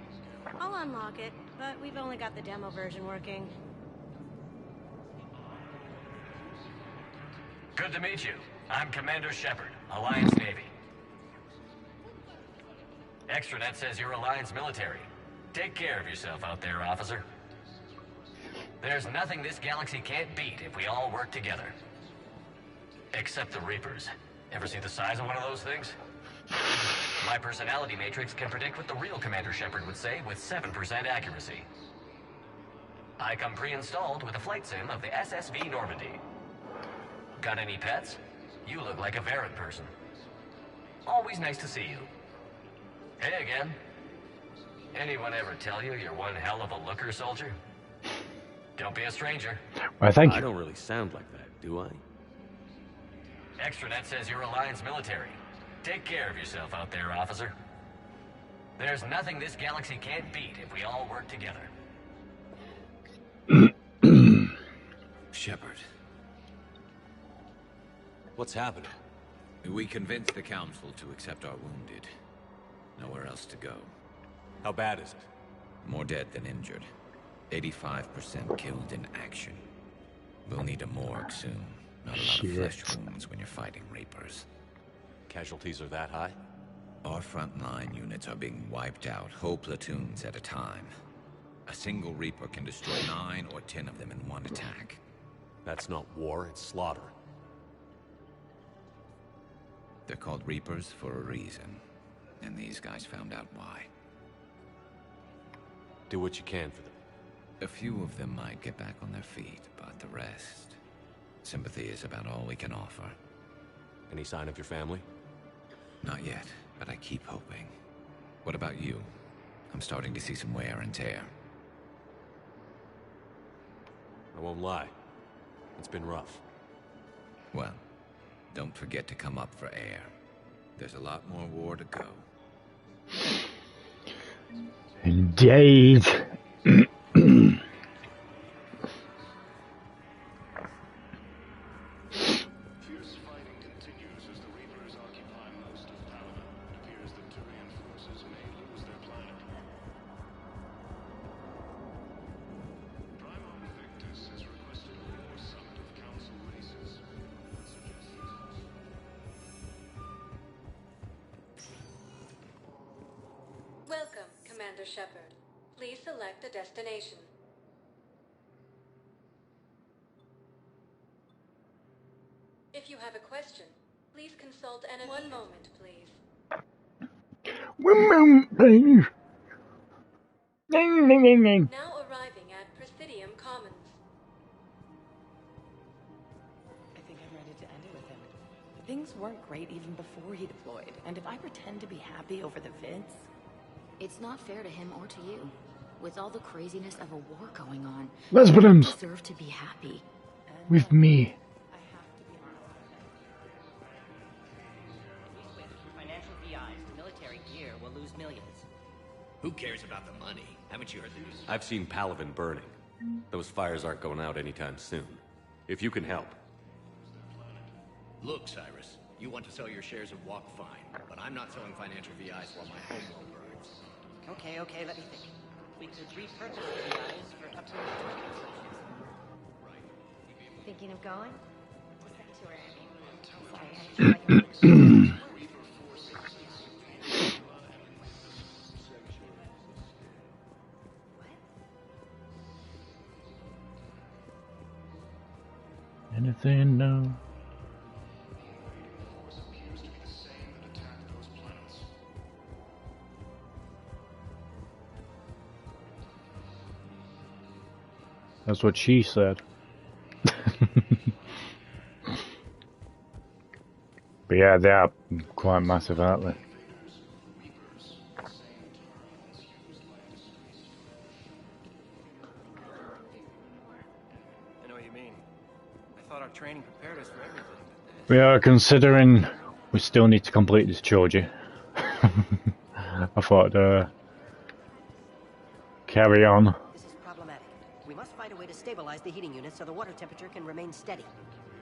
I'll unlock it, but we've only got the demo version working. Good to meet you. I'm Commander Shepard, Alliance Navy. Extranet says you're Alliance military. Take care of yourself out there, officer. There's nothing this galaxy can't beat if we all work together. Except the Reapers. Ever see the size of one of those things? My personality matrix can predict what the real Commander Shepard would say with 7% accuracy. I come pre-installed with a flight sim of the SSV Normandy. Got any pets? You look like a Varren person. Always nice to see you. Hey again. Anyone ever tell you you're one hell of a looker, soldier? Don't be a stranger. Why, thank you. I don't really sound like that, do I? Extranet says you're Alliance military. Take care of yourself out there, officer. There's nothing this galaxy can't beat if we all work together. Shepard. What's happening? We convinced the Council to accept our wounded. Nowhere else to go. How bad is it? More dead than injured. 85% killed in action. We'll need a morgue soon. Not a lot of flesh wounds when you're fighting Reapers. Casualties are that high? Our frontline units are being wiped out, whole platoons at a time. A single Reaper can destroy 9 or 10 of them in one attack. That's not war, it's slaughter. They're called Reapers for a reason. And these guys found out why. Do what you can for them. A few of them might get back on their feet, but the rest... Sympathy is about all we can offer. Any sign of your family? Not yet, but I keep hoping. What about you? I'm starting to see some wear and tear. I won't lie. It's been rough. Well, don't forget to come up for air. There's a lot more war to go. Indeed. Fierce fighting continues as the Reapers occupy most of Palaven. It appears that Turian forces may lose their planet. Prime Victus has requested a war summit of Council races. Welcome, Commander Shepard. Please select a destination. If you have a question, please consult an... One moment, please. 1 moment, please. Ding, ding, ding, ding. Now arriving at Presidium Commons. I think I'm ready to end it with him. Things weren't great even before he deployed, and if I pretend to be happy over the vids... It's not fair to him or to you. With all the craziness of a war going on, Lesbians. you deserve to be happy. With me. Financial VIs, the military gear will lose millions. Who cares about the money? Haven't you heard the news? I've seen Palaven burning. Those fires aren't going out anytime soon. If you can help. Look, Cyrus, you want to sell your shares of Walk fine, but I'm not selling financial VIs while my home will burn. Okay, let me think. We could repurchase the VIs for up to... Thinking of going? Anything no? That's what she said. But yeah, they are quite massive, aren't they? I know what you mean. I thought our training prepared us for everything. We are considering we still need to complete this trilogy. I thought carry on. This is problematic. We must find a way to stabilize the heating unit so the water temperature can remain steady.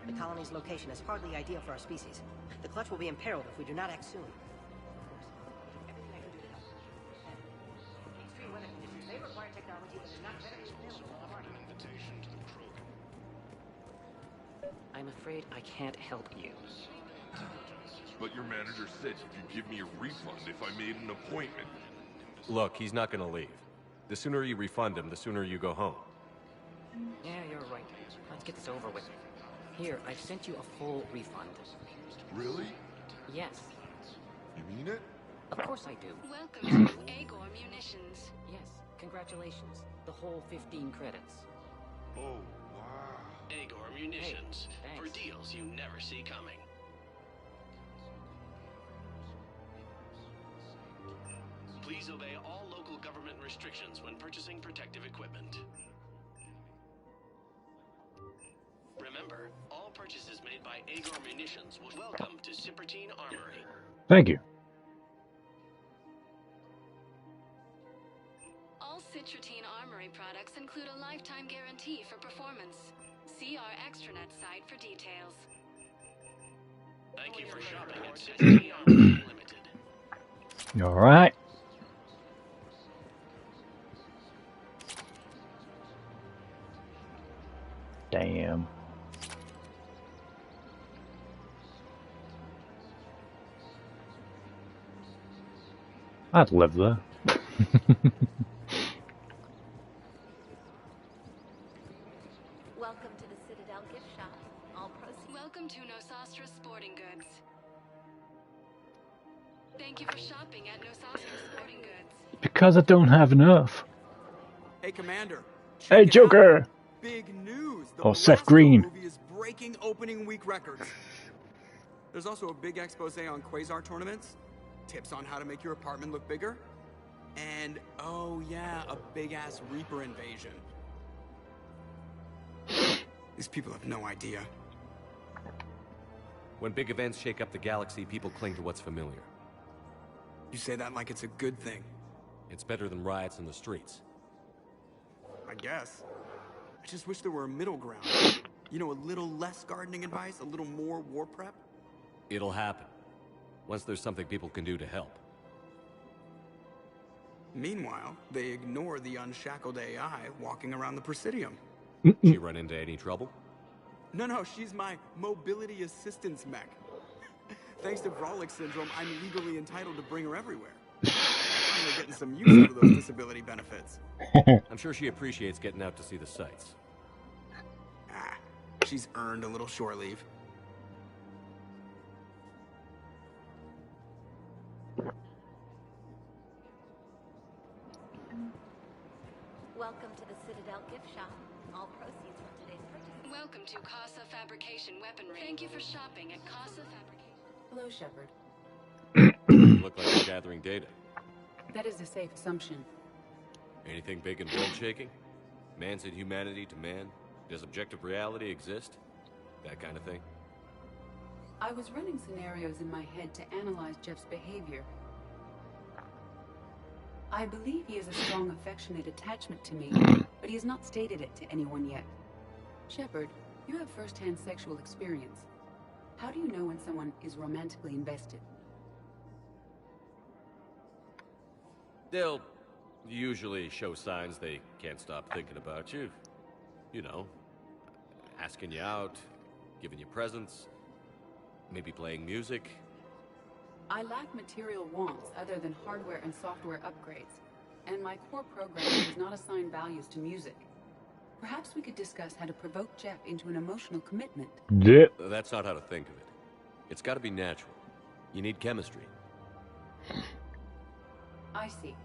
The colony's location is hardly ideal for our species. The clutch will be imperiled if we do not act soon. Everything I can do to help. Extreme weather conditions may require technology that is not readily available on the market. I'm afraid I can't help you. But your manager said you'd give me a refund if I made an appointment. Look, he's not gonna leave. The sooner you refund him, the sooner you go home. Yeah, you're right. Let's get this over with. Here, I've sent you a full refund. Really? Yes. You mean it? Of course I do. Welcome to Agor Munitions. Yes, congratulations. The whole 15 credits. Oh, wow. Agor Munitions. Hey, for deals you never see coming. Please obey all local government restrictions when purchasing protective equipment. Remember, all purchases made by Agor Munitions will welcome to Cipertine Armory. Thank you. All Cipertine Armory products include a lifetime guarantee for performance. See our extranet site for details. Thank you for shopping at Cipertine Armory Limited. All right. Damn. I'd live there. Welcome to the Citadel gift shop. All proceeds. Welcome to Nosastra Sporting Goods. Thank you for shopping at Nosastra Sporting Goods. Because I don't have enough. Hey, Commander. Hey, Joker. Big news. The Oh, Seth Green. movie is breaking opening week records. There's also a big expose on Quasar tournaments, tips on how to make your apartment look bigger, and oh yeah, a big-ass Reaper invasion. These people have no idea. When big events shake up the galaxy, people cling to what's familiar. You say that like it's a good thing. It's better than riots in the streets. I guess. I just wish there were a middle ground. You know, a little less gardening advice, a little more war prep. It'll happen. Once there's something people can do to help. Meanwhile, they ignore the unshackled AI walking around the Presidium. She run into any trouble? No, she's my mobility assistance mech. Thanks to Brolic syndrome, I'm legally entitled to bring her everywhere. Finally getting some use out of those disability benefits. I'm sure she appreciates getting out to see the sights. Ah, she's earned a little shore leave. Welcome to the Citadel gift shop. All proceeds from today's purchase. Welcome to Casa Fabrication Weaponry. Thank you for shopping at Casa Fabrication. Hello, Shepard. You look like you're gathering data. That is a safe assumption. Anything big and world shaking? Man's inhumanity to man? Does objective reality exist? That kind of thing? I was running scenarios in my head to analyze Jeff's behavior. I believe he has a strong affectionate attachment to me, but he has not stated it to anyone yet. Shepard, you have first-hand sexual experience. How do you know when someone is romantically invested? They'll usually show signs they can't stop thinking about you. You know, asking you out, giving you presents, maybe playing music. I lack material wants other than hardware and software upgrades, and my core programming does not assign values to music. Perhaps we could discuss how to provoke Jeff into an emotional commitment. Yep. That's not how to think of it. It's got to be natural. You need chemistry. I see.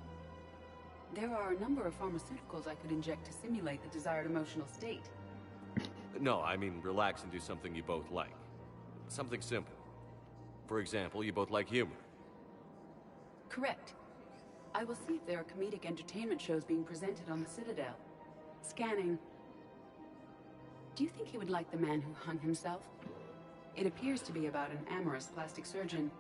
There are a number of pharmaceuticals I could inject to simulate the desired emotional state. No, I mean relax and do something you both like. Something simple. For example, you both like humor. Correct. I will see if there are comedic entertainment shows being presented on the Citadel. Scanning. Do you think he would like The Man Who Hung Himself? It appears to be about an amorous plastic surgeon.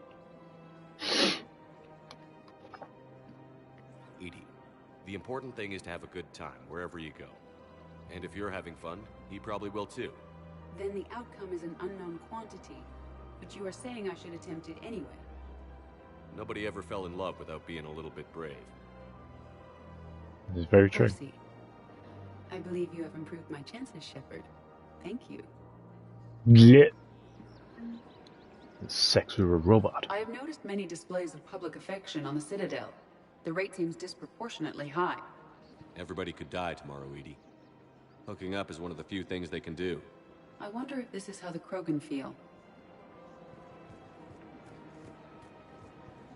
Edie, the important thing is to have a good time wherever you go. And if you're having fun, he probably will too. Then the outcome is an unknown quantity. But you are saying I should attempt it anyway. Nobody ever fell in love without being a little bit brave. This is very true. Percy, I believe you have improved my chances, Shepard. Thank you. Yeah. Sex with a robot. I have noticed many displays of public affection on the Citadel. The rate seems disproportionately high. Everybody could die tomorrow, Edie. Hooking up is one of the few things they can do. I wonder if this is how the Krogan feel.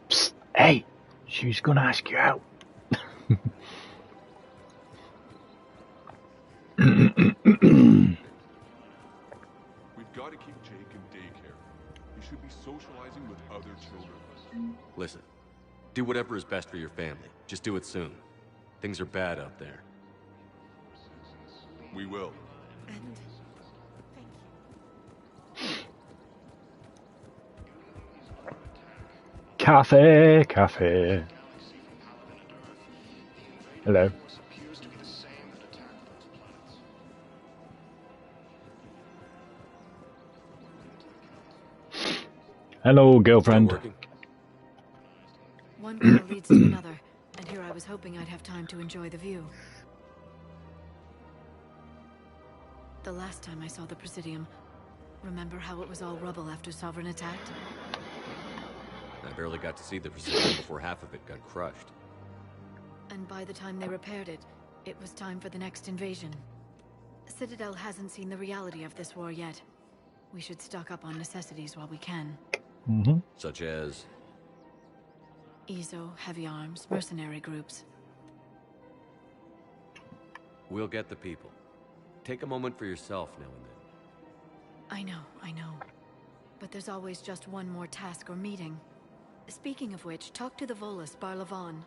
Psst, hey, she was gonna ask you out. We've got to keep Jake in daycare. He should be socializing with other children. Listen, do whatever is best for your family. Just do it soon. Things are bad out there. We will. Cafe, cafe. Hello. Hello, girlfriend. One goal leads to another, and here I was hoping I'd have time to enjoy the view. The last time I saw the Presidium, remember how it was all rubble after Sovereign attacked? I barely got to see the Presidium before half of it got crushed. And by the time they repaired it, it was time for the next invasion. Citadel hasn't seen the reality of this war yet. We should stock up on necessities while we can. Such as? EZO, heavy arms, mercenary groups. We'll get the people. Take a moment for yourself now and then. I know. But there's always just one more task or meeting. Speaking of which, talk to the Volus, Barlavon.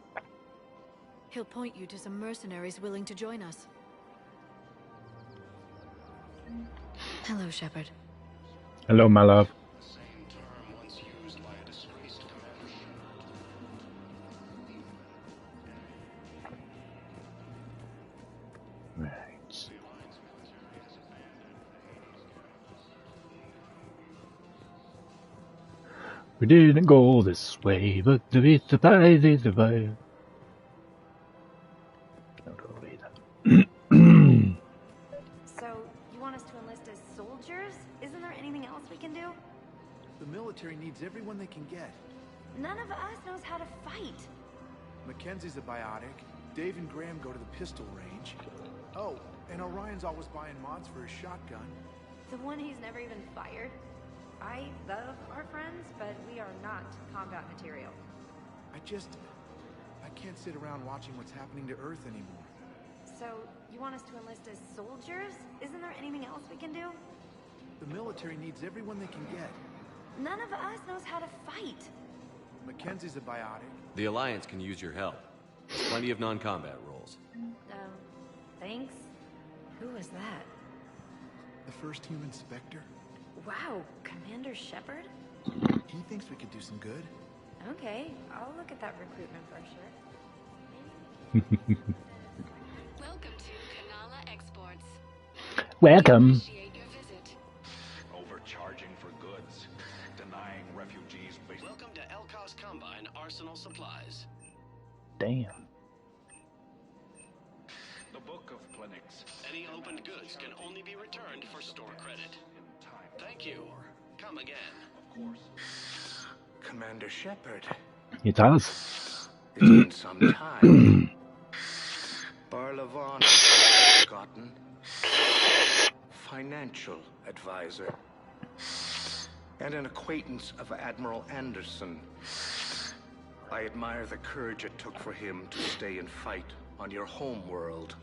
He'll point you to some mercenaries willing to join us. Hello, Shepard. Hello, my love. Right. We didn't go this way, but the bit the pie did the pie. So, you want us to enlist as soldiers? Isn't there anything else we can do? The military needs everyone they can get. None of us knows how to fight. Mackenzie's a biotic. Dave and Graham go to the pistol range. Oh, and Orion's always buying mods for his shotgun. The one he's never even fired. I love our friends, but we are not combat material. I can't sit around watching what's happening to Earth anymore. So, you want us to enlist as soldiers? Isn't there anything else we can do? The military needs everyone they can get. None of us knows how to fight. Mackenzie's a biotic. The Alliance can use your help. There's plenty of non-combat roles. Thanks. Who was that? The first human Spectre. Wow, Commander Shepard? He thinks we could do some good. Okay, I'll look at that recruitment brochure. Welcome to Kanala Exports. Welcome. Appreciate your visit. Overcharging for goods, denying refugees. Welcome to Elkos Combine Arsenal Supplies. Damn. The Book of Clinics. Any opened goods can only be returned for store credit. Thank you. Come again. Of course. Commander Shepard. It has. It's been some time. Barlavon has forgotten. Financial advisor. And an acquaintance of Admiral Anderson. I admire the courage it took for him to stay and fight on your home world.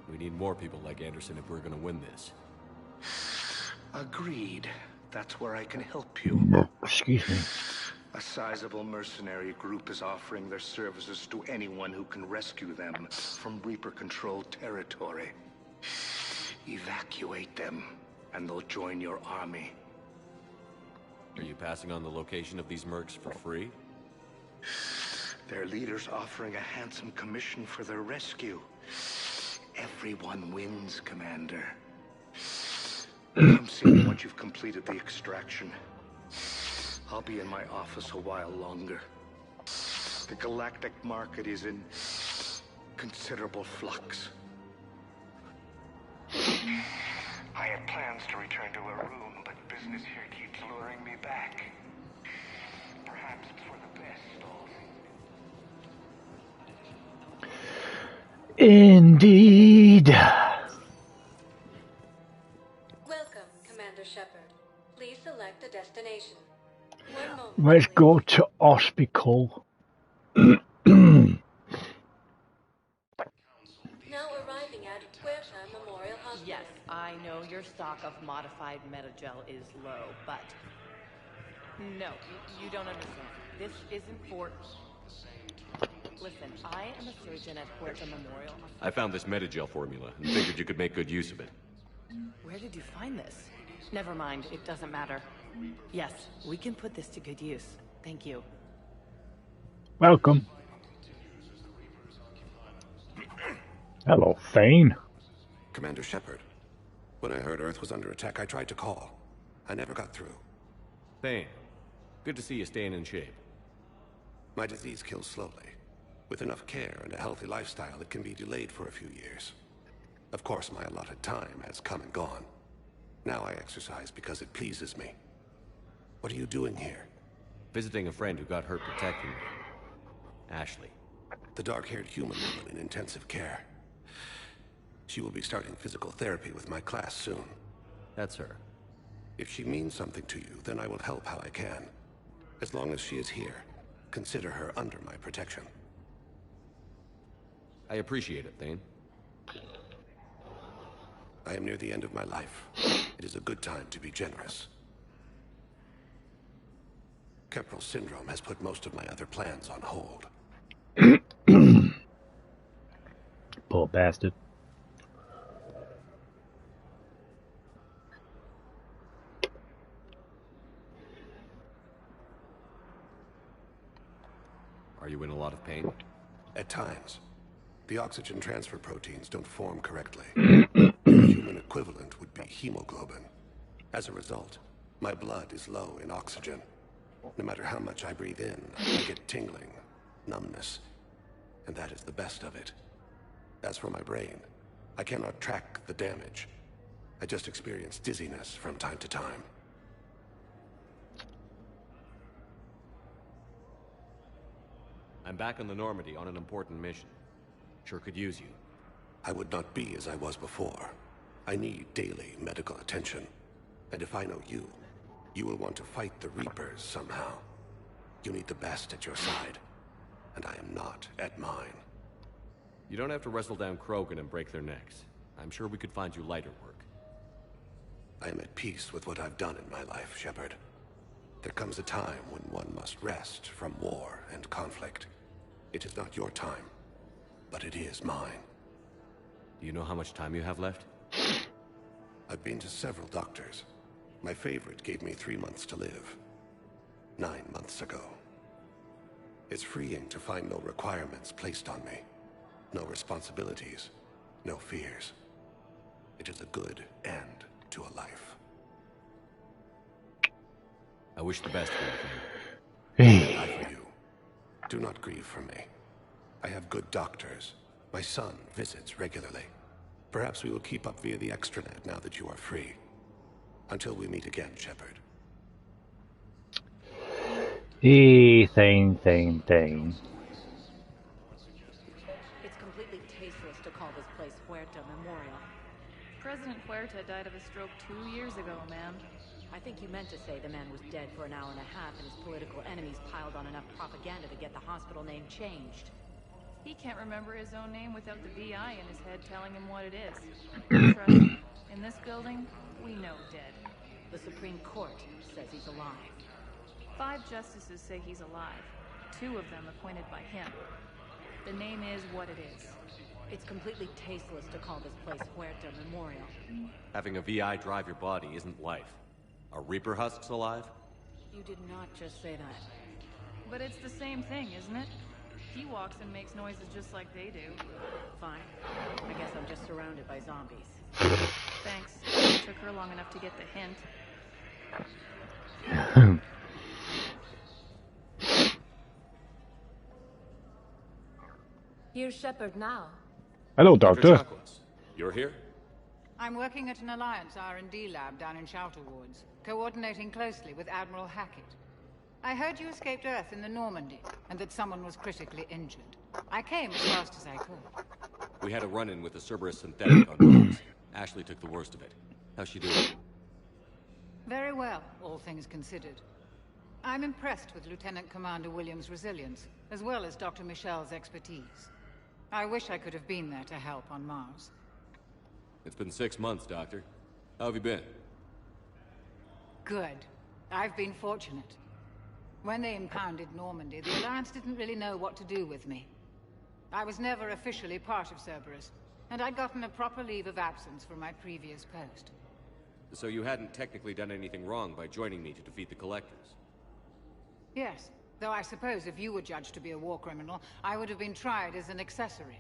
We need more people like Anderson if we're gonna win this. Agreed. That's where I can help you. Excuse me. A sizable mercenary group is offering their services to anyone who can rescue them from Reaper-controlled territory. Evacuate them, and they'll join your army. Are you passing on the location of these mercs for free? Their leader's offering a handsome commission for their rescue. Everyone wins, Commander. Come see me once you've completed the extraction. I'll be in my office a while longer. The galactic market is in considerable flux. I had plans to return to a room, but business here keeps luring me back. Perhaps it's for the best, all things. Indeed. Welcome, Commander Shepard. Please select a destination. One moment. Let's go to hospital. Now arriving at Puerta Memorial Hospital. Yes, I know your stock of modified metagel is low, but... No, you don't understand. This isn't for... Listen, I am a surgeon at Puerta Memorial Hospital. I found this metagel formula and figured you could make good use of it. Where did you find this? Never mind, it doesn't matter. Yes, we can put this to good use. Thank you. Welcome. Hello, Thane. Commander Shepard. When I heard Earth was under attack, I tried to call. I never got through. Thane, good to see you staying in shape. My disease kills slowly. With enough care and a healthy lifestyle, it can be delayed for a few years. Of course, my allotted time has come and gone. Now I exercise because it pleases me. What are you doing here? Visiting a friend who got hurt protecting me. Ashley. The dark-haired human woman in intensive care. She will be starting physical therapy with my class soon. That's her. If she means something to you, then I will help how I can. As long as she is here, consider her under my protection. I appreciate it, Thane. I am near the end of my life. It is a good time to be generous. Keppel syndrome has put most of my other plans on hold. Poor bastard. Are you in a lot of pain? At times. The oxygen transfer proteins don't form correctly. The human equivalent would be hemoglobin. As a result, my blood is low in oxygen. No matter how much I breathe in, I get tingling, numbness, and that is the best of it. As for my brain, I cannot track the damage. I just experience dizziness from time to time. I'm back on the Normandy on an important mission. Sure could use you. I would not be as I was before. I need daily medical attention. And if I know you, you will want to fight the Reapers somehow. You need the best at your side, and I am not at mine. You don't have to wrestle down Krogan and break their necks. I'm sure we could find you lighter work. I am at peace with what I've done in my life, Shepard. There comes a time when one must rest from war and conflict. It is not your time, but it is mine. Do you know how much time you have left? I've been to several doctors. My favorite gave me 3 months to live. 9 months ago. It's freeing to find no requirements placed on me. No responsibilities. No fears. It is a good end to a life. I wish the best for you, Thane. And I for you. Do not grieve for me. I have good doctors. My son visits regularly. Perhaps we will keep up via the extranet now that you are free. Until we meet again, Shepard. Thane. It's completely tasteless to call this place Puerta Memorial. President Puerta died of a stroke 2 years ago, ma'am. I think you meant to say the man was dead for an hour and a half and his political enemies piled on enough propaganda to get the hospital name changed. He can't remember his own name without the VI in his head telling him what it is. Trust me, in this building, we know dead. The Supreme Court says he's alive. 5 justices say he's alive. 2 of them appointed by him. The name is what it is. It's completely tasteless to call this place Huerta Memorial. Having a VI drive your body isn't life. Are Reaper husks alive? You did not just say that. But it's the same thing, isn't it? He walks and makes noises just like they do. Fine. I guess I'm just surrounded by zombies. Thanks. It took her long enough to get the hint. Here's Shepard now. Hello, Doctor. You're here? I'm working at an Alliance R&D lab down in Shelter Woods, coordinating closely with Admiral HatCHeTHaZ. I heard you escaped Earth in the Normandy, and that someone was critically injured. I came as fast as I could. We had a run-in with a Cerberus synthetic on Mars. Ashley took the worst of it. How's she doing? Very well, all things considered. I'm impressed with Lieutenant Commander Williams' resilience, as well as Dr. Michel's expertise. I wish I could have been there to help on Mars. It's been 6 months, Doctor. How have you been? Good. I've been fortunate. When they impounded Normandy, the Alliance didn't really know what to do with me. I was never officially part of Cerberus, and I'd gotten a proper leave of absence from my previous post. So you hadn't technically done anything wrong by joining me to defeat the Collectors? Yes, though I suppose if you were judged to be a war criminal, I would have been tried as an accessory.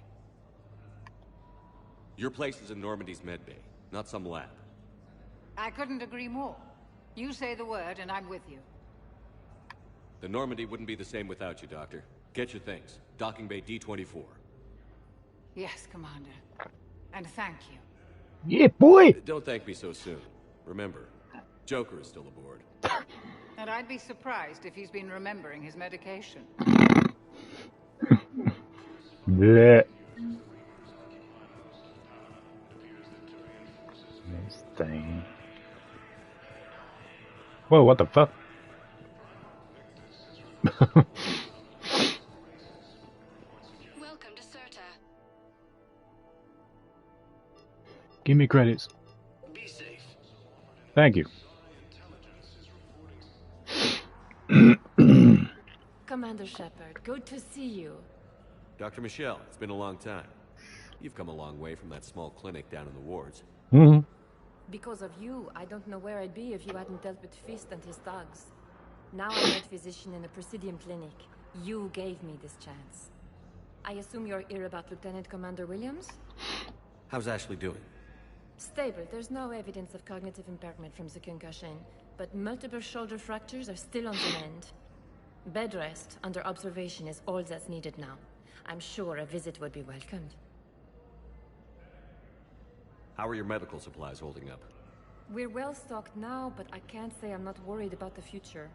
Your place is in Normandy's medbay, not some lab. I couldn't agree more. You say the word, and I'm with you. The Normandy wouldn't be the same without you, Doctor. Get your things. Docking Bay D-24. Yes, Commander. And thank you. Yeah, boy! Don't thank me so soon. Remember, Joker is still aboard. And I'd be surprised if he's been remembering his medication. Blech. This thing. Whoa, what the fuck? Welcome to Certa. Give me credits. Be safe. Thank you. Commander Shepard, good to see you. Dr. Michel, it's been a long time. You've come a long way from that small clinic down in the wards. Mm-hmm. Because of you, I don't know where I'd be if you hadn't dealt with Fist and his thugs. Now I'm a physician in a Presidium clinic. You gave me this chance. I assume you're here about Lieutenant Commander Williams? How's Ashley doing? Stable. There's no evidence of cognitive impairment from the concussion, but multiple shoulder fractures are still on the mend. Bed rest under observation is all that's needed now. I'm sure a visit would be welcomed. How are your medical supplies holding up? We're well stocked now, but I can't say I'm not worried about the future.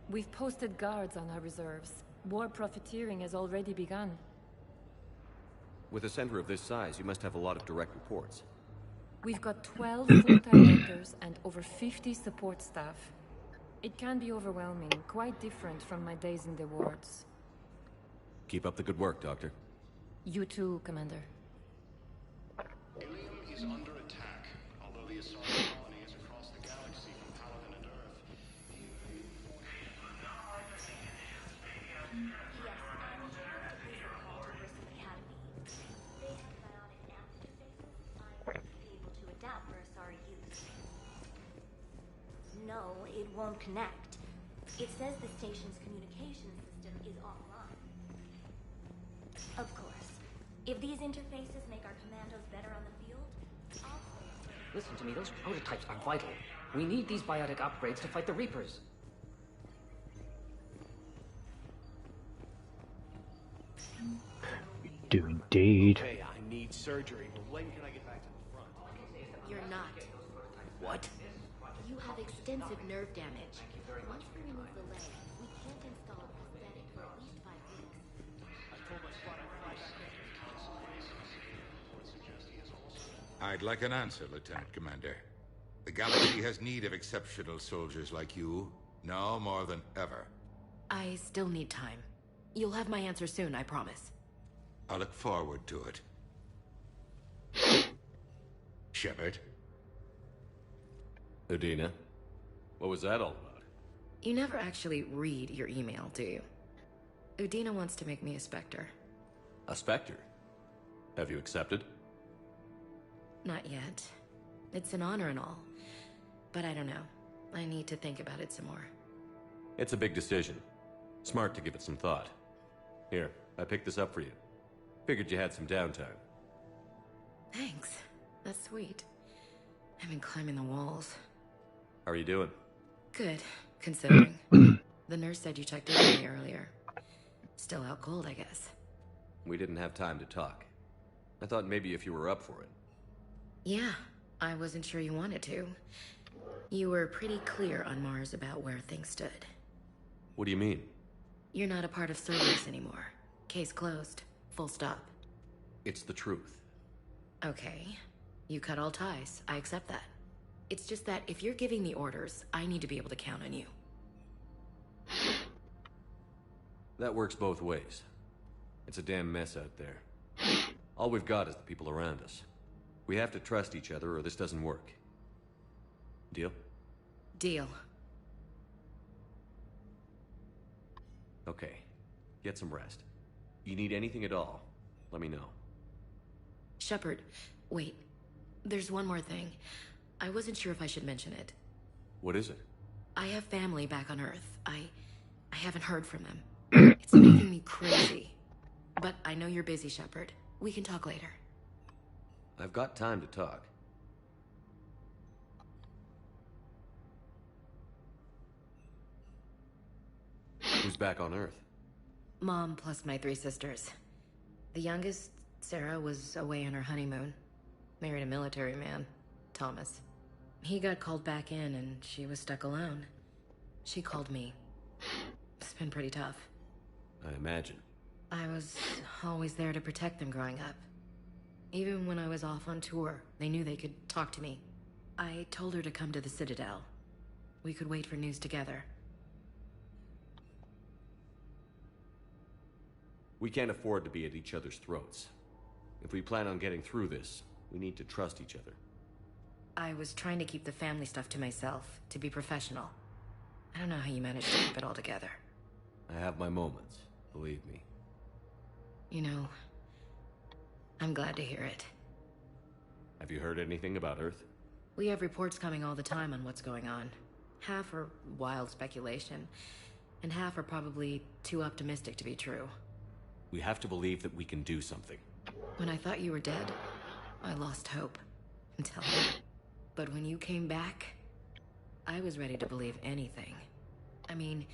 We've posted guards on our reserves. War profiteering has already begun. With a center of this size, you must have a lot of direct reports. We've got 12 full-time workers and over 50 support staff. It can be overwhelming, quite different from my days in the wards. Keep up the good work, Doctor. You too, Commander. Ilium is under attack, although the assault colony is across the galaxy from Paladin and Earth. No, it won't connect. It says the station's communication system is offline. Of course. If these interfaces make our commandos better on the field, I'll play for... Listen to me, those prototypes are vital. We need these biotic upgrades to fight the Reapers. We do indeed. Okay, I need surgery, but when can I get back to the front? You're not. What? You have extensive nerve damage. Once we remove the leg, we can't install a prosthetic for at least 5 weeks. I'd like an answer, Lieutenant Commander. The galaxy has need of exceptional soldiers like you, now more than ever. I still need time. You'll have my answer soon, I promise. I look forward to it. Shepard? Udina? What was that all about? You never actually read your email, do you? Udina wants to make me a Spectre. A Spectre? Have you accepted? Not yet. It's an honor and all. But I don't know. I need to think about it some more. It's a big decision. Smart to give it some thought. Here, I picked this up for you. Figured you had some downtime. Thanks. That's sweet. I've been climbing the walls. How are you doing? Good, considering. The nurse said you checked in on me earlier. Still out cold, I guess. We didn't have time to talk. I thought maybe if you were up for it. Yeah, I wasn't sure you wanted to. You were pretty clear on Mars about where things stood. What do you mean? You're not a part of Cerberus anymore. Case closed. Full stop. It's the truth. Okay. You cut all ties. I accept that. It's just that if you're giving the orders, I need to be able to count on you. That works both ways. It's a damn mess out there. All we've got is the people around us. We have to trust each other or this doesn't work. Deal? Deal. Okay. Get some rest. You need anything at all, let me know. Shepard, wait. There's one more thing. I wasn't sure if I should mention it. What is it? I have family back on Earth. I haven't heard from them. It's making me crazy. But I know you're busy, Shepard. We can talk later. I've got time to talk. Who's back on Earth? Mom plus my 3 sisters. The youngest, Sarah, was away on her honeymoon. Married a military man, Thomas. He got called back in and she was stuck alone. She called me. It's been pretty tough. I imagine. I was always there to protect them growing up. Even when I was off on tour, they knew they could talk to me. I told her to come to the Citadel. We could wait for news together. We can't afford to be at each other's throats. If we plan on getting through this, we need to trust each other. I was trying to keep the family stuff to myself, to be professional. I don't know how you managed to keep it all together. I have my moments, believe me. You know, I'm glad to hear it. Have you heard anything about Earth? We have reports coming all the time on what's going on. Half are wild speculation, and half are probably too optimistic to be true. We have to believe that we can do something. When I thought you were dead, I lost hope. Until then. But when you came back, I was ready to believe anything. I mean,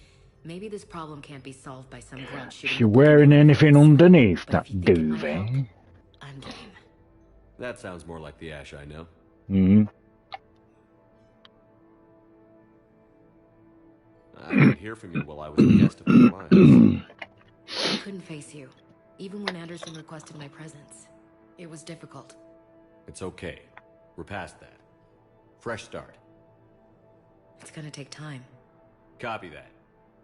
maybe this problem can't be solved by some grunt shooting. If you're wearing anything underneath that duvet. I'm game. That sounds more like the Ash I know. Hmm. I didn't hear from you while I was a guest of the Alliance. I couldn't face you, even when Anderson requested my presence. It was difficult. It's okay. We're past that. Fresh start. It's gonna take time. Copy that.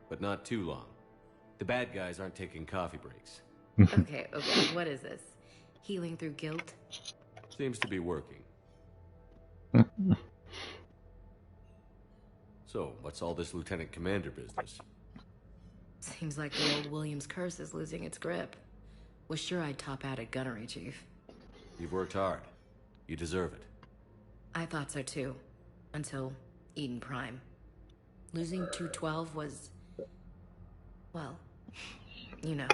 But not too long. The bad guys aren't taking coffee breaks. Okay, what is this? Healing through guilt? Seems to be working. So, what's all this Lieutenant Commander business? Seems like the old Williams curse is losing its grip. Was sure I'd top out at gunnery, Chief. You've worked hard. You deserve it. I thought so too. Until Eden Prime. Losing 212 was... well, you know.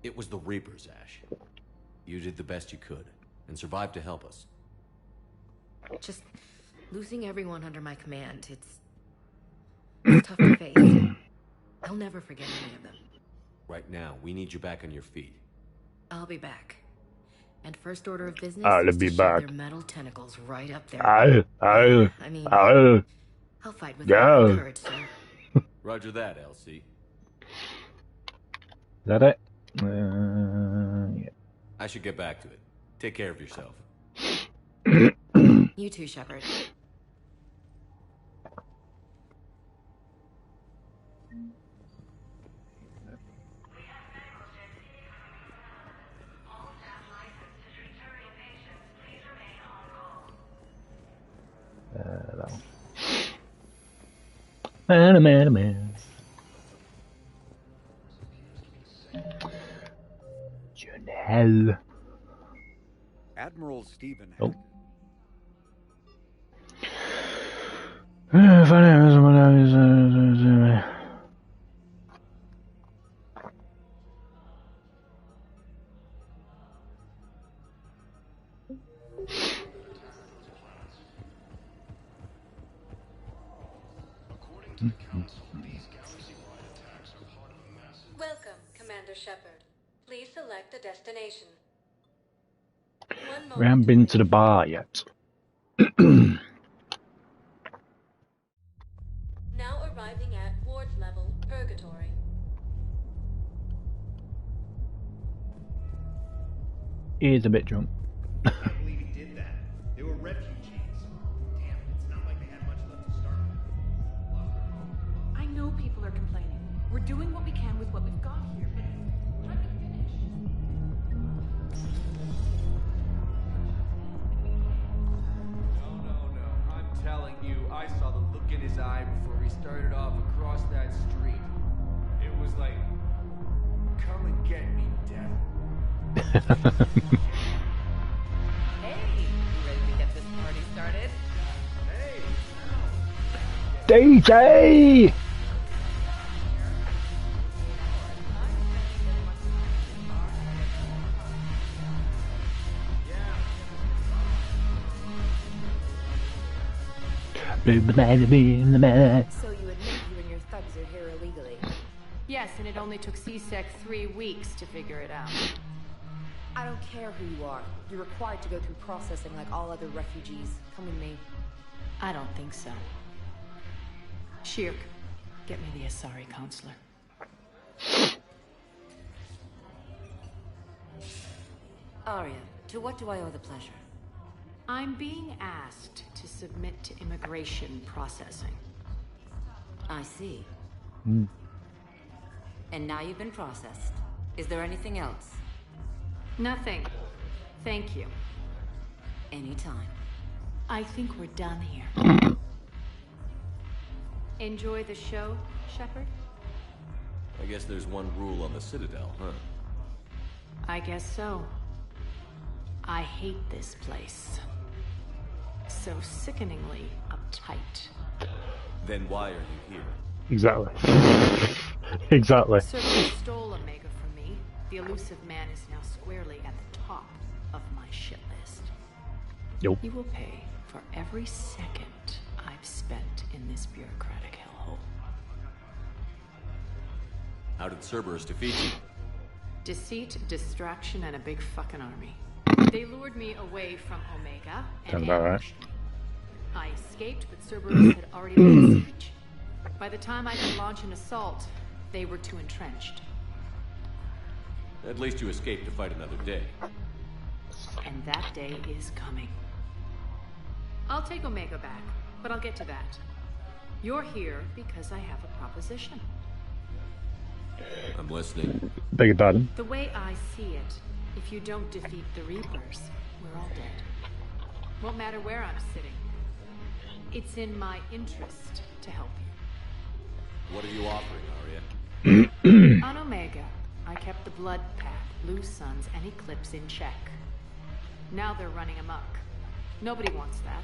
It was the Reapers, Ash. You did the best you could, and survived to help us. Just losing everyone under my command, it's tough to face. I'll never forget any of them. Right now, we need you back on your feet. I'll be back. And first order of business I'll is be to back. shove their metal tentacles right up there. I'll fight with go. courage, sir. Roger that, LC. Is that it? Yeah. I should get back to it. Take care of yourself. You too, Shepard. That one. Man. Janelle. Admiral Stephen. Oh. Welcome, Commander Shepard. Please select a destination. We haven't been to the bar yet. Now arriving at ward level purgatory. He is a bit drunk. I can't believe he did that. They were refugees. Damn, it's not like they had much left to start with. I know people are complaining. We're doing what we can with what we've got here, but let me finish. No. I'm telling you, I saw the look in his eye before we started off across that street. It was like, come and get me, Death. Hey, you ready to get this party started? Hey! DJ! So you admit you and your thugs are here illegally? Yes, and it only took CSEC 3 weeks to figure it out. I don't care who you are. You're required to go through processing like all other refugees. Come with me. I don't think so. Shirk, get me the Asari counselor. Arya, to what do I owe the pleasure? I'm being asked to submit to immigration processing. I see. Mm. And now you've been processed. Is there anything else? Nothing. Thank you. Anytime. I think we're done here. Enjoy the show, Shepard? I guess there's one rule on the Citadel, huh? I guess so. I hate this place. So sickeningly uptight. Then why are you here? Exactly. Exactly. Cerberus stole Omega from me. The elusive man is now squarely at the top of my shit list. Yo. You will pay for every second I've spent in this bureaucratic hellhole. How did Cerberus defeat you? Deceit, distraction, and a big fucking army. They lured me away from Omega and Sounds about right. ambushed me. I escaped, but Cerberus had already laid siege. By the time I could launch an assault, they were too entrenched. At least you escaped to fight another day. And that day is coming. I'll take Omega back, but I'll get to that. You're here because I have a proposition. I'm listening. Beg your pardon? The way I see it, if you don't defeat the Reapers, we're all dead. Won't matter where I'm sitting. It's in my interest to help you. What are you offering, Arya? On Omega, I kept the Blood Path, Blue Suns, and Eclipse in check. Now they're running amok. Nobody wants that.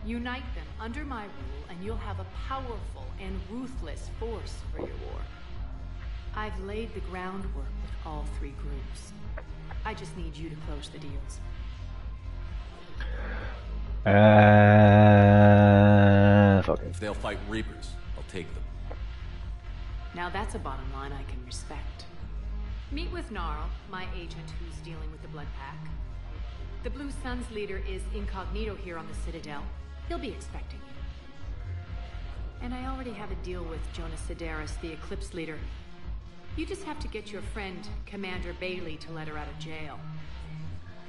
Unite them under my rule, and you'll have a powerful and ruthless force for your war. I've laid the groundwork with all 3 groups. I just need you to close the deals. Fuck it. If they'll fight Reapers, I'll take them. Now that's a bottom line I can respect. Meet with Gnarl, my agent who's dealing with the Blood Pack. The Blue Suns leader is incognito here on the Citadel. He'll be expecting you. And I already have a deal with Jonas Sidaris, the Eclipse leader. You just have to get your friend, Commander Bailey, to let her out of jail.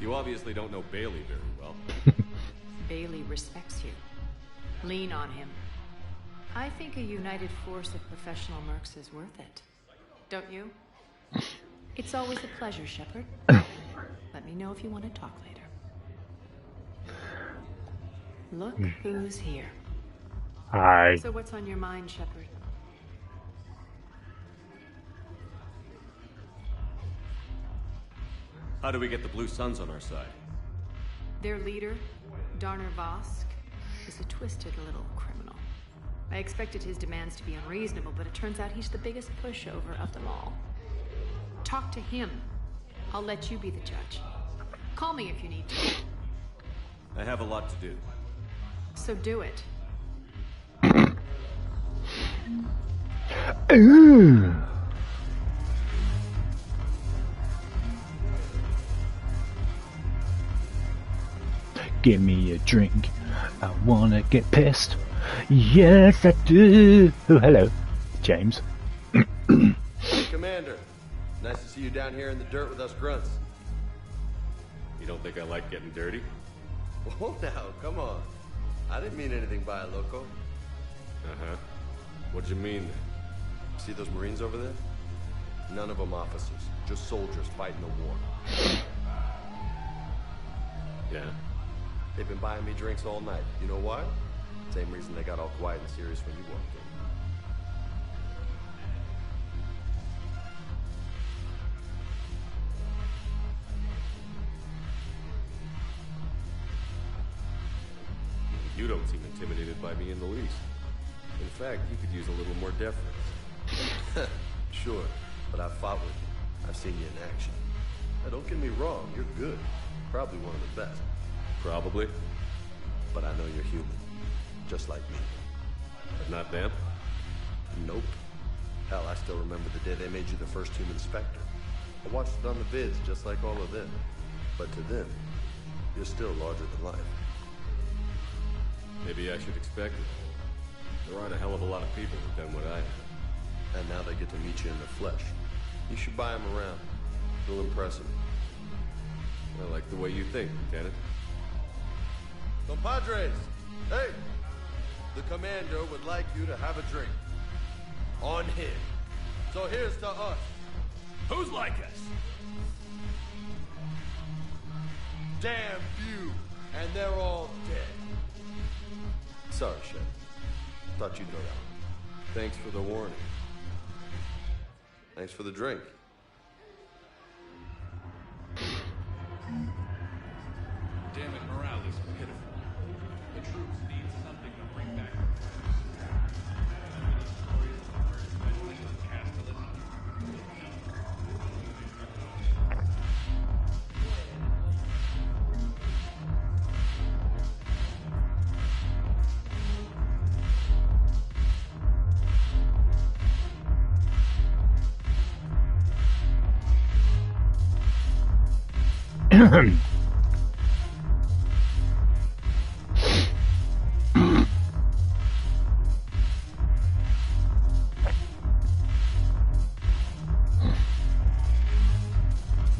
You obviously don't know Bailey very well. Bailey respects you. Lean on him. I think a united force of professional mercs is worth it. Don't you? It's always a pleasure, Shepard. Let me know if you want to talk later. Look who's here. Hi. So what's on your mind, Shepard? How do we get the Blue Suns on our side? Their leader, Darner Vosk, is a twisted little criminal. I expected his demands to be unreasonable, but it turns out he's the biggest pushover of them all. Talk to him. I'll let you be the judge. Call me if you need to. I have a lot to do. So do it. Ooh. Give me a drink. I wanna get pissed. Yes, I do. Oh, hello, James. Hey, Commander. Nice to see you down here in the dirt with us grunts. You don't think I like getting dirty? Oh, now, come on. I didn't mean anything by it, loco. Uh-huh. What'd you mean? See those Marines over there? None of them officers, just soldiers fighting the war. Yeah? They've been buying me drinks all night. You know why? Same reason they got all quiet and serious when you walked in. You don't seem intimidated by me in the least. In fact, you could use a little more deference. Sure, but I've fought with you. I've seen you in action. Now, don't get me wrong, you're good. Probably one of the best. Probably. But I know you're human. Just like me. But not them? Nope. Hell, I still remember the day they made you the first human Spectre. I watched it on the vids just like all of them. But to them, you're still larger than life. Maybe I should expect it. There aren't a hell of a lot of people who've done what I have. And now they get to meet you in the flesh. You should buy them around. You'll impress them. I like the way you think, Lieutenant. Compadres! Hey! The commander would like you to have a drink. On him. So here's to us. Who's like us? Damn few. And they're all dead. Sorry, Shep. Thought you'd know that one. Thanks for the warning. Thanks for the drink. Damn it, morale is pitiful. The troops need something to bring back.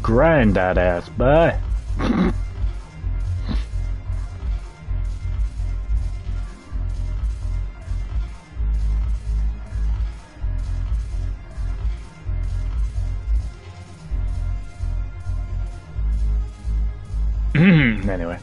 Grind that ass, bud. Anyway.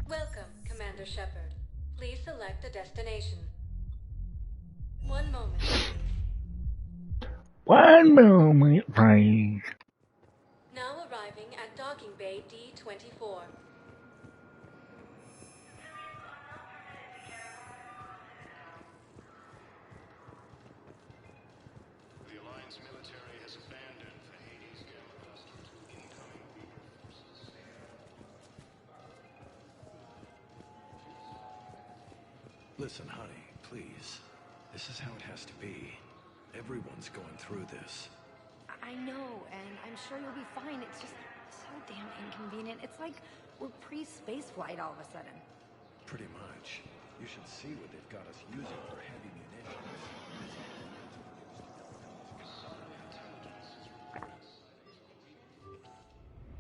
Welcome, Commander Shepard. Please select a destination. One moment. One moment, please. Now arriving at docking bay D-24. The Alliance military has abandoned the Hades Gamma cluster to incoming Reaper forces. Listen, honey, please. This is how it has to be. Everyone's going through this. I know, and I'm sure you'll be fine. It's just so damn inconvenient. It's like we're pre-space flight all of a sudden. Pretty much. You should see what they've got us using for heavy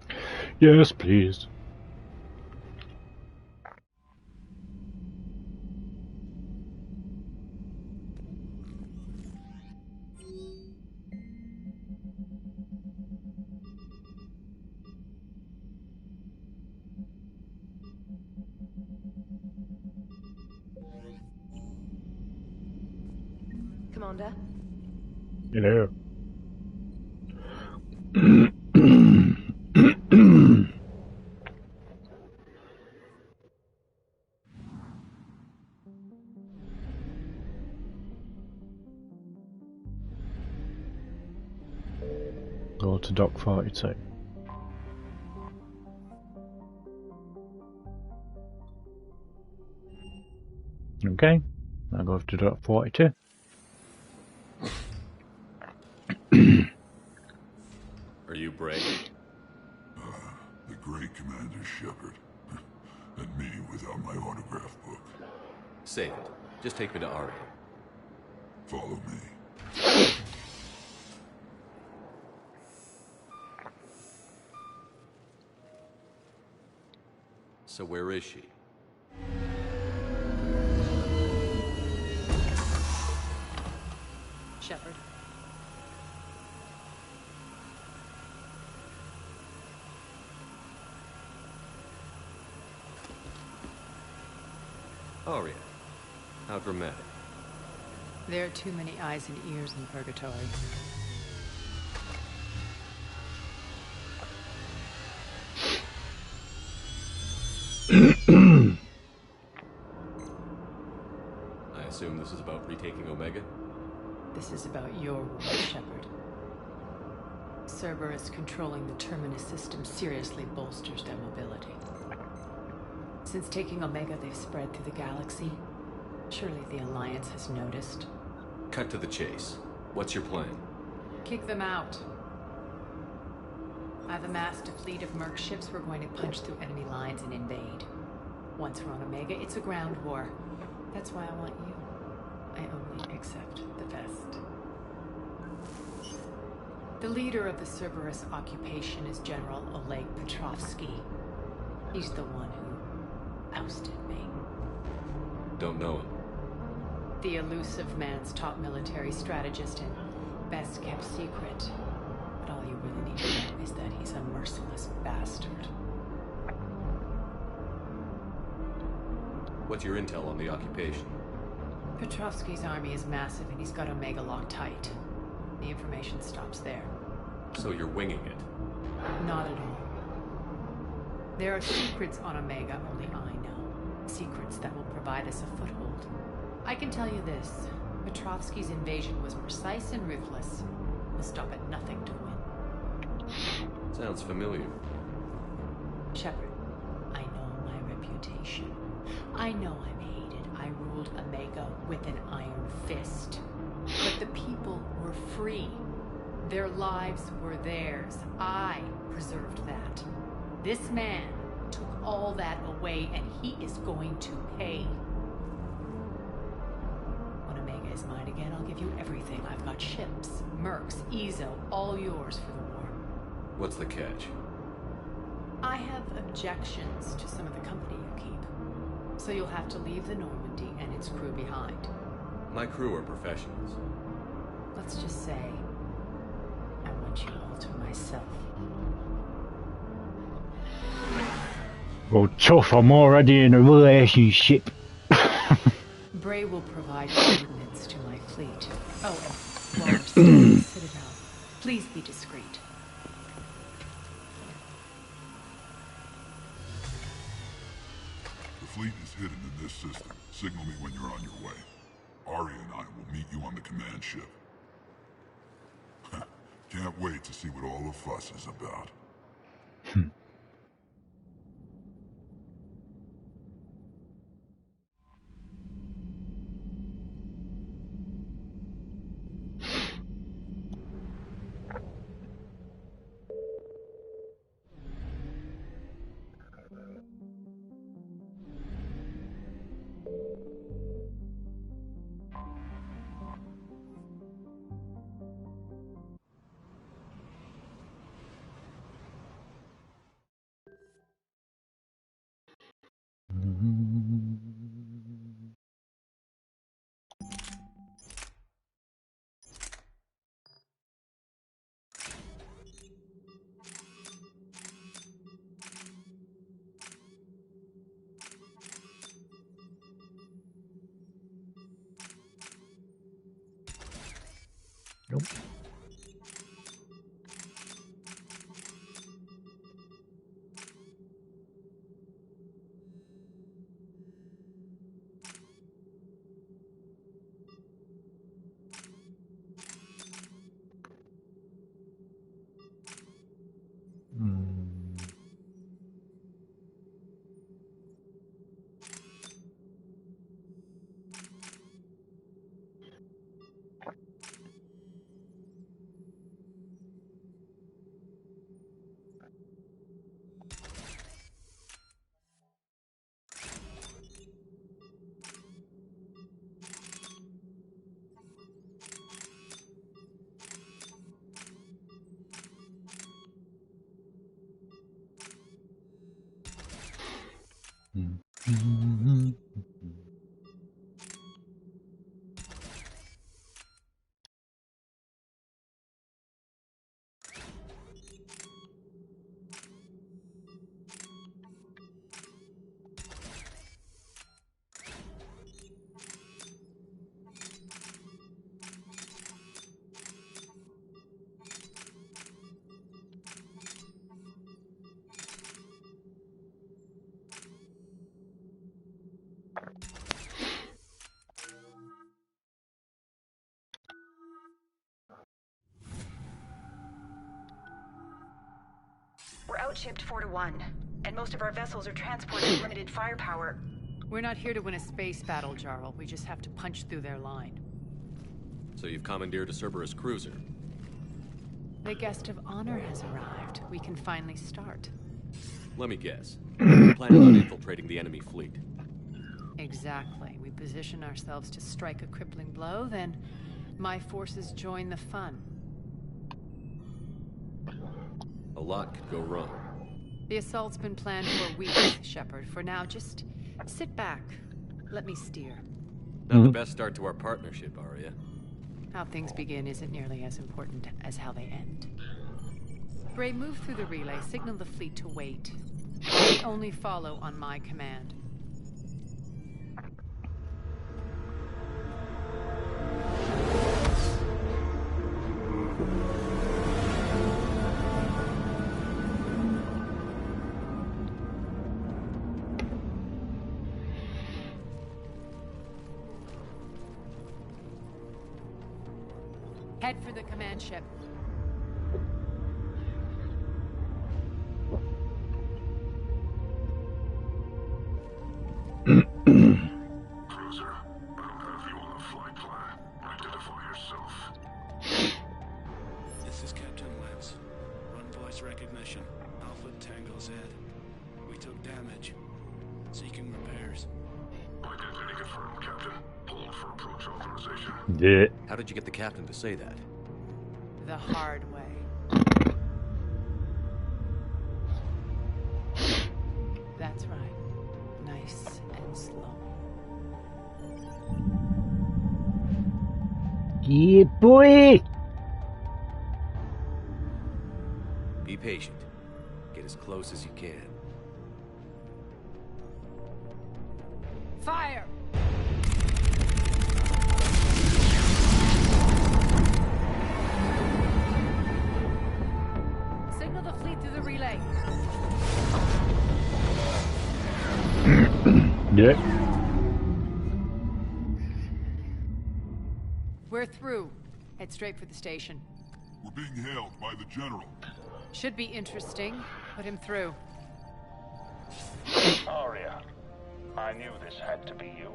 munitions. Yes, please. Commander? Hello. Go to Dock 42. Okay, I'll go to Dock 42. Are you brave? The great Commander Shepard. And me without my autograph book. Save it. Just take me to Aria. Follow me. So where is she? Shepard. Aria. How dramatic. There are too many eyes and ears in Purgatory. I assume this is about retaking Omega? This is about your world, Shepard. Cerberus controlling the Terminus system seriously bolsters their mobility. Since taking Omega, they've spread through the galaxy. Surely the Alliance has noticed. Cut to the chase. What's your plan? Kick them out. I've amassed a fleet of merc ships. We're going to punch through enemy lines and invade. Once we're on Omega, it's a ground war. That's why I want you. I only accept the best. The leader of the Cerberus occupation is General Oleg Petrovsky. He's the one who ousted me. Don't know him. The elusive man's top military strategist and best kept secret. But all you really need to know is that he's a merciless bastard. What's your intel on the occupation? Petrovsky's army is massive and he's got Omega locked tight. The information stops there. So you're winging it? Not at all. There are secrets on Omega only I know. Secrets that will provide us a foothold. I can tell you this. Petrovsky's invasion was precise and ruthless. He'll stop at nothing to win. Sounds familiar. Shepard, I know my reputation. I know I'm hated. I ruled Omega with an iron fist. But the people were free. Their lives were theirs. I preserved that. This man took all that away, and he is going to pay. When Omega is mine again, I'll give you everything. I've got ships, mercs, Ezo, all yours for the war. What's the catch? I have objections to some of the company you keep. So you'll have to leave the Normandy and its crew behind. My crew are professionals. Let's just say, I want you all to myself. Well, tough, I'm already in a relationship. Bray will provide coordinates to my fleet. Oh, and while we're still in the Citadel, please be discreet. The fleet is hidden in this system. Signal me when you're on your way. Arya and I will meet you on the command ship. Can't wait to see what all the fuss is about. Nope. We're outshipped 4-1, and most of our vessels are transporting limited firepower. We're not here to win a space battle, Jarl. We just have to punch through their line. So you've commandeered a Tuberous cruiser. The guest of honor has arrived. We can finally start. Let me guess. You're planning on infiltrating the enemy fleet. Exactly. We position ourselves to strike a crippling blow, then my forces join the fun. A lot could go wrong. The assault's been planned for weeks, Shepard. For now, just sit back. Let me steer. Not the best start to our partnership, Arya. How things begin isn't nearly as important as how they end. Bray, move through the relay. Signal the fleet to wait. Only follow on my command. Head for the command ship. Cruiser, I don't have you on the flight plan. Identify yourself. This is Captain Wentz. Run voice recognition. Alpha Tango Z. We took damage. Seeking repairs. Identity confirmed, Captain. Hold for approach authorization. Yeah. How did you get the captain to say that? The hard way. That's right. Nice and slow. Yeah, boy! Be patient. Get as close as you can. Fire! Yeah. We're through. Head straight for the station. We're being hailed by the General. Should be interesting. Put him through. Aria, I knew this had to be you.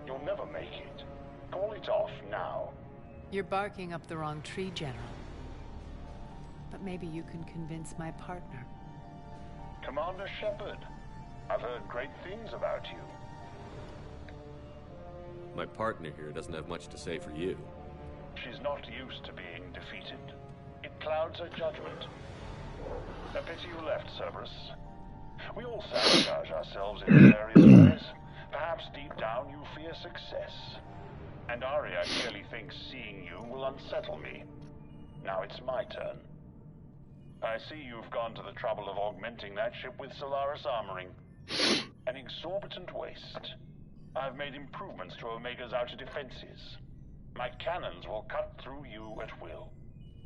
You'll never make it. Call it off now. You're barking up the wrong tree, General. But maybe you can convince my partner. Commander Shepard, I've heard great things about you. My partner here doesn't have much to say for you. She's not used to being defeated. It clouds her judgment. A pity you left, Cerberus. We all sabotage ourselves in various ways. Perhaps deep down you fear success. And Aria clearly thinks seeing you will unsettle me. Now it's my turn. I see you've gone to the trouble of augmenting that ship with Solaris armoring. An exorbitant waste. I've made improvements to Omega's outer defenses. My cannons will cut through you at will.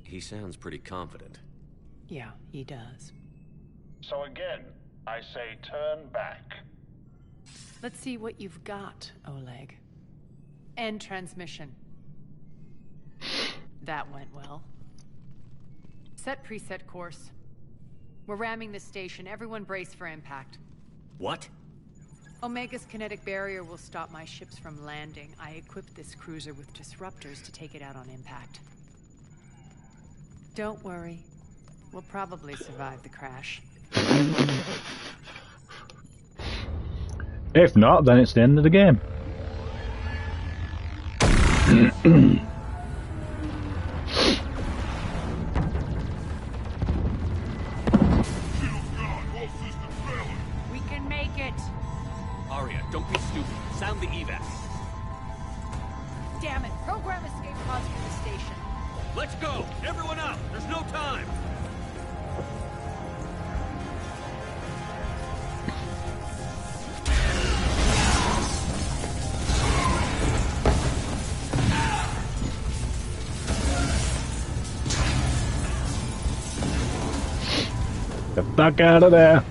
He sounds pretty confident. Yeah, he does. So again, I say turn back. Let's see what you've got, Oleg. End transmission. That went well. Set preset course. We're ramming the station. Everyone brace for impact. What? Omega's kinetic barrier will stop my ships from landing. I equipped this cruiser with disruptors to take it out on impact. Don't worry. We'll probably survive the crash. If not, then it's the end of the game. We can make it! Aria, don't be stupid. Sound the evac. Damn it! Program escape pods for the station. Let's go! Everyone out! There's no time! The fuck out of there!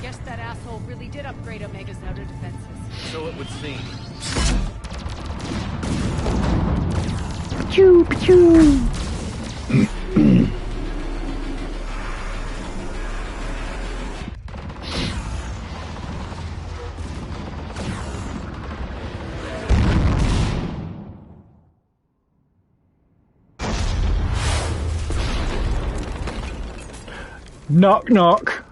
Guess that asshole really did upgrade Omega's outer defenses. So it would seem. Pew pew! Knock knock.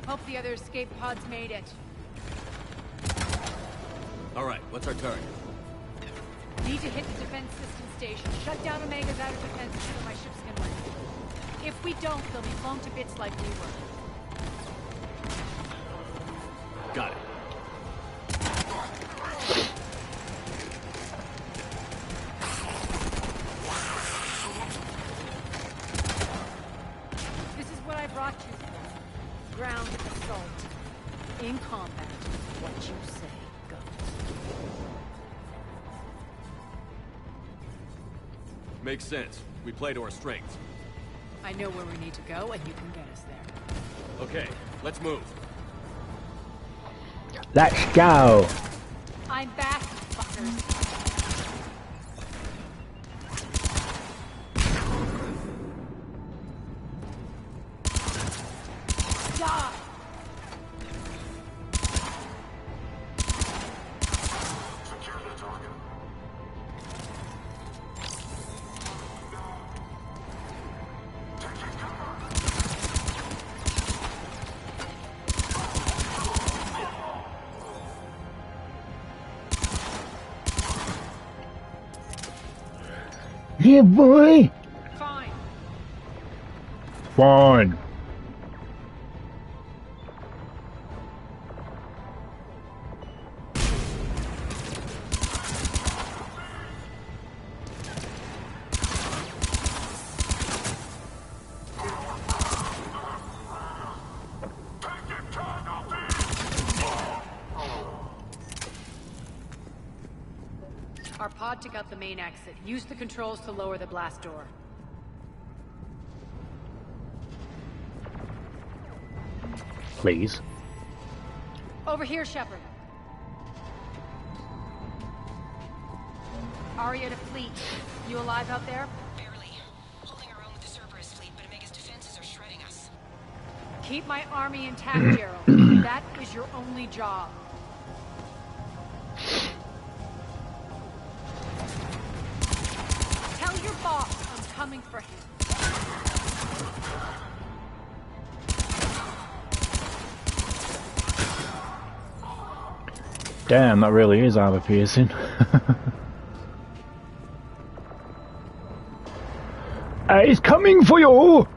Hope the other escape pods made it. Alright, what's our target? Need to hit the defense system station. Shut down Omega's outer defenses so my ships can land. If we don't, they'll be blown to bits like we were. Got it. This is what I brought you for. Ground assault. In combat, what you say goes. Makes sense. We play to our strengths. I know where we need to go, and you can get us there. Okay, let's move. Let's go! I'm back, fuckers. Die! Yeah, boy! Fine. Fine. squad took out the main exit. Use the controls to lower the blast door. Please. Over here, Shepard. Aria to Fleet. You alive out there? Barely. Holding our own with the Cerberus fleet, but Omega's defenses are shredding us. Keep my army intact, Gerald. That is your only job. Tell your boss I'm coming for him. Damn, that really is armor piercing. He's coming for you!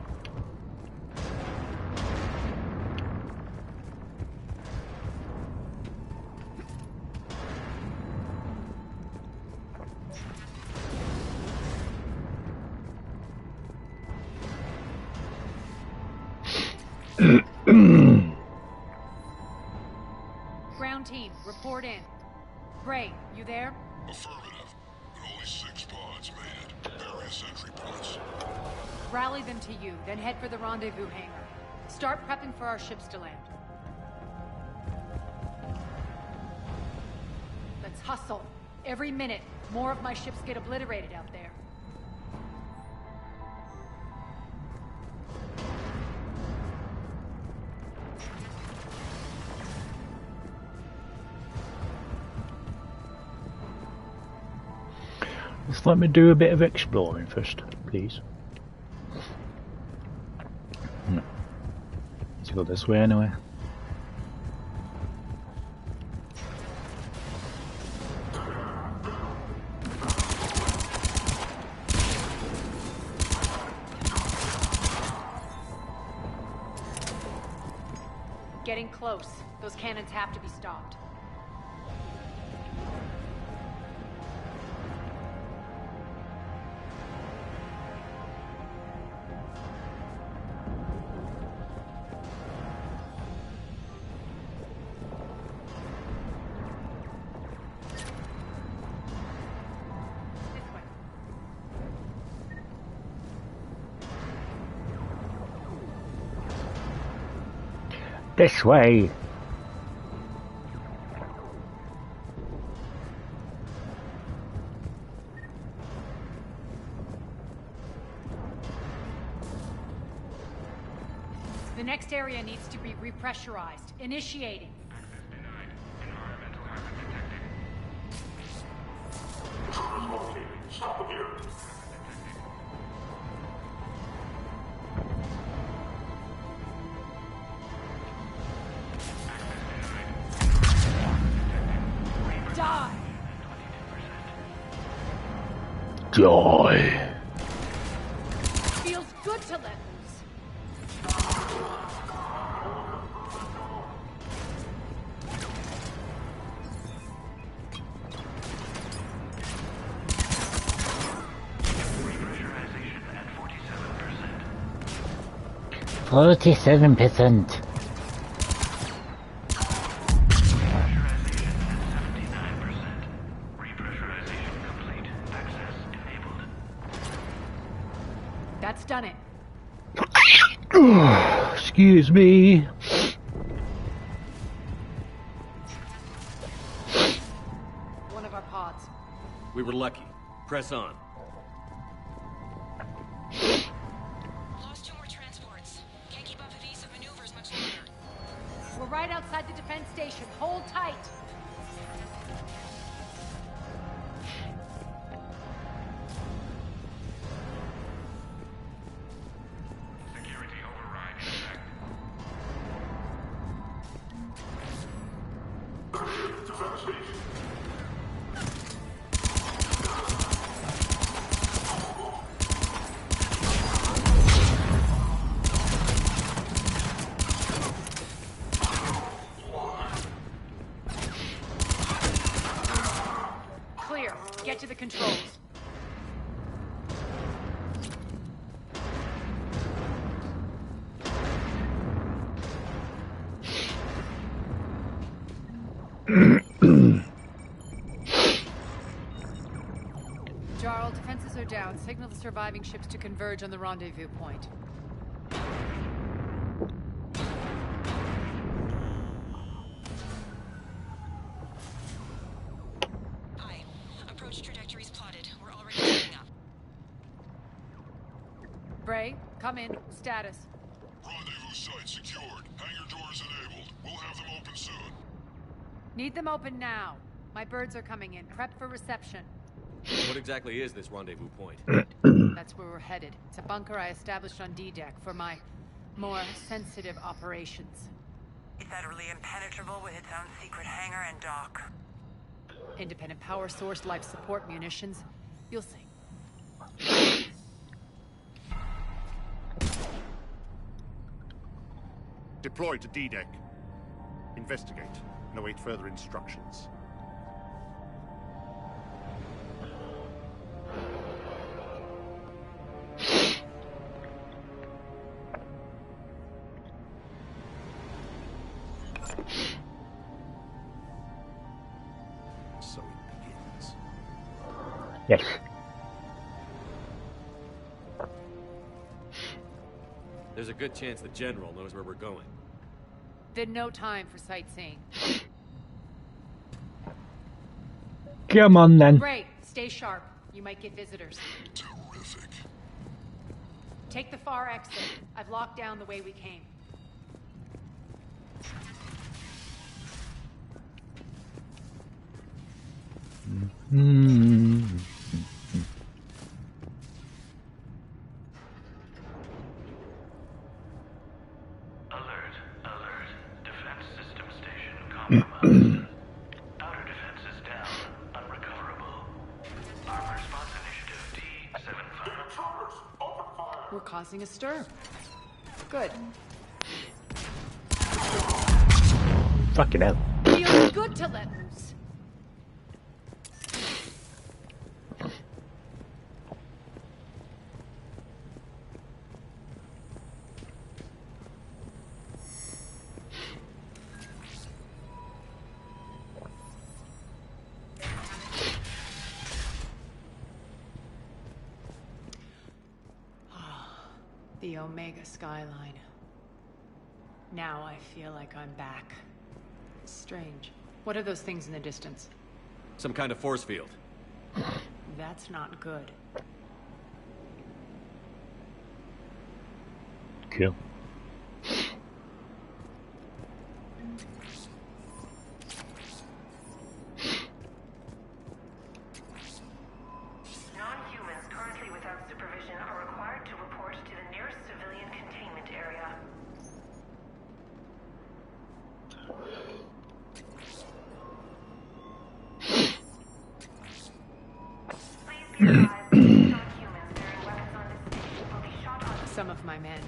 Ground team, report in. Gray, you there? Affirmative. But only 6 pods manned. Various entry points. Rally them to you, then head for the rendezvous hangar. Start prepping for our ships to land. Let's hustle. Every minute, more of my ships get obliterated out there. Just let me do a bit of exploring first, please. Let's go this way anyway. Getting close. Those cannons have to be stopped. This way. The next area needs to be repressurized. Initiating. Stop here. Die! Joy. Feels good to let loose. Repressurization at 47%. 47%. That's done it. Excuse me. One of our pods. We were lucky. Press on. Lost 2 more transports. Can't keep up evasive maneuvers much longer. We're right outside the defense station. Hold tight. Security override in effect. Defense station. Clear. Get to the controls. down. Signal the surviving ships to converge on the rendezvous point. Hi. Approach trajectories plotted. We're already setting up. Bray, come in. Status. Rendezvous site secured. Hangar doors enabled. We'll have them open soon. Need them open now. My birds are coming in. Prep for reception. What exactly is this rendezvous point? That's where we're headed. It's a bunker I established on D-Deck for my more sensitive operations. It's utterly impenetrable with its own secret hangar and dock. Independent power source, life support, munitions. You'll see. Deploy to D-Deck. Investigate and await further instructions. So it begins. Yes. There's a good chance the General knows where we're going. Then no time for sightseeing. Come on then. Great. Stay sharp. You might get visitors. Terrific. Take the far exit. I've locked down the way we came. Alert, alert. Defense system station compromised. Outer defenses down, unrecoverable. Armor response initiative D75. We're causing a stir. Good. Fucking hell. Feels good to let loose. The Omega skyline. Now I feel like I'm back. Strange. What are those things in the distance? Some kind of force field. That's not good. Cool. Non-humans currently without supervision are required to report to the nearest civilian containment area. Please be advised that non-humans bearing weapons on this station will be shot on. Some of my men.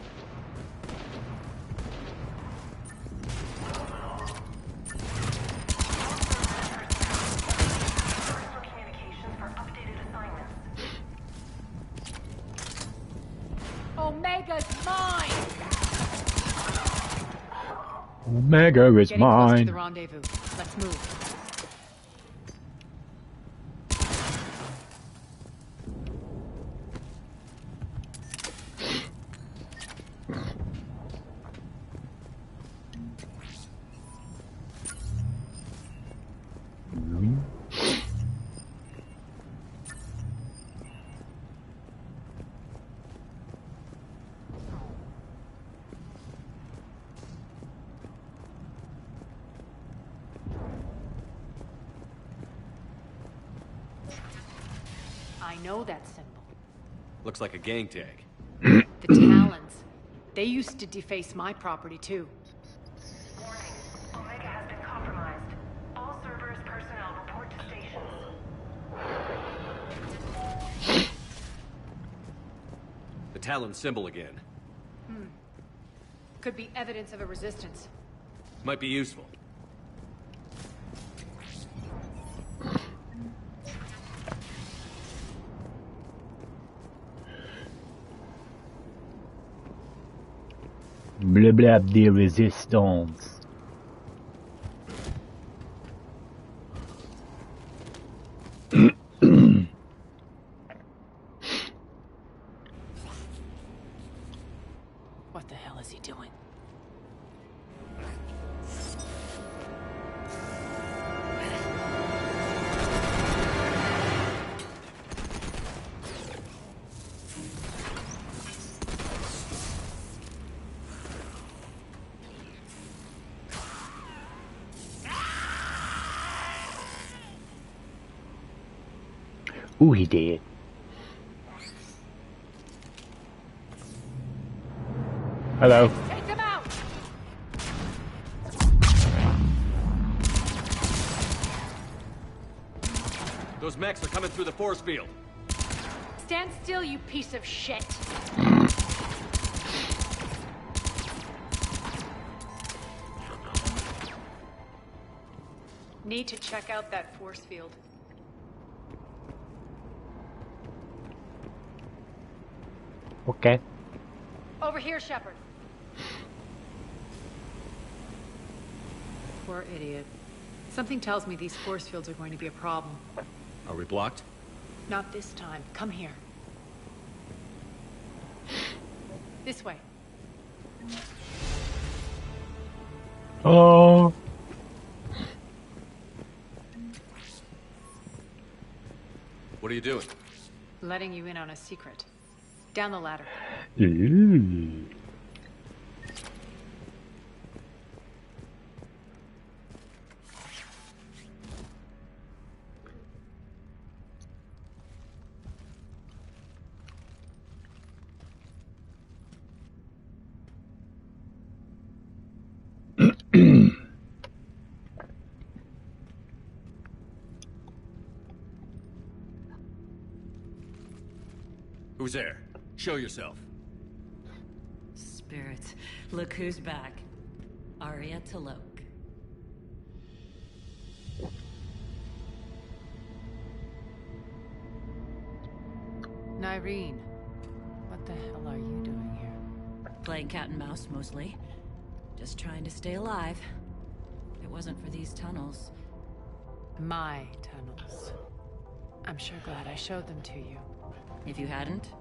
Personal communications for updated assignments. Omega's mine! Omega is Getting close to mine. the rendezvous. Let's move. I know that symbol. Looks like a gang tag. The Talons. They used to deface my property too. Warning. Omega has been compromised. All Cerberus personnel report to stations. The Talon symbol again. Could be evidence of a resistance. Might be useful. Blah blah de resistance. hell is he doing? Ooh, he did. Hello. Take them out! Those mechs are coming through the force field. Stand still, you piece of shit! Need to check out that force field. Okay. Over here, Shepard. Poor idiot. Something tells me these force fields are going to be a problem. Are we blocked? Not this time. Come here. This way. Oh. What are you doing? Letting you in on a secret. Down the ladder. Ooh. Who's there? Show yourself. Spirits, look who's back. HatCHeTHaZ. Nyreen, what the hell are you doing here? Playing cat and mouse, mostly. Just trying to stay alive. If it wasn't for these tunnels. My tunnels. I'm sure glad I showed them to you. If you hadn't,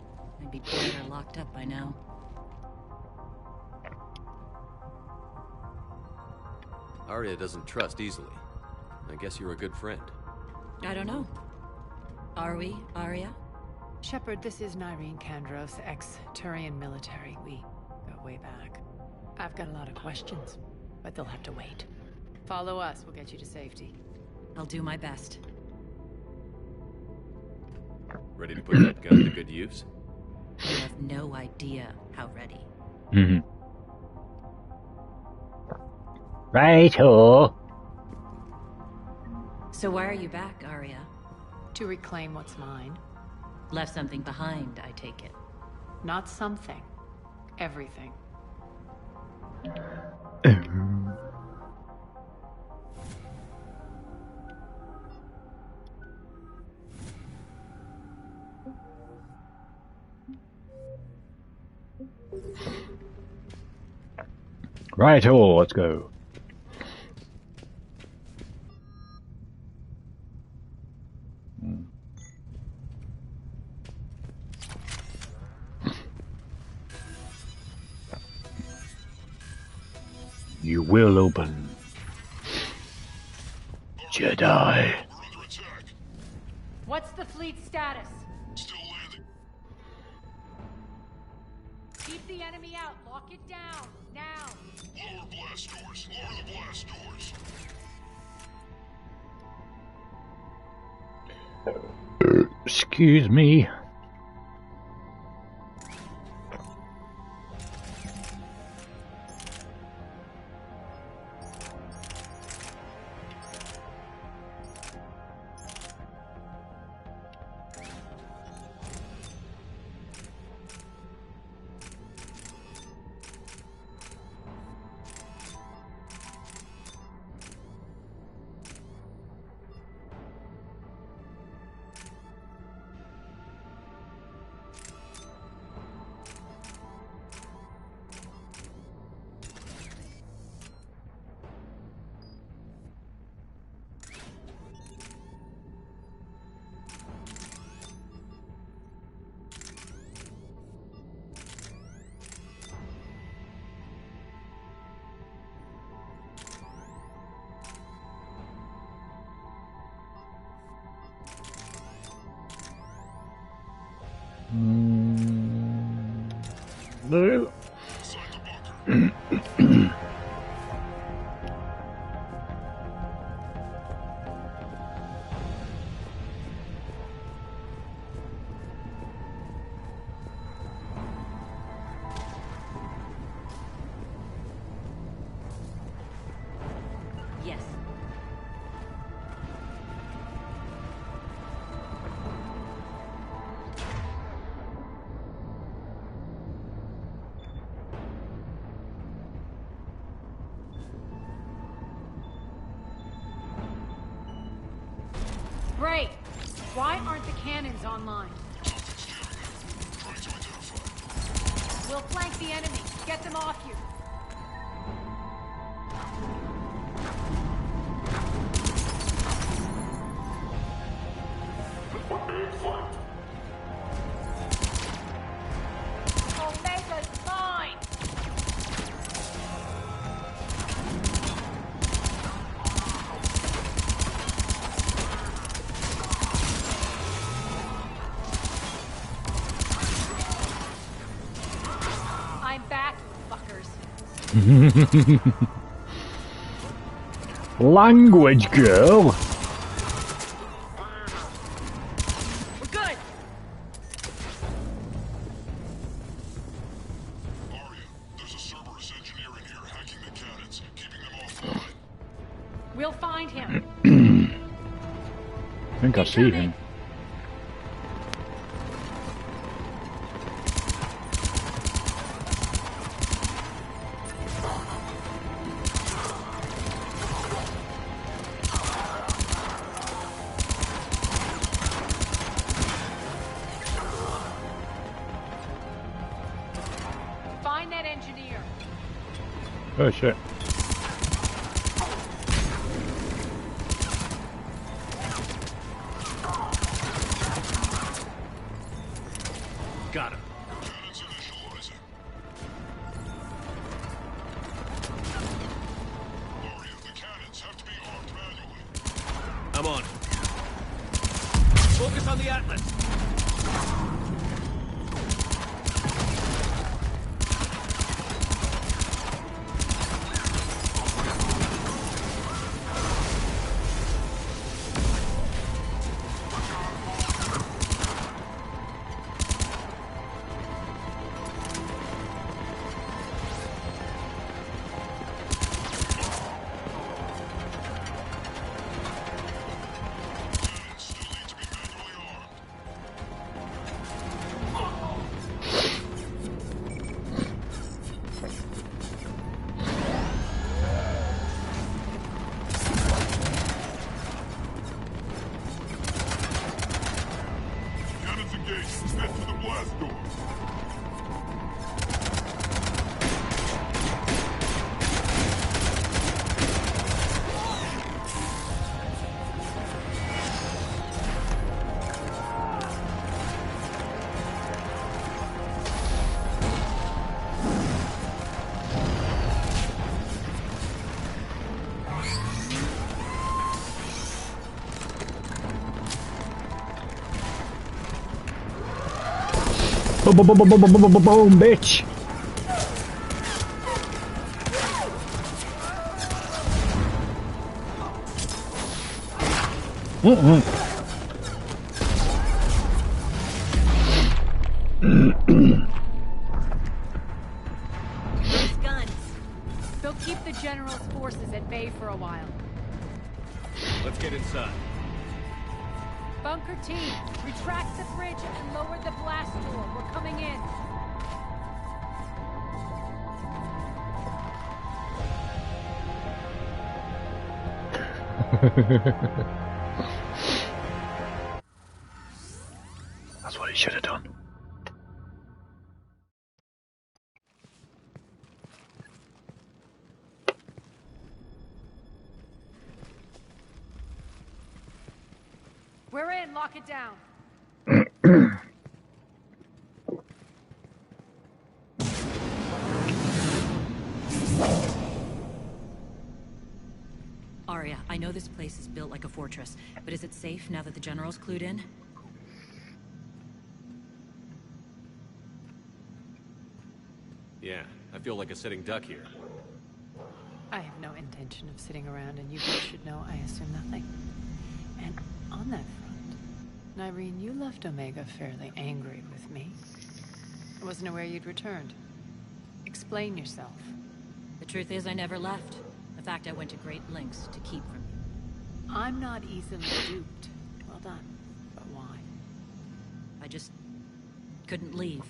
I'd be dead or locked up by now. Arya doesn't trust easily. I guess you're a good friend. I don't know. Are we, Arya? Shepard, this is Nyreen Kandros, ex-Turian military. We go way back. I've got a lot of questions, but they'll have to wait. Follow us, we'll get you to safety. I'll do my best. Ready to put that gun to good use? You have no idea how ready. Mm-hmm. Right-o. So why are you back, Arya? To reclaim what's mine. Left something behind, I take it. Not something. Everything. Right-o, let's go. You will open. Jedi. What's the fleet status? Still landing. Keep the enemy out. Lock it down. Now. Lower blast doors. Lower the blast doors. Excuse me. do. Yes. Great. Why aren't the cannons online? We'll flank the enemy. Get them off you. Omega's mine! I'm back, you fuckers. Language, girl. We're good. There's a Cerberus engineer in here hacking the cannons, keeping them offline. We'll find him. I think I see him. Find that engineer. Oh shit. Got him. Cannons initializing. Aria, the cannons have to be armed manually. I'm on it. Focus on the Atlas. Cannons engaged. Head to the blast door. Boom, boom, boom, boom, boom, boom, boom, boom, bitch. Those guns. They'll keep the General's forces at bay for a while. Let's get inside. Bunker team, retract the bridge and lower the blast door. We're coming in. That's what he should have done. We're in. Lock it down. Arya, I know this place is built like a fortress, but is it safe now that the General's clued in? Yeah, I feel like a sitting duck here. I have no intention of sitting around, and you both should know I assume nothing. And on that front, Nyreen, you left Omega fairly angry with me. I wasn't aware you'd returned. Explain yourself. The truth is, I never left. In fact, I went to great lengths to keep from you. I'm not easily duped. Well done. But why? I just couldn't leave.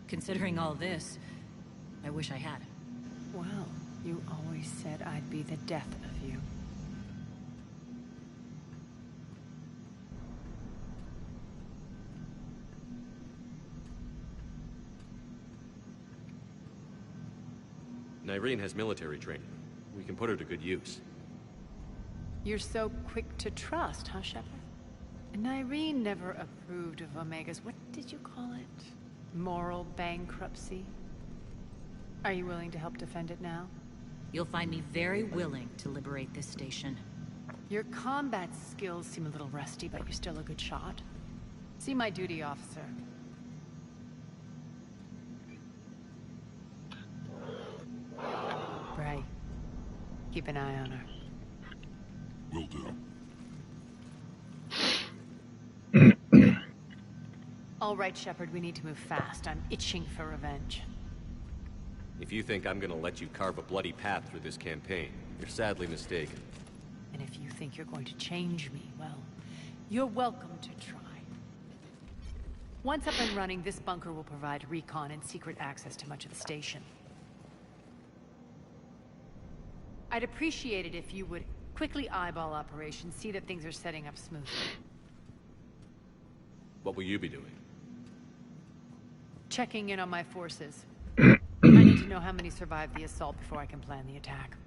Considering all this, I wish I had. Well, you always said I'd be the death of you. Nyreen has military training. We can put her to good use. You're so quick to trust, huh, Shepard? Nyreen never approved of Omega's, what did you call it? Moral bankruptcy? Are you willing to help defend it now? You'll find me very willing to liberate this station. Your combat skills seem a little rusty, but you're still a good shot. See my duty officer. Bray, keep an eye on her. Will do. All right, Shepard, we need to move fast. I'm itching for revenge. If you think I'm gonna let you carve a bloody path through this campaign, you're sadly mistaken. And if you think you're going to change me, well, you're welcome to try. Once up and running, this bunker will provide recon and secret access to much of the station. I'd appreciate it if you would quickly eyeball operations, see that things are setting up smoothly. What will you be doing? Checking in on my forces. I need to know how many survived the assault before I can plan the attack.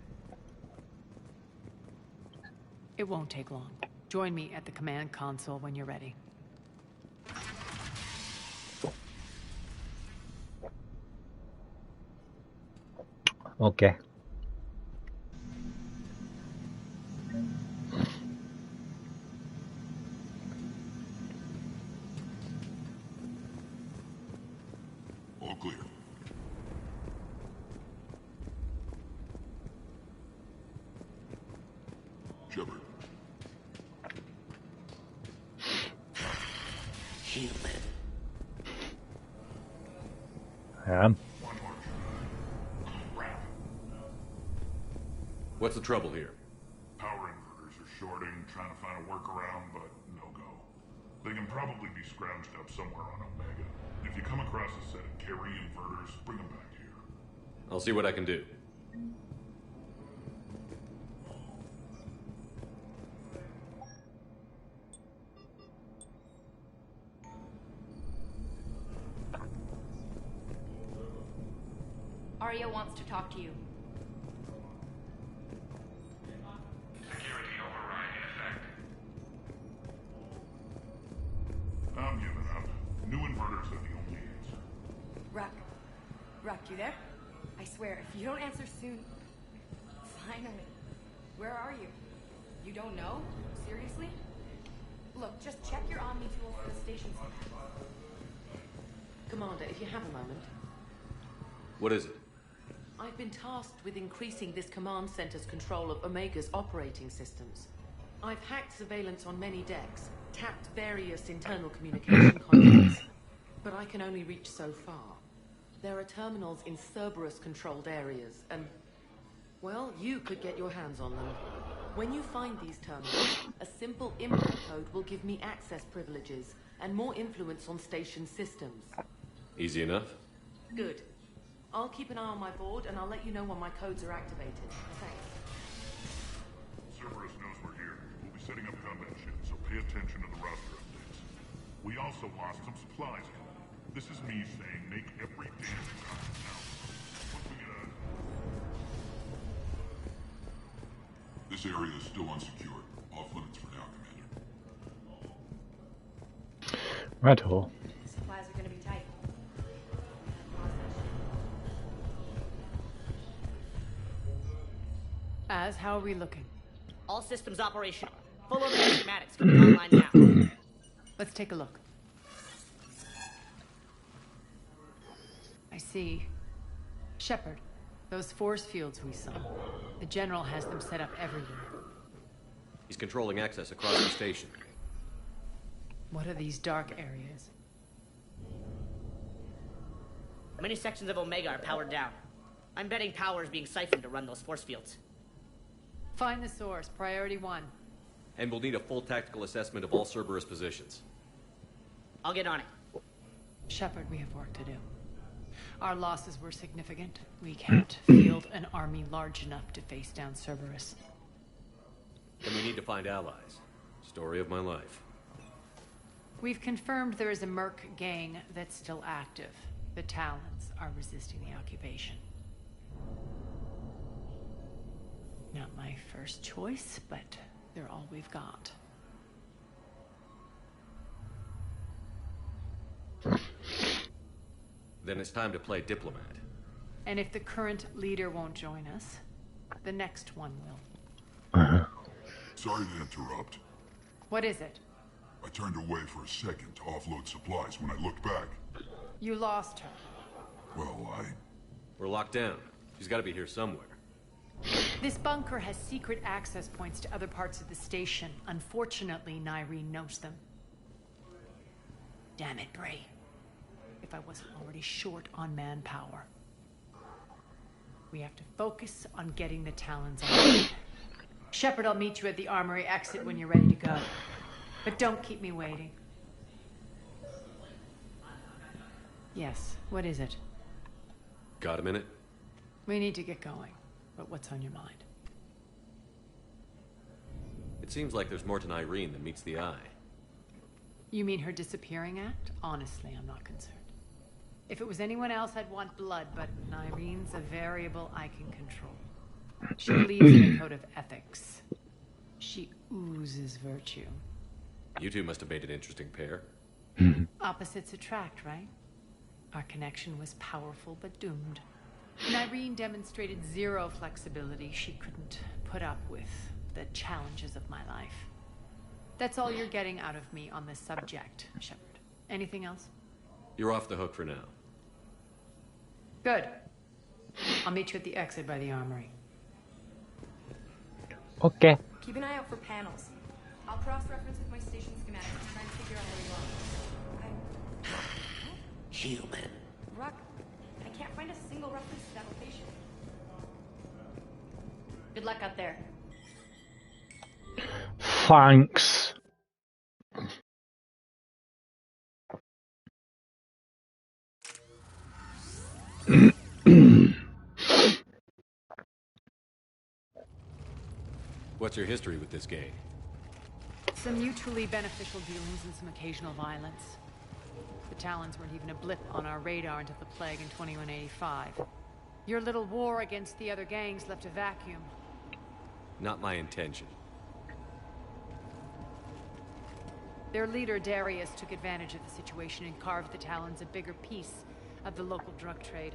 It won't take long. Join me at the command console when you're ready. Okay. All clear. Shepard. Human. I am. What's the trouble here? Power inverters are shorting, trying to find a workaround, but no go. They can probably be scrounged up somewhere on Omega. If you come across a set of carry inverters, bring them back here. I'll see what I can do. Arya wants to talk to you. Security override in effect. I'm giving up. New inverters are the only answer. Ruck, you there? I swear, if you don't answer soon... Finally. Where are you? You don't know? Seriously? Look, just check your Omni tool for the station. Commander, if you have a moment. What is it? I've been tasked with increasing this command center's control of Omega's operating systems. I've hacked surveillance on many decks, tapped various internal communication conduits, but I can only reach so far. There are terminals in Cerberus-controlled areas, and, well, you could get your hands on them. When you find these terminals, a simple input code will give me access privileges and more influence on station systems. Easy enough? Good. I'll keep an eye on my board, and I'll let you know when my codes are activated. Thanks. Cerberus knows we're here. We'll be setting up combat ships, so pay attention to the roster updates. We also lost some supplies coming. This is me saying make every damn count now. Once we get out. This area is still unsecured. Off limits for now, Commander. Right-o. Supplies are gonna be tight. Az, how are we looking? All systems operational. Full of schematics coming online now. Let's take a look. I see. Shepard, those force fields we saw. The General has them set up everywhere. He's controlling access across the station. What are these dark areas? Many sections of Omega are powered down. I'm betting power is being siphoned to run those force fields. Find the source, priority 1. And we'll need a full tactical assessment of all Cerberus positions. I'll get on it. Shepard, we have work to do. Our losses were significant. We can't field an army large enough to face down Cerberus. Then we need to find allies. Story of my life. We've confirmed there is a Merc gang that's still active. The Talons are resisting the occupation. Not my first choice, but they're all we've got. Then it's time to play diplomat. And if the current leader won't join us, the next one will. Sorry to interrupt. What is it? I turned away for a second to offload supplies. When I looked back, You lost her. well, We're locked down. She's got to be here somewhere. This bunker has secret access points to other parts of the station. Unfortunately, Nyreen knows them. Damn it, Bray. If I wasn't already short on manpower. We have to focus on getting the Talons on. Shepard, I'll meet you at the armory exit when you're ready to go. But don't keep me waiting. Yes, what is it? Got a minute? We need to get going. But what's on your mind? It seems like there's more to Nyreen than meets the eye. You mean her disappearing act? Honestly, I'm not concerned. If it was anyone else, I'd want blood, but Nyreen's a variable I can control. She believes in a code of ethics. She oozes virtue. You two must have made an interesting pair. Opposites attract, right? Our connection was powerful but doomed. Nyreen demonstrated zero flexibility. She couldn't put up with the challenges of my life. That's all you're getting out of me on this subject, Shepard. Anything else? You're off the hook for now. Good. I'll meet you at the exit by the armory. Okay. Keep an eye out for panels. I'll cross-reference with my station schematics and try and figure out where you are. Human. Ruck, I can't find a single reference to that location. Good luck out there. Thanks. What's your history with this gang? Some mutually beneficial dealings and some occasional violence. The Talons weren't even a blip on our radar until the plague in 2185. Your little war against the other gangs left a vacuum. Not my intention. Their leader, Darius, took advantage of the situation and carved the Talons a bigger piece of the local drug trade.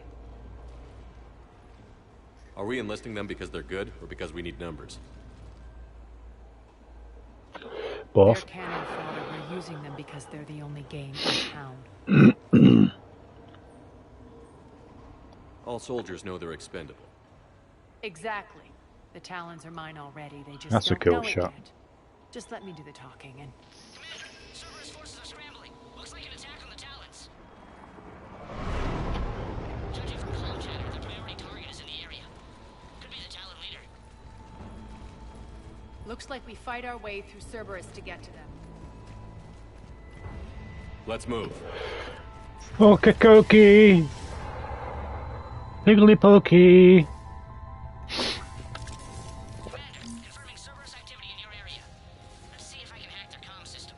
Are we enlisting them because they're good, or because we need numbers? Both. They're cannon fodder. We're using them because they're the only gang in town. All soldiers know they're expendable. Exactly. The Talons are mine already. They just That's a don't cool know it shot. yet. Just let me do the talking and... Cerberus forces are scrambling. Looks like an attack on the Talons. Judging from comm chatter, the priority target is in the area. Could be the Talon leader. Looks like we fight our way through Cerberus to get to them. Let's move. Okay, cookie. Piggly pokey. Confirming Cerberus activity in your area. Let's see if I can hack their comm system.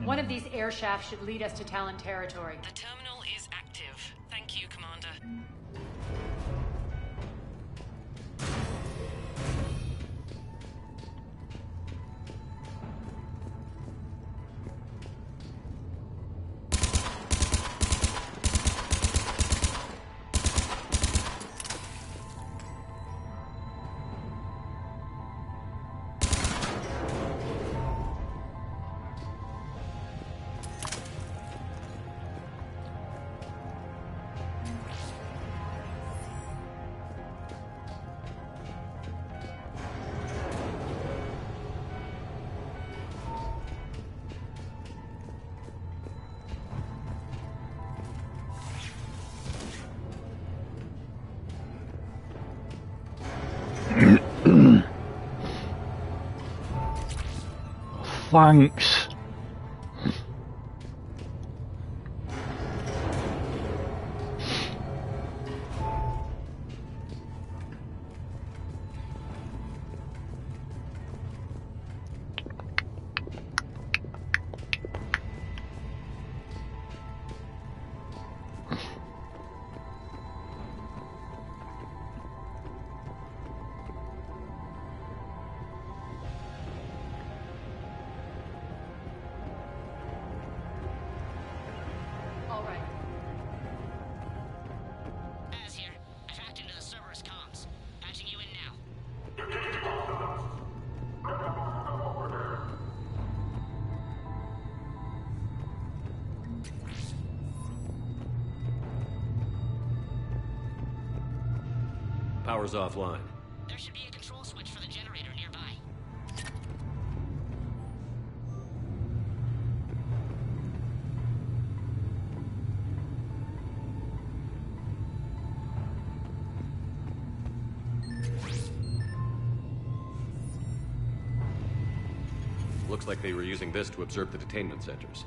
One of these air shafts should lead us to Talon territory. The terminal is active. Thank you, Commander. thanks. All right. Az here. I've hacked into the Cerberus comms. Patching you in now. Power's offline. There should be a control switch for the generator nearby. Looks like they were using this to observe the detainment centers.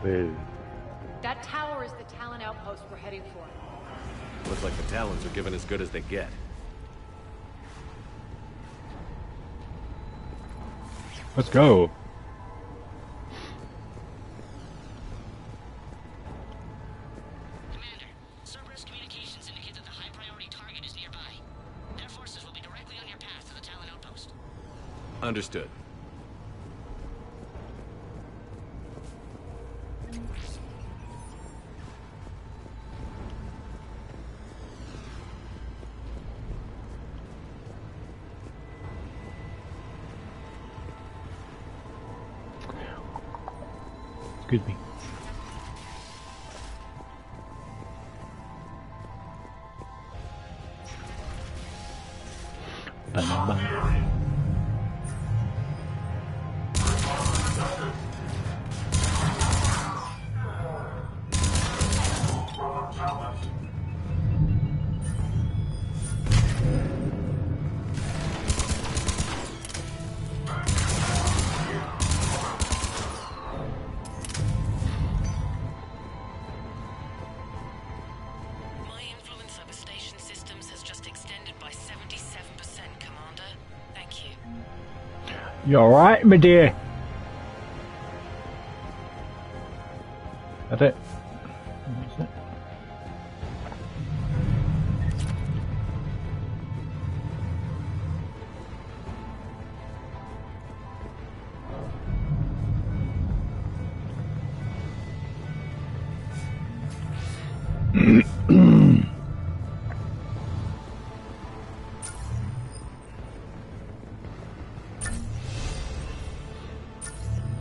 Whoa. That tower is the Talon outpost we're heading for. Looks like the Talons are giving as good as they get. Let's go. Commander, Cerberus communications indicate that the high-priority target is nearby. Their forces will be directly on your path to the Talon outpost. Understood. Excuse me. Bam. My influence over station systems has just extended by 77%, Commander. Thank you. You alright, my dear? That's it. That's it.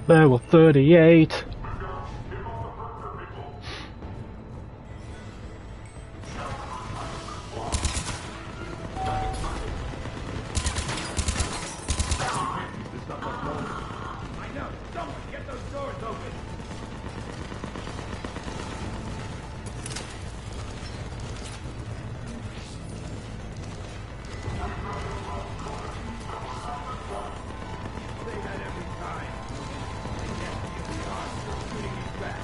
Level 38. I know. Someone get those doors open. Say that every time. And yet, here we are, still shooting these back.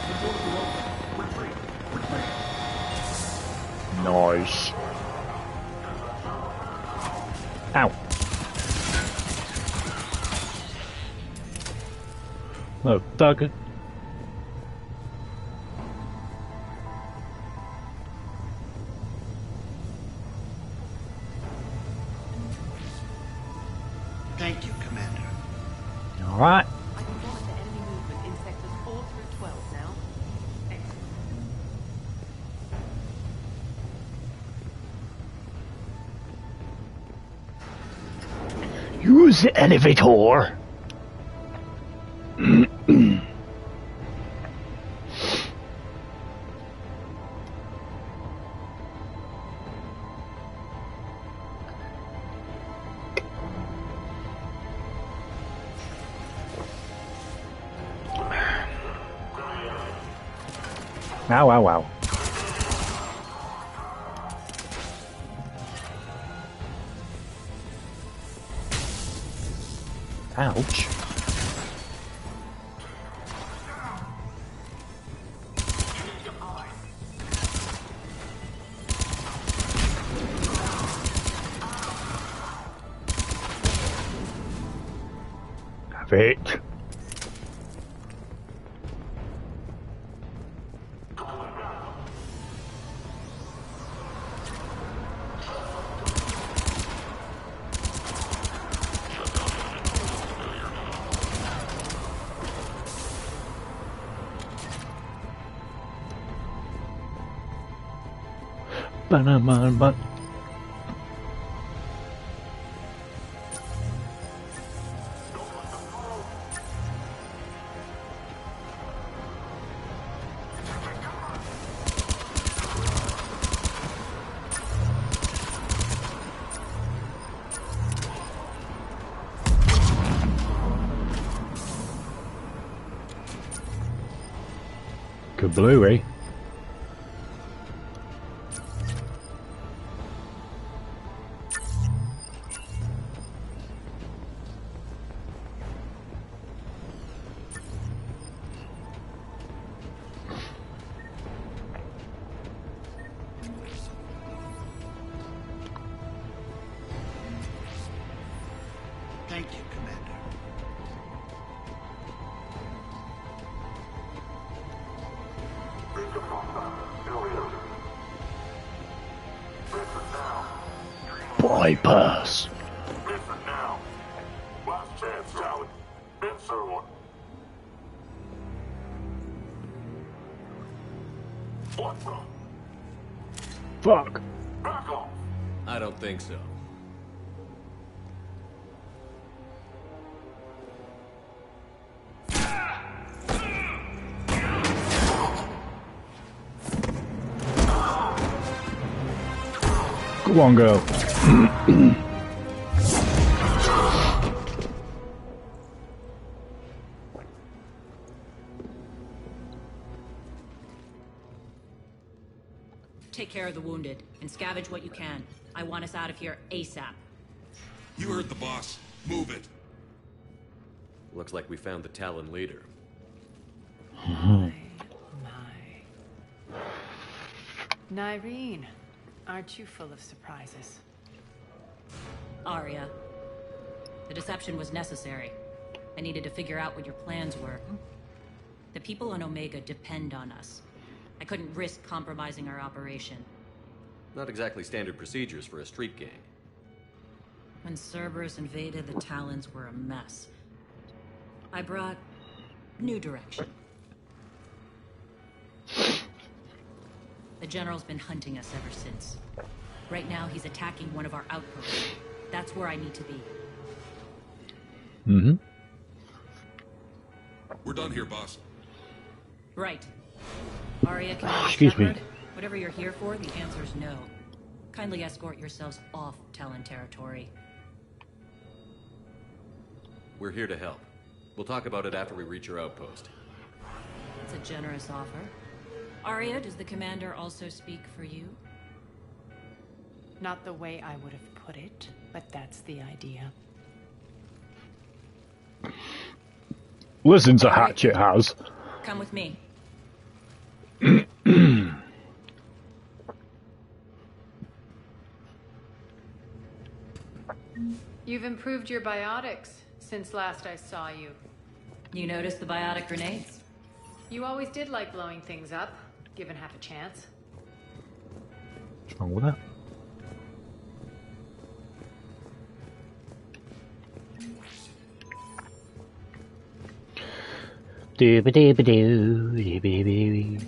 The doors are open. Retreat. Retreat. Nice. Ow. No, Doug. Thank you, Commander. Alright. I can monitor enemy movement in sectors 4 through 12 now. Excellent. Use the elevator. Ow, ow, ow. Ouch. Have it. But kablooey. Thank you, Commander. Bypass. Listen now. Last chance, Talon. Answer one. What the? Fuck. Back off. I don't think so. Go on, girl. Take care of the wounded and scavenge what you can. I want us out of here ASAP. You heard the boss. Move it. Looks like we found the Talon leader. Nyreen, aren't you full of surprises? Arya. The deception was necessary. I needed to figure out what your plans were. The people on Omega depend on us. I couldn't risk compromising our operation. Not exactly standard procedures for a street gang. When Cerberus invaded, the Talons were a mess. I brought new direction. The General's been hunting us ever since. Right now, he's attacking one of our outposts. That's where I need to be. Mm-hmm. We're done here, boss. Right. Arya, Commander Excuse me. Shepard, whatever you're here for, the answer's no. Kindly escort yourselves off Talon territory. We're here to help. We'll talk about it after we reach your outpost. It's a generous offer. Arya, does the Commander also speak for you? Not the way I would have put it, but that's the idea. Listen to HatCHeTHaZ. Come with me. You've improved your biotics since last I saw you. You noticed the biotic grenades? You always did like blowing things up, given half a chance. What's wrong with that? Doo-ba-doo-ba-doo, doo-ba-doo-ba-doo.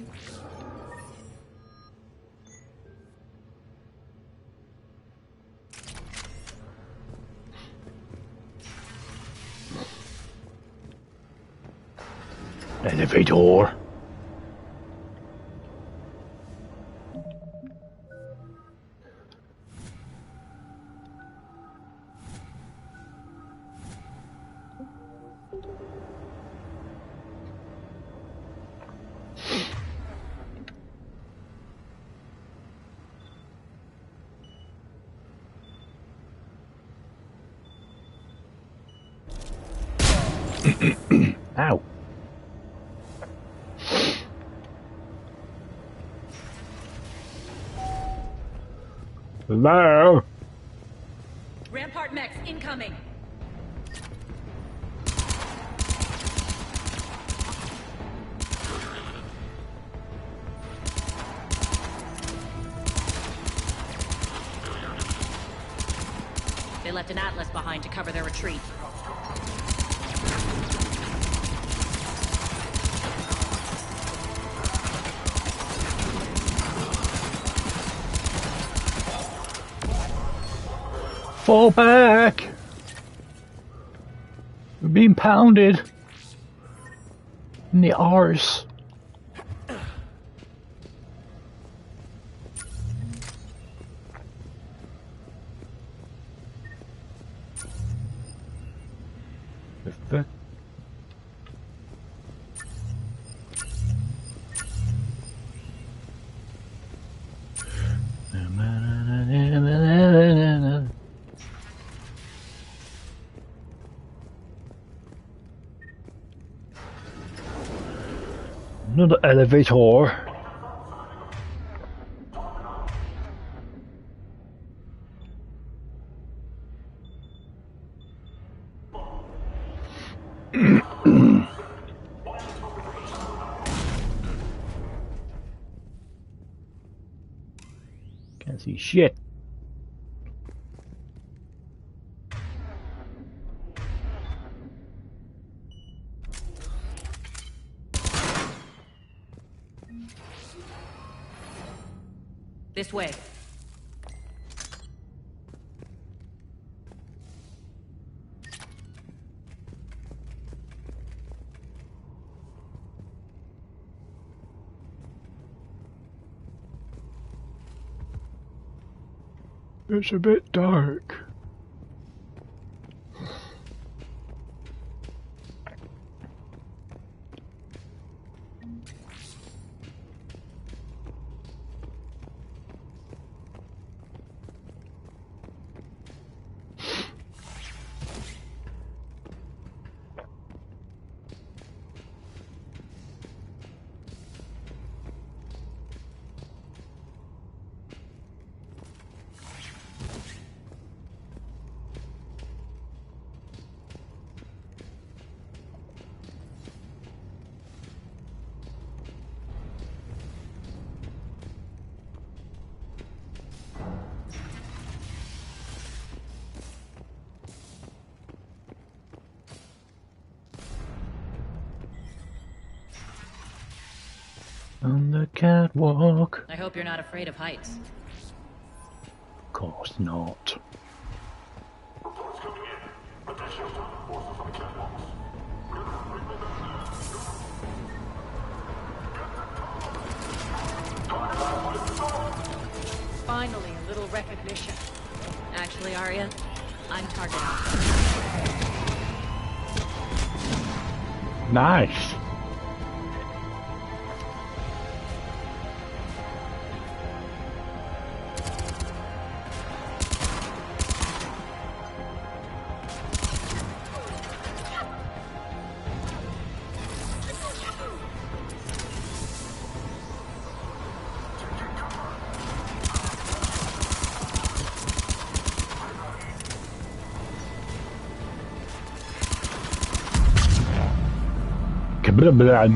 Elevator. Ow. Hello? Rampart mechs incoming. They left an Atlas behind to cover their retreat. Fall back! We're being pounded in the arse. The Another elevator. Can't see shit. This way. It's a bit dark. On the catwalk. I hope you're not afraid of heights. Of course not. Finally, a little recognition. Actually, Arya, I'm target. Nice. Blah, blah.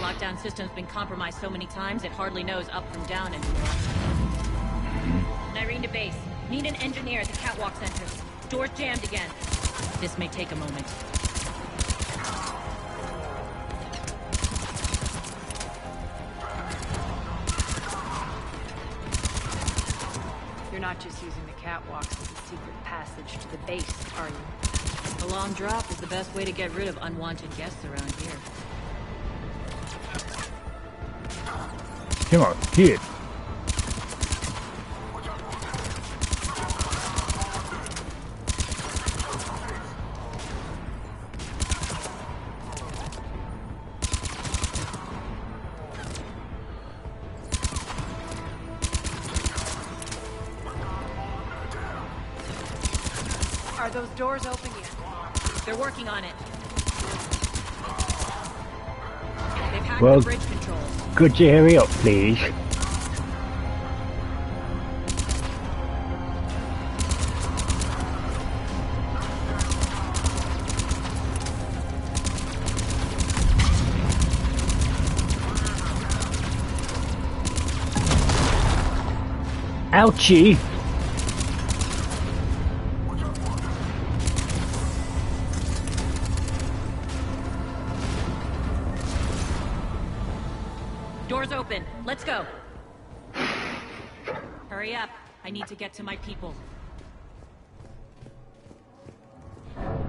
Lockdown system's been compromised so many times it hardly knows up from down anymore. Irene to base. Need an engineer at the catwalk center. Door's jammed again. This may take a moment. You're not just using the catwalks as a secret passage to the base, are you? A long drop is the best way to get rid of unwanted guests around here. Come on, hit. Are those doors open yet? They're working on it. They've hacked Well, the bridge controls. could you hurry up, please? Ouchie! Doors open. Let's go. Hurry up. I need to get to my people.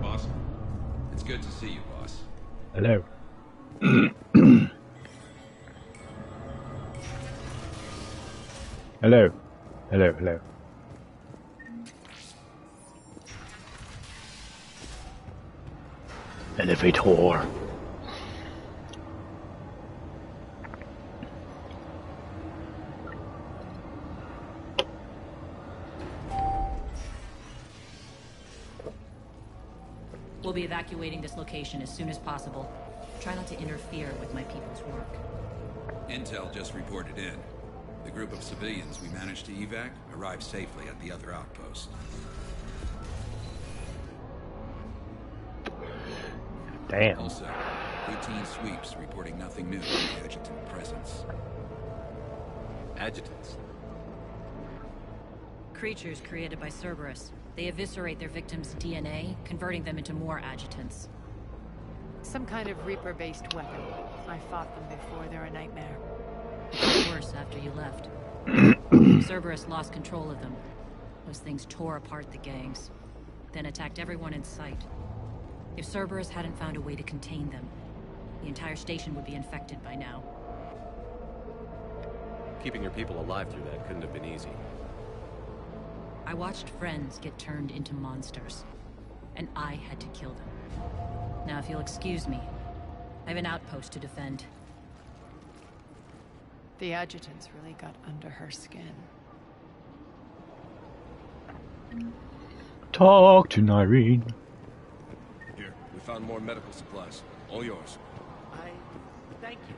Boss, it's good to see you, boss. Hello. Hello. Hello, hello. Elevator. We'll be evacuating this location as soon as possible. Try not to interfere with my people's work. Intel just reported in. The group of civilians we managed to evac arrived safely at the other outpost. Damn. Also, routine sweeps reporting nothing new in the adjutant presence. Adjutants? Creatures created by Cerberus. They eviscerate their victims' DNA, converting them into more adjutants. Some kind of Reaper-based weapon. I fought them before. They're a nightmare. It got worse after you left. Cerberus lost control of them. Those things tore apart the gangs, then attacked everyone in sight. If Cerberus hadn't found a way to contain them, the entire station would be infected by now. Keeping your people alive through that couldn't have been easy. I watched friends get turned into monsters, and I had to kill them. Now, if you'll excuse me, I have an outpost to defend. The adjutants really got under her skin. Talk to Nyreen. Here, we found more medical supplies. All yours. Thank you.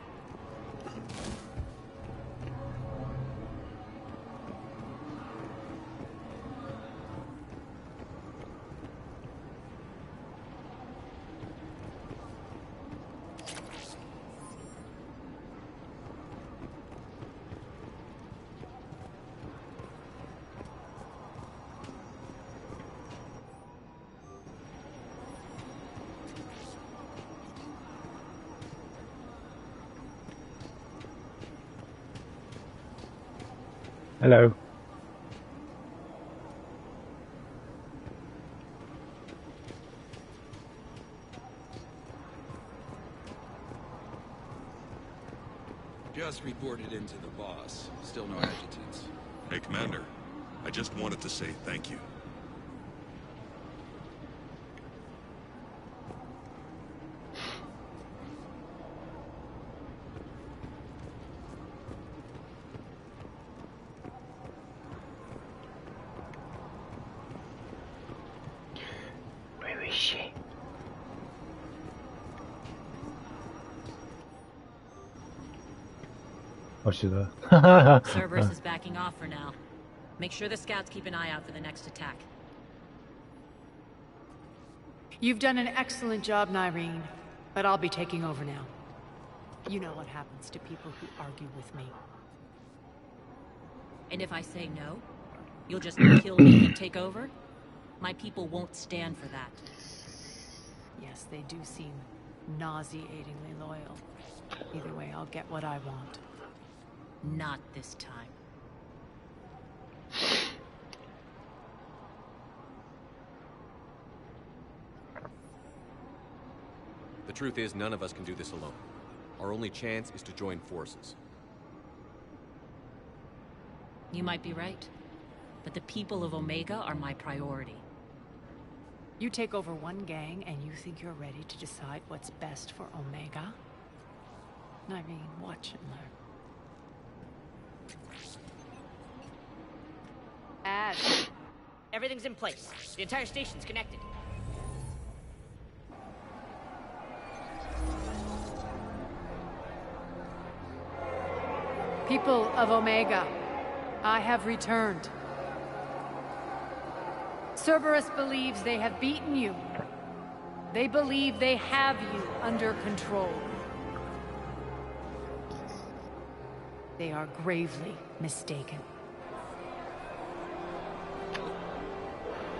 Hello. Just reported into the boss. Still no adjutants. Hey, Commander. I just wanted to say thank you. Where is she? Oh, she's there. Cerberus is backing off for now. Make sure the scouts keep an eye out for the next attack. You've done an excellent job, Nyreen, but I'll be taking over now. You know what happens to people who argue with me. And if I say no, you'll just kill me and take over? My people won't stand for that. Yes, they do seem nauseatingly loyal. Either way, I'll get what I want. Not this time. The truth is, none of us can do this alone. Our only chance is to join forces. You might be right, but the people of Omega are my priority. You take over one gang and you think you're ready to decide what's best for Omega? Nyreen, watch and learn. Everything's in place. The entire station's connected. People of Omega, I have returned. Cerberus believes they have beaten you. They believe they have you under control. They are gravely mistaken.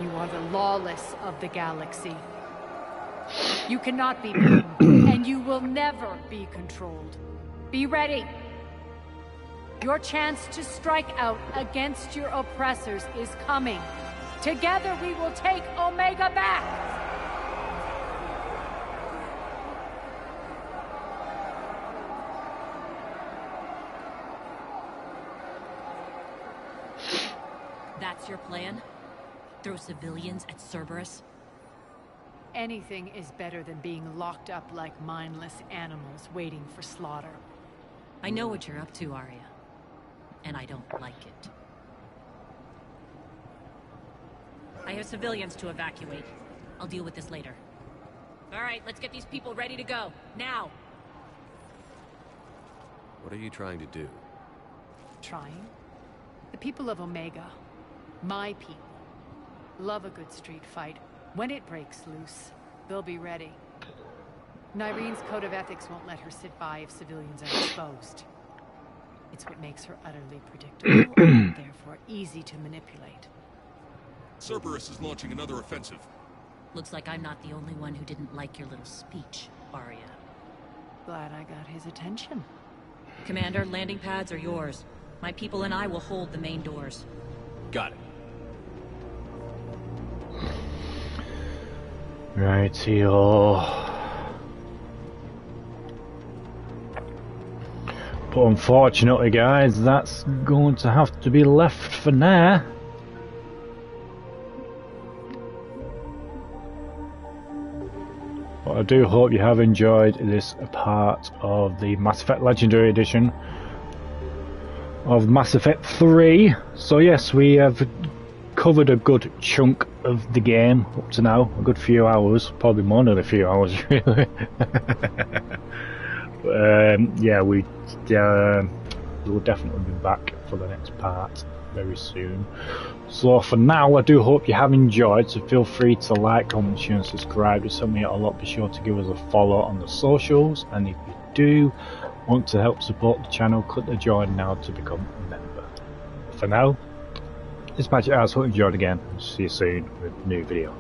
You are the lawless of the galaxy. You cannot be beaten, and you will never be controlled. Be ready. Your chance to strike out against your oppressors is coming. Together we will take Omega back! That's your plan? Throw civilians at Cerberus? Anything is better than being locked up like mindless animals waiting for slaughter. I know what you're up to, Arya. And I don't like it. I have civilians to evacuate. I'll deal with this later. All right, let's get these people ready to go. Now! What are you trying to do? Trying? The people of Omega, my people, love a good street fight. When it breaks loose, they'll be ready. Nyrene's code of ethics won't let her sit by if civilians are exposed. It's what makes her utterly predictable, and therefore easy to manipulate. Cerberus is launching another offensive. Looks like I'm not the only one who didn't like your little speech, Arya. Glad I got his attention. Commander, landing pads are yours. My people and I will hold the main doors. Got it. Rightio. But unfortunately, guys, that's going to have to be left for now. But I do hope you have enjoyed this part of the Mass Effect Legendary Edition of Mass Effect 3. So yes, we have covered a good chunk of the game up to now, a good few hours, probably more than a few hours really. Yeah, we will definitely be back for the next part very soon. So for now, I do hope you have enjoyed, so feel free to like, comment, share and subscribe. It's something a lot. Be sure to give us a follow on the socials, and if you do want to help support the channel, click the join now to become a member. For now, this is HatCHeTHaZ. Hope you enjoyed again. See you soon with a new video.